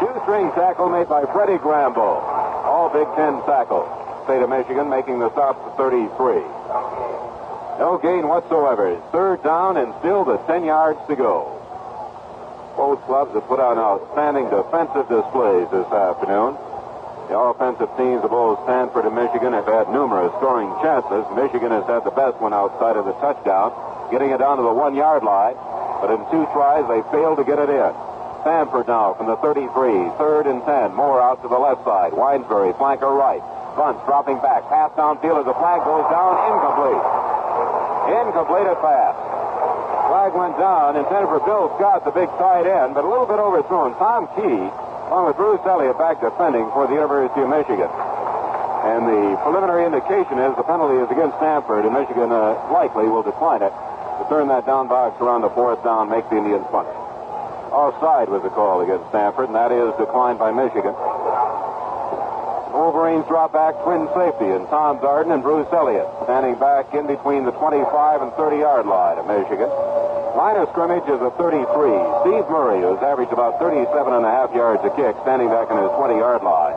Shoestring tackle made by Freddie Grambo. All Big Ten tackles. State of Michigan making the stop to 33. No gain whatsoever. Third down and still the 10 yards to go. Both clubs have put out outstanding defensive displays this afternoon. The offensive teams of both Stanford and Michigan have had numerous scoring chances. Michigan has had the best one outside of the touchdown, getting it down to the 1-yard line. But in 2 tries, they failed to get it in. Stanford now from the 33, third and 10. Moore out to the left side. Winesbury, flanker right. Bunce dropping back. Pass downfield as the flag goes down. Incomplete. Incompleted pass. Flag went down, intended for Bill Scott, the big tight end, but a little bit overthrown. Tom Key, along with Bruce Elliott, back defending for the University of Michigan. And the preliminary indication is the penalty is against Stanford, and Michigan likely will decline it to turn that down box around the 4th down, make the Indians punt. Offside was the call against Stanford, and that is declined by Michigan. Wolverines drop back twin safety, and Tom Darden and Bruce Elliott standing back in between the 25 and 30-yard line of Michigan. Line of scrimmage is a 33. Steve Murray, who's averaged about 37.5 yards a kick, standing back in his 20-yard line.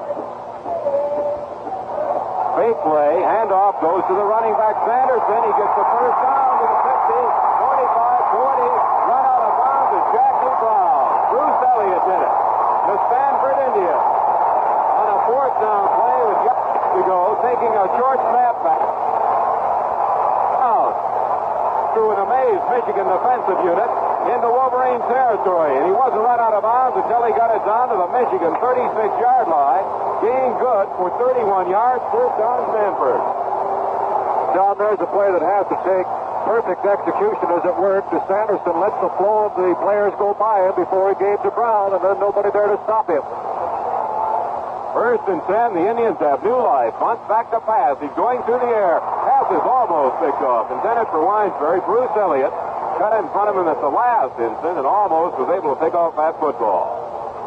Fake play, handoff goes to the running back Sanderson. He gets the first down to the 50, 45, 40, run out of bounds is Jackie Brown. Bruce Elliott did it. The Stanford Indians on a 4th down play with yards to go, taking a short snap back. Out through an amazed Michigan defensive unit into Wolverine territory, and he wasn't run out of bounds until he got it down to the Michigan 36-yard line. Gain good for 31 yards, first down Stanford. John, there's a play that has to take perfect execution as it were. Sanderson lets the flow of the players go by him before he gave to Brown, and then nobody there to stop him. First and 10, the Indians have new life. Bunce back to pass. He's going through the air. Pass is almost picked off. Intended for Winesbury. Bruce Elliott cut in front of him at the last instant and almost was able to pick off that football.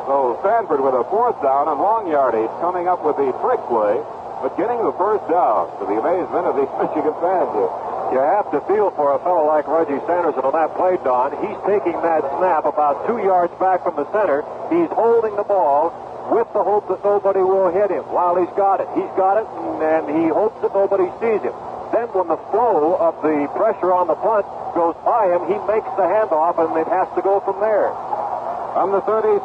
So Stanford with a 4th down and long yardage coming up with the trick play, but getting the first down to the amazement of the Michigan fans here. You have to feel for a fellow like Reggie Sanderson on that play, Don. He's taking that snap about 2 yards back from the center. He's holding the ball with the hope that nobody will hit him while he's got it. He's got it, and he hopes that nobody sees him. Then when the flow of the pressure on the punt goes by him, he makes the handoff, and it has to go from there. From the 36,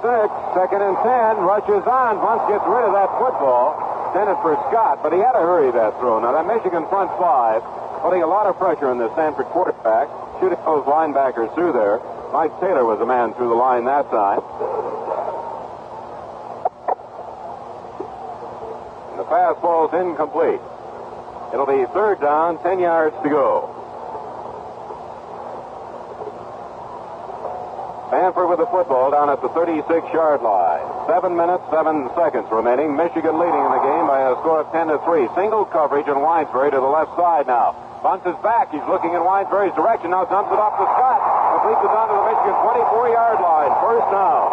second and 10, rushes on. Bunce gets rid of that football. Sent it for Scott, but he had to hurry that throw. Now, that Michigan front five putting a lot of pressure on the Stanford quarterback, shooting those linebackers through there. Mike Taylor was the man through the line that time. And the pass ball's incomplete. It'll be third down, 10 yards to go. Stanford with the football down at the 36-yard line. 7 minutes, 7 seconds remaining. Michigan leading in the game by a score of 10-3. Single coverage and Winesbury to the left side now. Bunce is back. He's looking in Winesbury's direction. Now dumps it off to Scott. Completes it down to the Michigan 24-yard line. First down.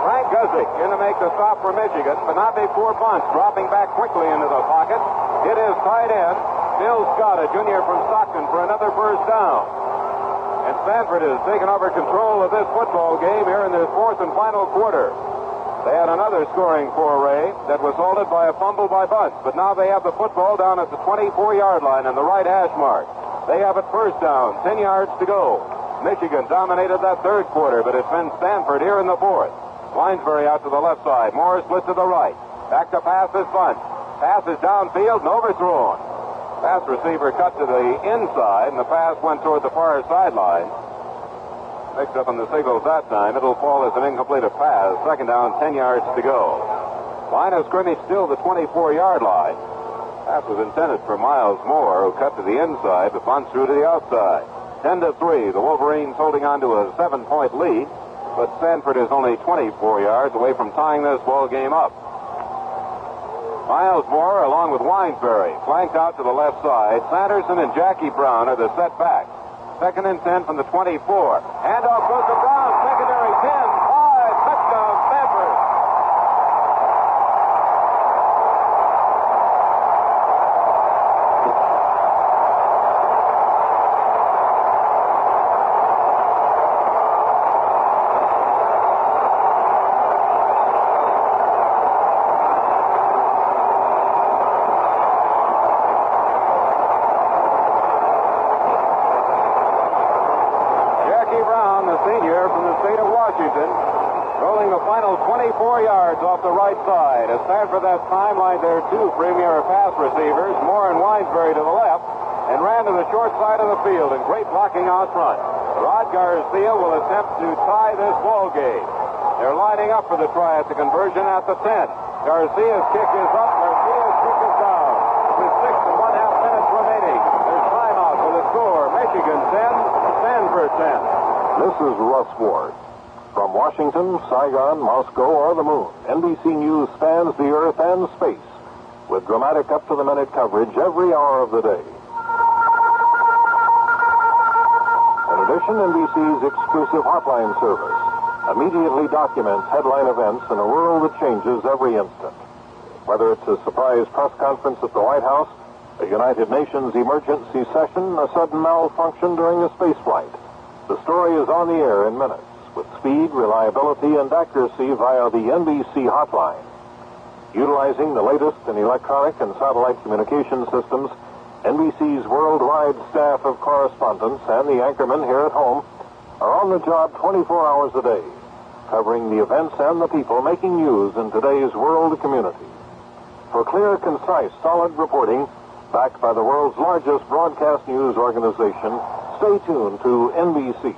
Frank Guzik in to make the stop for Michigan, but not before Bunce. Dropping back quickly into the pocket. It is tight end Bill Scott, a junior from Stockton, for another first down. And Stanford has taken over control of this football game here in the fourth and final quarter. They had another scoring foray that was halted by a fumble by Bunce, but now they have the football down at the 24-yard line on the right hash mark. They have it first down, 10 yards to go. Michigan dominated that third quarter, but it's been Stanford here in the fourth. Winesbury out to the left side. Moore split to the right. Back to pass is Bunce. Pass is downfield and overthrown. Pass receiver cut to the inside, and the pass went toward the far sideline. Mixed up on the signals that time. It'll fall as an incomplete pass. Second down, 10 yards to go. Line of scrimmage still the 24-yard line. Pass was intended for Miles Moore, who cut to the inside, but Bunce threw to the outside. 10-3. The Wolverines holding on to a 7-point lead, but Stanford is only 24 yards away from tying this ball game up. Miles Moore, along with Winesbury, flanked out to the left side. Sanderson and Jackie Brown are the setbacks. Second and 10 from the 24. Handoff goes to Brown. Secondary 10, 5, touchdown, Stanford. Off the right side. As Stanford that time lined their two premier pass receivers, Moore and Winesbury to the left, and ran to the short side of the field, and great blocking out front. Rod Garcia will attempt to tie this ball game. They're lining up for the try at the conversion at the 10. Garcia's kick is up. Garcia's kick is down. With 6.5 minutes remaining, there's timeout for the score. Michigan 10, Stanford 10. This is Russ Ward. From Washington, Saigon, Moscow, or the moon, NBC News spans the earth and space with dramatic up-to-the-minute coverage every hour of the day. In addition, NBC's exclusive hotline service immediately documents headline events in a world that changes every instant. Whether it's a surprise press conference at the White House, a United Nations emergency session, a sudden malfunction during a space flight, the story is on the air in minutes, with speed, reliability, and accuracy via the NBC hotline. Utilizing the latest in electronic and satellite communication systems, NBC's worldwide staff of correspondents and the anchormen here at home are on the job 24 hours a day, covering the events and the people making news in today's world community. For clear, concise, solid reporting, backed by the world's largest broadcast news organization, stay tuned to NBC.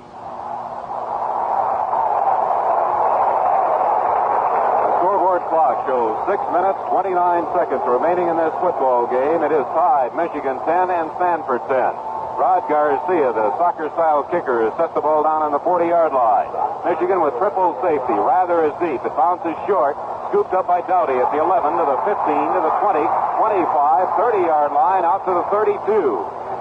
Clock shows 6 minutes, 29 seconds remaining in this football game. It is tied, Michigan 10 and Stanford 10. Rod Garcia, the soccer-style kicker, has set the ball down on the 40-yard line. Michigan with triple safety. Rather is deep. It bounces short. Scooped up by Doughty at the 11 to the 15 to the 20, 25, 30-yard line out to the 32.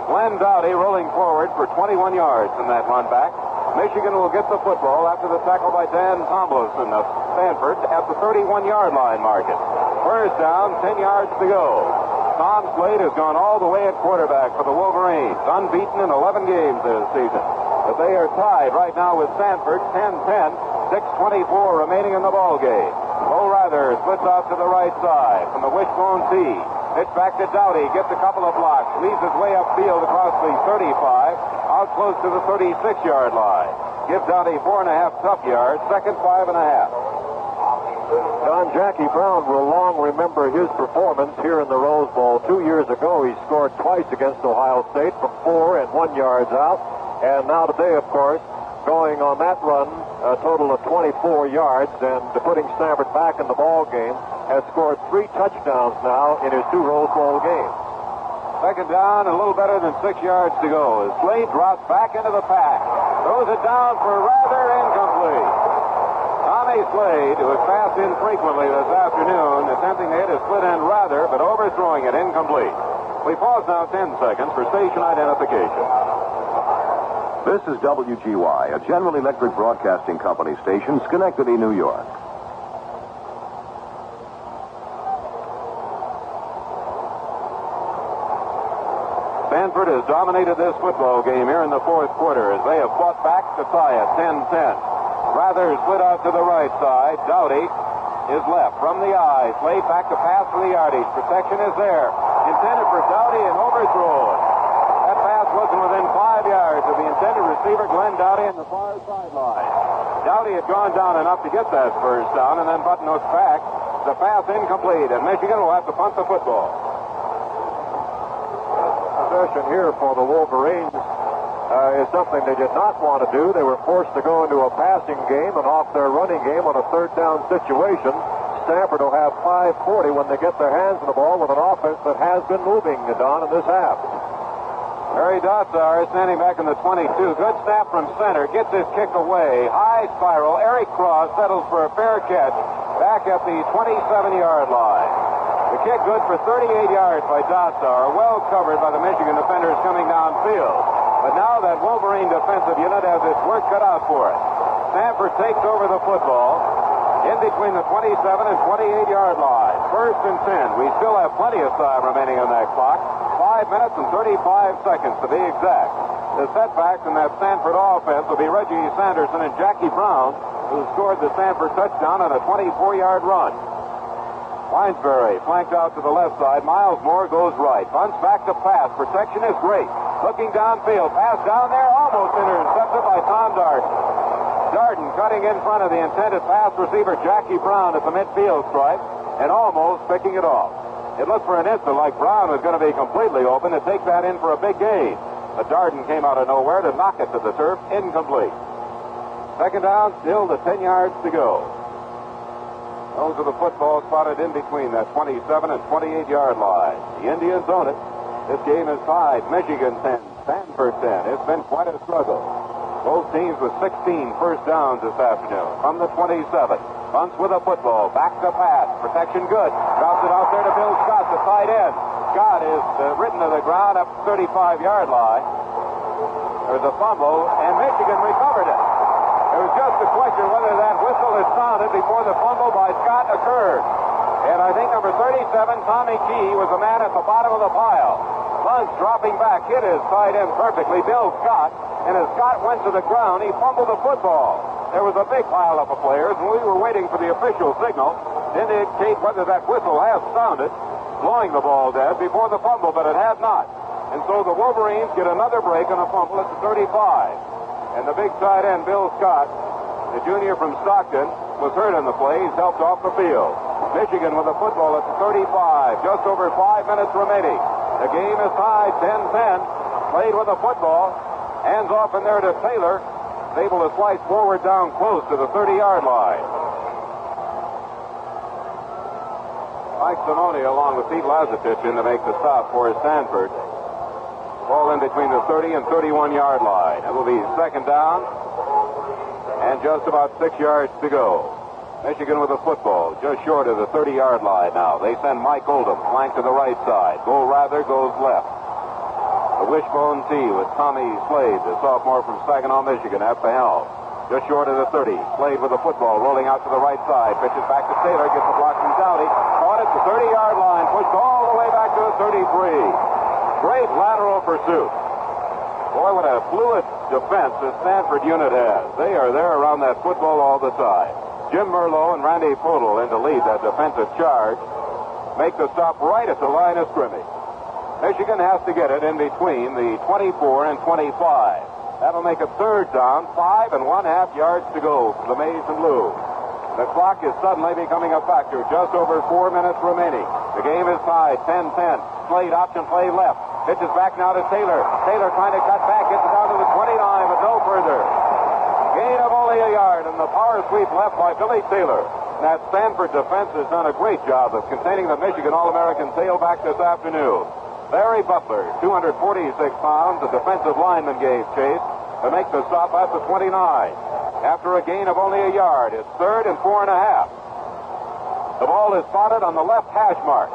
Glenn Doughty rolling forward for 21 yards in that run back. Michigan will get the football after the tackle by Dan Tomlinson of Stanford at the 31-yard line market. First down, 10 yards to go. Tom Slade has gone all the way at quarterback for the Wolverines, unbeaten in 11 games this season. But they are tied right now with Stanford, 10-10, 6:24 remaining in the ball game. Bo Rather splits out to the right side from the wishbone tee. Pitch back to Dowdy, gets a couple of blocks, leads his way upfield across the 35, out close to the 36-yard line. Gives Dowdy 4.5 tough yards, second 5.5. Don Jackie Brown will long remember his performance here in the Rose Bowl. 2 years ago, he scored twice against Ohio State from 4 and 1 yards out. And now today, of course, going on that run, a total of 24 yards, and putting Stanford back in the ball game, has scored 3 touchdowns now in his 2 Rose Bowl games. Second down, a little better than 6 yards to go. As Slade drops back into the pack, throws it down for Rather, incomplete. Tommy Slade, who has passed infrequently this afternoon, attempting to hit a split end Rather, but overthrowing it, incomplete. We pause now 10 seconds for station identification. This is WGY, a General Electric Broadcasting Company station, Schenectady, New York. Stanford has dominated this football game here in the fourth quarter as they have fought back to tie it 10-10. Rather split out to the right side. Dowdy is left from the eye. Slade back to pass for the yardage. Protection is there. Intended for Dowdy and overthrown. That pass wasn't within 5 yards of the intended receiver, Glenn Dowdy, on the far sideline. Dowdy had gone down enough to get that first down, and then Button was back. The pass incomplete, and Michigan will have to punt the football. Possession here for the Wolverines is something they did not want to do. They were forced to go into a passing game and off their running game on a third down situation. Stanford will have 5:40 when they get their hands on the ball with an offense that has been moving, Don, in this half. Harry Dotsauer is standing back in the 22. Good snap from center. Gets his kick away. High spiral. Eric Cross settles for a fair catch back at the 27-yard line. The kick good for 38 yards by Dotsauer. Well covered by the Michigan defenders coming downfield. But now that Wolverine defensive unit has its work cut out for it. Stanford takes over the football in between the 27 and 28-yard line. First and 10. We still have plenty of time remaining on that clock. 5 minutes and 35 seconds to be exact. The setbacks in that Stanford offense will be Reggie Sanderson and Jackie Brown, who scored the Stanford touchdown on a 24-yard run. Winesbury flanked out to the left side. Miles Moore goes right. Bunts back to pass. Protection is great. Looking downfield. Pass down there. Almost intercepted by Tom Darden. Darden cutting in front of the intended pass receiver Jackie Brown at the midfield stripe and almost picking it off. It looked for an instant like Brown was going to be completely open to take that in for a big gain. But Darden came out of nowhere to knock it to the turf. Incomplete. Second down, still to 10 yards to go. Those are the footballs spotted in between that 27 and 28-yard line. The Indians own it. This game is tied. Michigan 10, Stanford 10. It's been quite a struggle. Both teams with 16 first downs this afternoon. From the 27. Bunts with a football. Back to pass. Protection good. Drops it out there to Bill Scott, the tight end. Scott is ridden to the ground up the 35-yard line. There's a fumble, and Michigan recovered it. There was just a question whether that whistle had sounded before the fumble by Scott occurred. And I think number 37, Tommy Key, was the man at the bottom of the pile. Bunts dropping back, hit his tight end perfectly, Bill Scott. And as Scott went to the ground, he fumbled the football. There was a big pileup of players, and we were waiting for the official signal to indicate whether that whistle has sounded, blowing the ball dead before the fumble, but it had not. And so the Wolverines get another break on a fumble at the 35. And the big tight end, Bill Scott, the junior from Stockton, was hurt in the play. He's helped off the field. Michigan with the football at the 35. Just over 5 minutes remaining. The game is tied 10-10. Played with the football. Hands off in there to Taylor. Is able to slice forward down close to the 30-yard line. Mike Simone along with Pete Lazatich in to make the stop for Stanford. Ball in between the 30 and 31-yard line. It will be second down and just about 6 yards to go. Michigan with the football just short of the 30-yard line now. They send Mike Oldham flank to the right side. Bo Rather goes left. The wishbone tee with Tommy Slade, the sophomore from Saginaw, Michigan, at the helm. Just short of the 30. Slade with the football rolling out to the right side. Pitches back to Taylor. Gets a block from Dowdy. Caught at the 30-yard line. Pushed all the way back to the 33. Great lateral pursuit. Boy, what a fluid defense this Stanford unit has. They are there around that football all the time. Jim Merlot and Randy Podol in to lead that defensive charge. Make the stop right at the line of scrimmage. Michigan has to get it in between the 24 and 25. That'll make it third down, 5 1/2 yards to go for the Maize and Blue. The clock is suddenly becoming a factor. Just over 4 minutes remaining. The game is tied, 10-10. Slade option play left. Pitches back now to Taylor. Taylor trying to cut back. Gets it down to the 29, but no further. Gain of only a yard, and the power sweep left by Billy Taylor. And that Stanford defense has done a great job of containing the Michigan All-American tailback this afternoon. Larry Butler, 246 pounds, the defensive lineman, gave chase to make the stop at the 29. After a gain of only a yard, it's 3rd and 4 1/2. The ball is spotted on the left hash mark.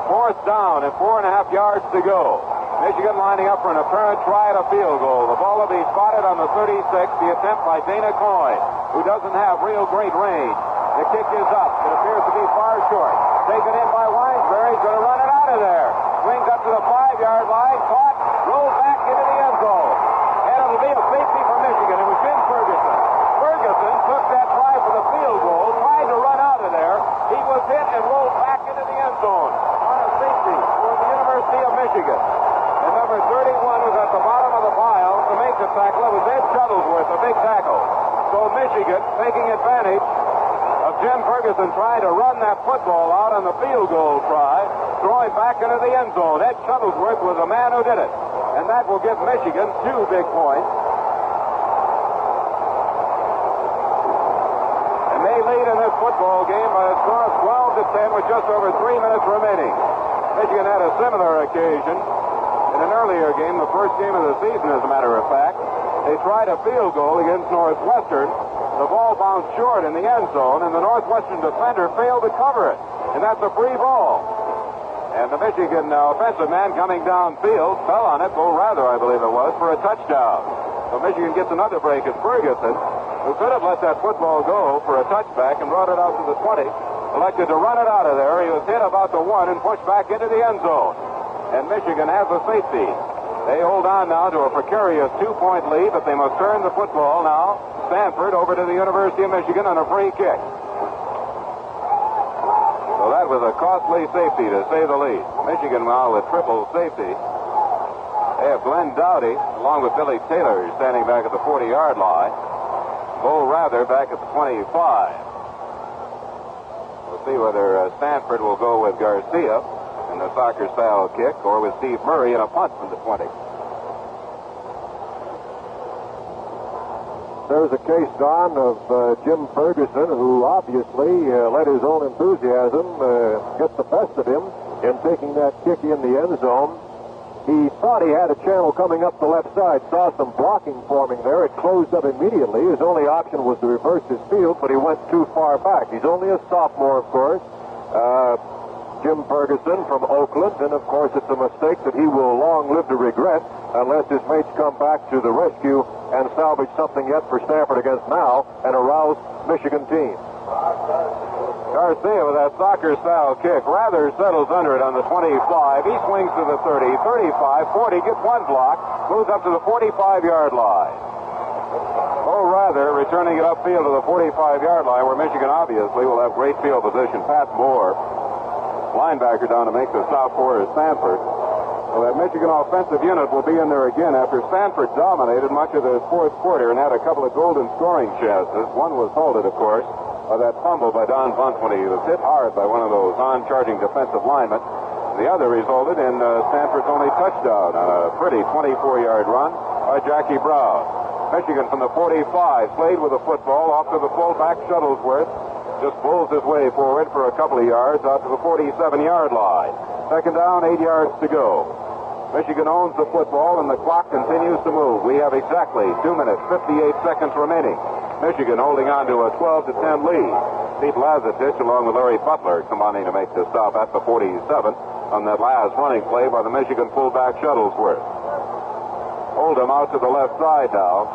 4th down and 4 1/2 yards to go. Michigan lining up for an apparent try at a field goal. The ball will be spotted on the 36, the attempt by Dana Coyne, who doesn't have real great range. The kick is up. It appears to be far short. Taken in by Weinsbury. He's going to run it out of there. Swings up to the 5-yard line. Caught. Rolls back into the end zone. And it'll be a safety for Michigan. It was Jim Ferguson. Ferguson took that try for the field goal. Tried to run out of there. He was hit and rolled back into the end zone on a safety for the University of Michigan. And number 31 was at the bottom of the pile to make the tackle. It was Ed Shuttlesworth, a big tackle. So Michigan taking advantage of Jim Ferguson trying to run that football out on the field goal try, throwing back into the end zone. Ed Shuttlesworth was the man who did it. And that will give Michigan 2 big points. And they lead in this football game by a score of 12-10 with just over 3 minutes remaining. Michigan had a similar occasion in an earlier game, the first game of the season, as a matter of fact. They tried a field goal against Northwestern. The ball bounced short in the end zone, and the Northwestern defender failed to cover it. And that's a free ball. And the Michigan offensive man coming downfield fell on it, Bo Rather, I believe it was, for a touchdown. So Michigan gets another break at Ferguson, who could have let that football go for a touchback and brought it out to the 20. Elected to run it out of there. He was hit about the 1 and pushed back into the end zone. And Michigan has a safety. They hold on now to a precarious 2-point lead, but they must turn the football now. Stanford over to the University of Michigan on a free kick. So that was a costly safety, to say the least. Michigan now with triple safety. They have Glenn Dowdy, along with Billy Taylor, standing back at the 40-yard line. Bo Rather back at the 25. We'll see whether Stanford will go with Garcia in the soccer-style kick, or with Steve Murray in a punt from the 20. There's a case, Don, of Jim Ferguson, who obviously let his own enthusiasm get the best of him in taking that kick in the end zone. He thought he had a channel coming up the left side, saw some blocking forming there. It closed up immediately. His only option was to reverse his field, but he went too far back. He's only a sophomore, of course. Jim Ferguson from Oakland, and of course it's a mistake that he will long live to regret unless his mates come back to the rescue and salvage something yet for Stanford against now an aroused Michigan team. Garcia with that soccer-style kick. Rather settles under it on the 25. He swings to the 30, 35, 40, gets one block, moves up to the 45-yard line. Oh, Rather returning it upfield to the 45-yard line, where Michigan obviously will have great field position. Pat Moore, linebacker, down to make the stop for Stanford. Well, that Michigan offensive unit will be in there again after Stanford dominated much of the fourth quarter and had a couple of golden scoring chances. One was halted, of course, by that fumble by Don Bunt when he was hit hard by one of those on-charging defensive linemen. The other resulted in Stanford's only touchdown on a pretty 24-yard run by Jackie Brown. Michigan from the 45, Slade with the football off to the fullback, Shuttlesworth. Just pulls his way forward for a couple of yards out to the 47-yard line. Second down, 8 yards to go. Michigan owns the football, and the clock continues to move. We have exactly 2 minutes, 58 seconds remaining. Michigan holding on to a 12-10 lead. Steve Lazatich, along with Larry Butler, combining to make the stop at the 47 on that last running play by the Michigan fullback Shuttlesworth. Oldham out to the left side now.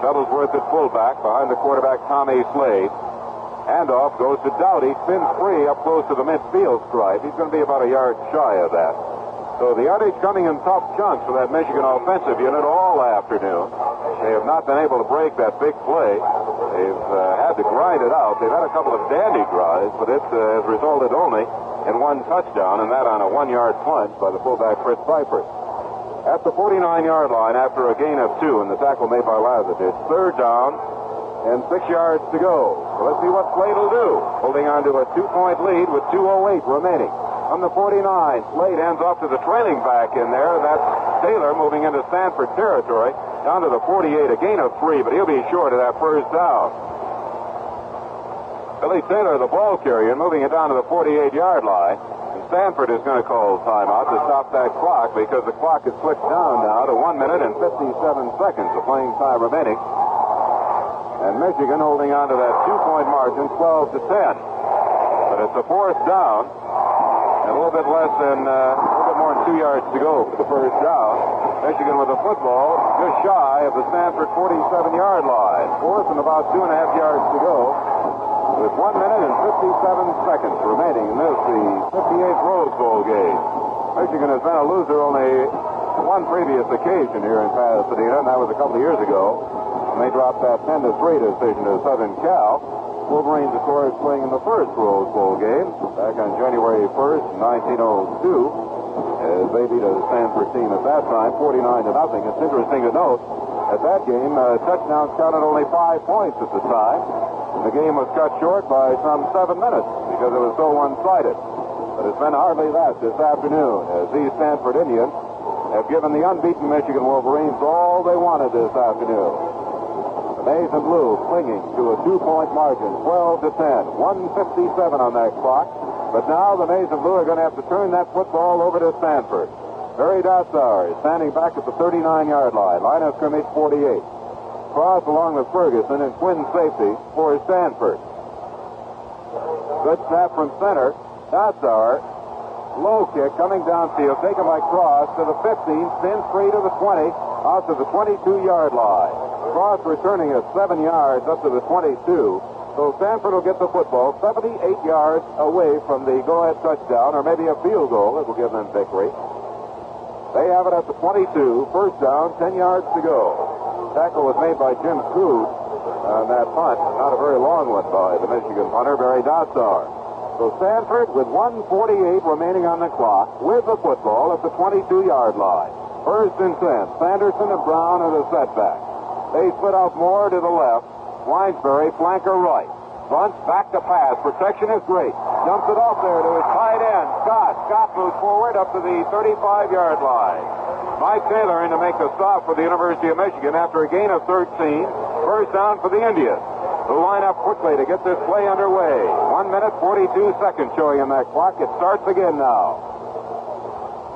Shuttlesworth at fullback behind the quarterback Tommy Slade. Handoff goes to Dowdy, spins free up close to the midfield stripe. He's going to be about a yard shy of that. So the yardage coming in tough chunks for that Michigan offensive unit all afternoon. They have not been able to break that big play. They've had to grind it out. They've had a couple of dandy drives, but it has resulted only in one touchdown, and that on a 1-yard plunge by the fullback Fritz Seifert. At the 49-yard line, after a gain of 2 and the tackle made by Lazardich, third down and 6 yards to go. So let's see what Slade will do. Holding on to a 2-point lead with 2:08 remaining. On the 49, Slade hands off to the trailing back in there. That's Taylor moving into Stanford territory. Down to the 48, a gain of 3, but he'll be short of that first down. Billy Taylor, the ball carrier, moving it down to the 48-yard line. And Stanford is going to call timeout to stop that clock because the clock is switched down now to 1 minute and 57 seconds of playing time remaining. And Michigan holding on to that 2-point margin, 12-10. But it's a fourth down. And a little bit more than 2 yards to go for the first down. Michigan with the football just shy of the Stanford 47-yard line. Fourth and about 2.5 yards to go. With 1 minute and 57 seconds remaining in this, the 58th Rose Bowl game. Michigan has been a loser only one previous occasion here in Pasadena, and that was a couple of years ago. And they dropped that 10-3 decision to Southern Cal. Wolverines, of course, playing in the first Rose Bowl game back on January 1st, 1902, as they beat a Stanford team at that time, 49-0. It's interesting to note at that game, touchdowns counted only 5 points at the time. And the game was cut short by some 7 minutes because it was so one-sided. But it's been hardly that this afternoon, as these Stanford Indians have given the unbeaten Michigan Wolverines all they wanted this afternoon. The Maize and Blue clinging to a 2-point margin, 12-10, 1:57 on that clock. But now the Maize and Blue are going to have to turn that football over to Stanford. Barry Dotzauer is standing back at the 39-yard line. Line of scrimmage 48. Cross along with Ferguson and twin safety for Stanford. Good snap from center. Dotzauer, low kick coming downfield, taken by Cross to the 15, spins free to the 20, out to the 22-yard line. Cross returning at 7 yards up to the 22. So Stanford will get the football 78 yards away from the go-ahead touchdown, or maybe a field goal that will give them victory. They have it at the 22. First down, 10 yards to go. Tackle was made by Jim Coode on that punt. Not a very long one by the Michigan punter, Barry Dotzauer. So Stanford with 1:48 remaining on the clock with the football at the 22-yard line. First and 10. Sanderson and Brown are the setback. They split out more to the left. Winesbury, flanker right. Bunts back to pass. Protection is great. Dumps it off there to his tight end, Scott. Scott moves forward up to the 35-yard line. Mike Taylor in to make the stop for the University of Michigan after a gain of 13. First down for the Indians, who line up quickly to get this play underway. 1 minute, 42 seconds showing in that clock. It starts again now.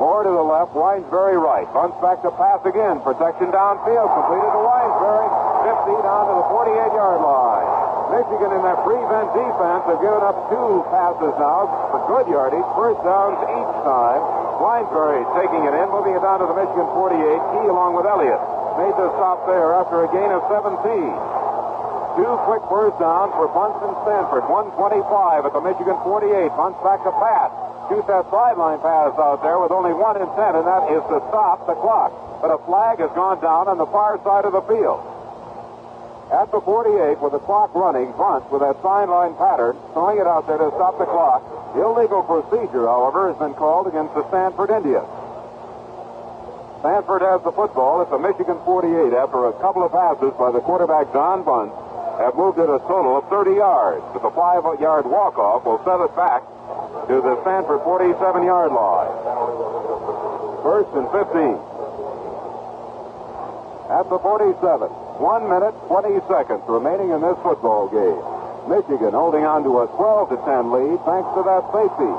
More to the left, Winesbury right. Bunts back to pass again. Protection downfield. Completed to Winesbury. 50 down to the 48-yard line. Michigan in their prevent defense have given up 2 passes now for good yardage. First downs each time. Winesbury taking it in, moving it down to the Michigan 48. Key along with Elliott made the stop there after a gain of 17. 2 quick first downs for Bunts and Stanford. 1:25 at the Michigan 48. Bunts back to pass. Shoots that sideline pass out there with only 1 intent, and that is to stop the clock. But a flag has gone down on the far side of the field. At the 48, with the clock running, Bunts with that sideline pattern, throwing it out there to stop the clock. Illegal procedure, however, has been called against the Stanford Indians. Stanford has the football at the Michigan 48 after a couple of passes by the quarterback, Don Bunts, have moved it a total of 30 yards. But the 5-yard walk-off will set it back to the Stanford 47-yard line. First and 15. At the 47, 1 minute, 20 seconds remaining in this football game. Michigan holding on to a 12-10 lead thanks to that safety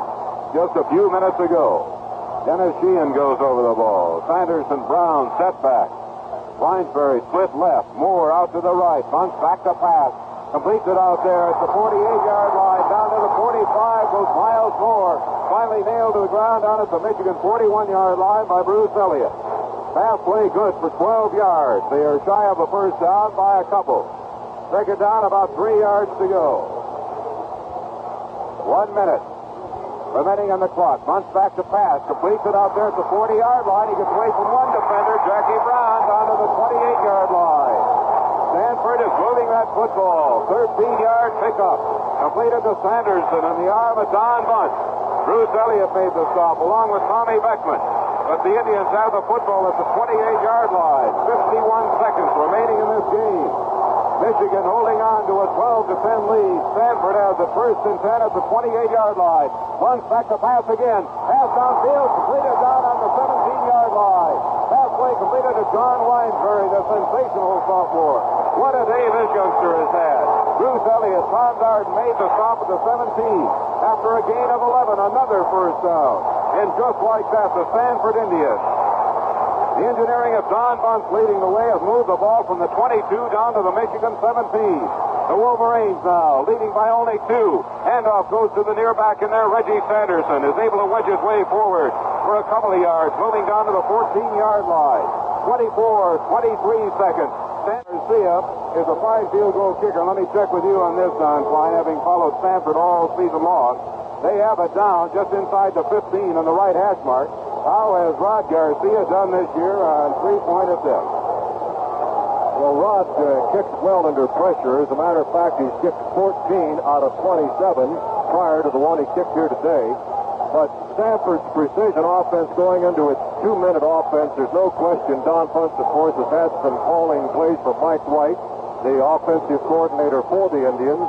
just a few minutes ago. Dennis Sheehan goes over the ball. Sanderson, Brown, setback. Winesbury split left. Moore out to the right. Bunts back to pass. Completes it out there at the 48-yard line. Down to the 45 goes Miles Moore. Finally nailed to the ground down at the Michigan 41-yard line by Bruce Elliott. Pass play good for 12 yards. They are shy of a first down by a couple. Second down, about 3 yards to go. 1 minute remaining on the clock. Bunts back to pass. Completes it out there at the 40-yard line. He gets away from one defender, Jackie Brown, down to the 28-yard line. Stanford is moving that football. 13-yard pickup. Completed to Sanderson in the arm of Don Bunts. Bruce Elliott made the stop along with Tommy Beckman. But the Indians have the football at the 28-yard line. 51 seconds remaining in this game. Michigan holding on to a 12-10 lead. Stanford has it first and 10 at the 28-yard line. Bunts back to pass again. Pass downfield, completed down on the 17-yard line. Halfway completed to John Winesbury, the sensational sophomore. What a day this youngster has had. Bruce Elliott, Tom Darden made the stop at the 17. After a gain of 11, another first down. And just like that, the Stanford Indians. The engineering of Don Bunts leading the way has moved the ball from the 22 down to the Michigan 17. The Wolverines now leading by only 2. Handoff goes to the near back in there. Reggie Sanderson is able to wedge his way forward for a couple of yards, moving down to the 14-yard line. 24, 23 seconds. Garcia is a fine field goal kicker. Let me check with you on this, Don Klein, having followed Stanford all season long. They have it down just inside the 15 on the right hash mark. How has Rod Garcia done this year on three-point attempts? Well, Rod kicks well under pressure. As a matter of fact, he's kicked 14 out of 27 prior to the one he kicked here today. But Stanford's precision offense going into its 2-minute offense, there's no question. Don Bunts, of course, has had some calling plays for Mike White, the offensive coordinator for the Indians.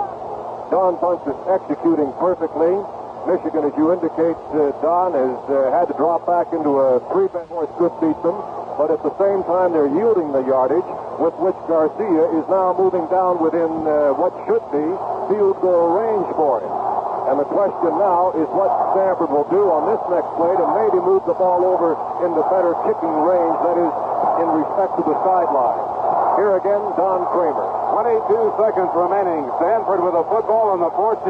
Don Bunts is executing perfectly. Michigan, as you indicate, Don, has had to drop back into a 3-man force could beat them. But at the same time, they're yielding the yardage with which Garcia is now moving down within what should be field goal range for him. And the question now is what Stanford will do on this next play to maybe move the ball over into better kicking range, that is, in respect to the sideline. Here again, Don Kramer. 22 seconds remaining. Stanford with a football on the 14.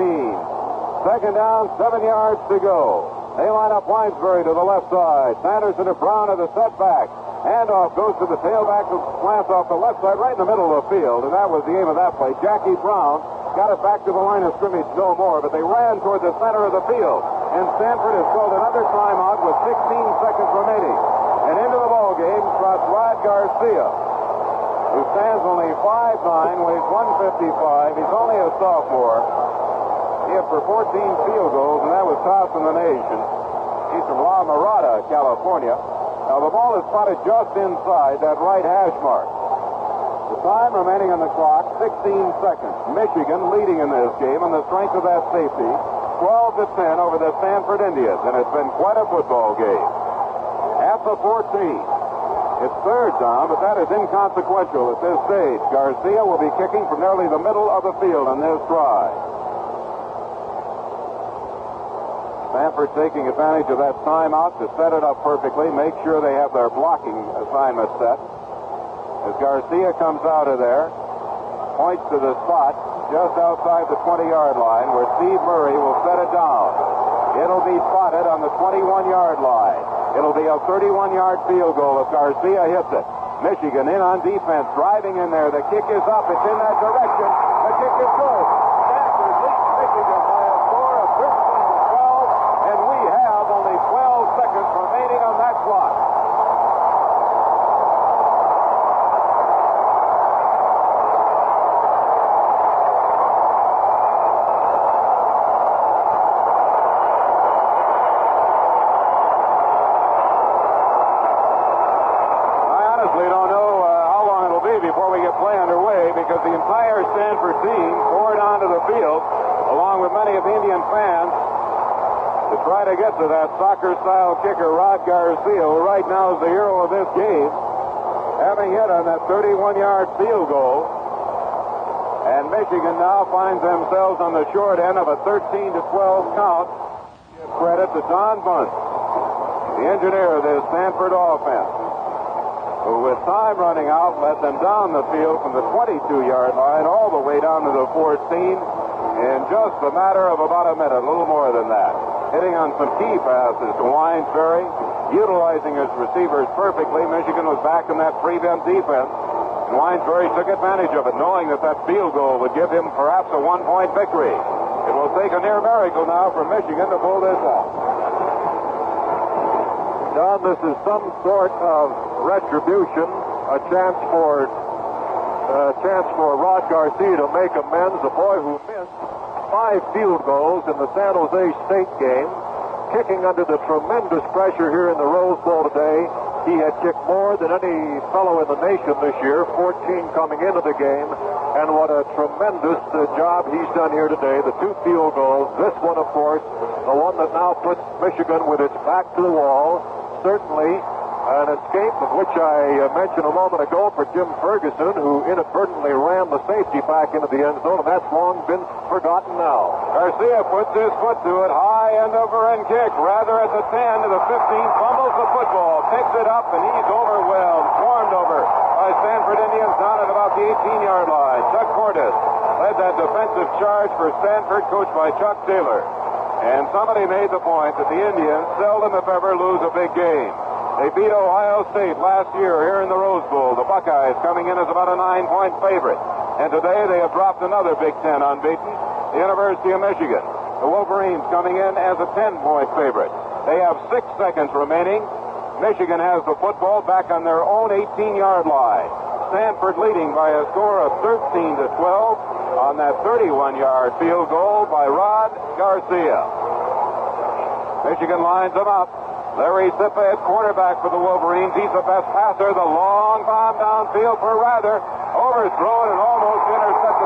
Second down, 7 yards to go. They line up Winesbury to the left side. Sanderson and Brown at the setback. Handoff goes to the tailback who slants off the left side right in the middle of the field, and that was the aim of that play. Jackie Brown got it back to the line of scrimmage no more, but they ran toward the center of the field. And Stanford has called another timeout with 16 seconds remaining. And into the ball game trots Rod Garcia, who stands only 5'9", weighs 155. He's only a sophomore. He had for 14 field goals, and that was tops in the nation. He's from La Mirada, California. Now, the ball is spotted just inside that right hash mark. The time remaining on the clock, 16 seconds. Michigan leading in this game on the strength of that safety, 12-10 over the Stanford Indians, and it's been quite a football game. At the 14. It's third down, but that is inconsequential at this stage. Garcia will be kicking from nearly the middle of the field on this drive. Stanford taking advantage of that timeout to set it up perfectly, make sure they have their blocking assignment set. As Garcia comes out of there, points to the spot just outside the 20-yard line where Steve Murray will set it down. It'll be spotted on the 21-yard line. It'll be a 31-yard field goal if Garcia hits it. Michigan in on defense, driving in there. The kick is up. It's in that direction. The kick is good. Stanford leads Michigan by a score of 13-12, and we have only 12 seconds remaining on that clock. The entire Stanford team poured onto the field, along with many of the Indian fans, to try to get to that soccer-style kicker, Rod Garcia, who right now is the hero of this game, having hit on that 31-yard field goal. And Michigan now finds themselves on the short end of a 13-12 count. Give credit to Don Bunts, the engineer of this Stanford offense, who with time running out led them down the field from the 22-yard line all the way down to the 14 in just a matter of about a minute, a little more than that. Hitting on some key passes to Winesbury, utilizing his receivers perfectly. Michigan was back in that prevent defense, and Winesbury took advantage of it, knowing that that field goal would give him perhaps a one-point victory. It will take a near miracle now for Michigan to pull this off. Don, this is some sort of retribution, a chance for Rod Garcia to make amends, a boy who missed 5 field goals in the San Jose State game, kicking under the tremendous pressure here in the Rose Bowl today. He had kicked more than any fellow in the nation this year, 14 coming into the game, and what a tremendous job he's done here today. The 2 field goals, this one, of course, the one that now puts Michigan with its back to the wall. Certainly an escape of which I mentioned a moment ago for Jim Ferguson, who inadvertently ran the safety back into the end zone, and that's long been forgotten now. Garcia puts his foot to it, high end over end kick, rather at the 10 to the 15, fumbles the football, picks it up, and he's overwhelmed, swarmed over by Stanford Indians down at about the 18-yard line. Chuck Cordes led that defensive charge for Stanford, coached by Chuck Taylor. And somebody made the point that the Indians seldom, if ever, lose a big game. They beat Ohio State last year here in the Rose Bowl. The Buckeyes coming in as about a 9-point favorite. And today they have dropped another Big Ten unbeaten, the University of Michigan. The Wolverines coming in as a 10-point favorite. They have 6 seconds remaining. Michigan has the football back on their own 18-yard line. Stanford leading by a score of 13 to 12 on that 31-yard field goal by Rod Garcia. Michigan lines them up. Larry Sippa at quarterback for the Wolverines. He's the best passer. The long bomb downfield for Rather. Overthrown and almost intercepted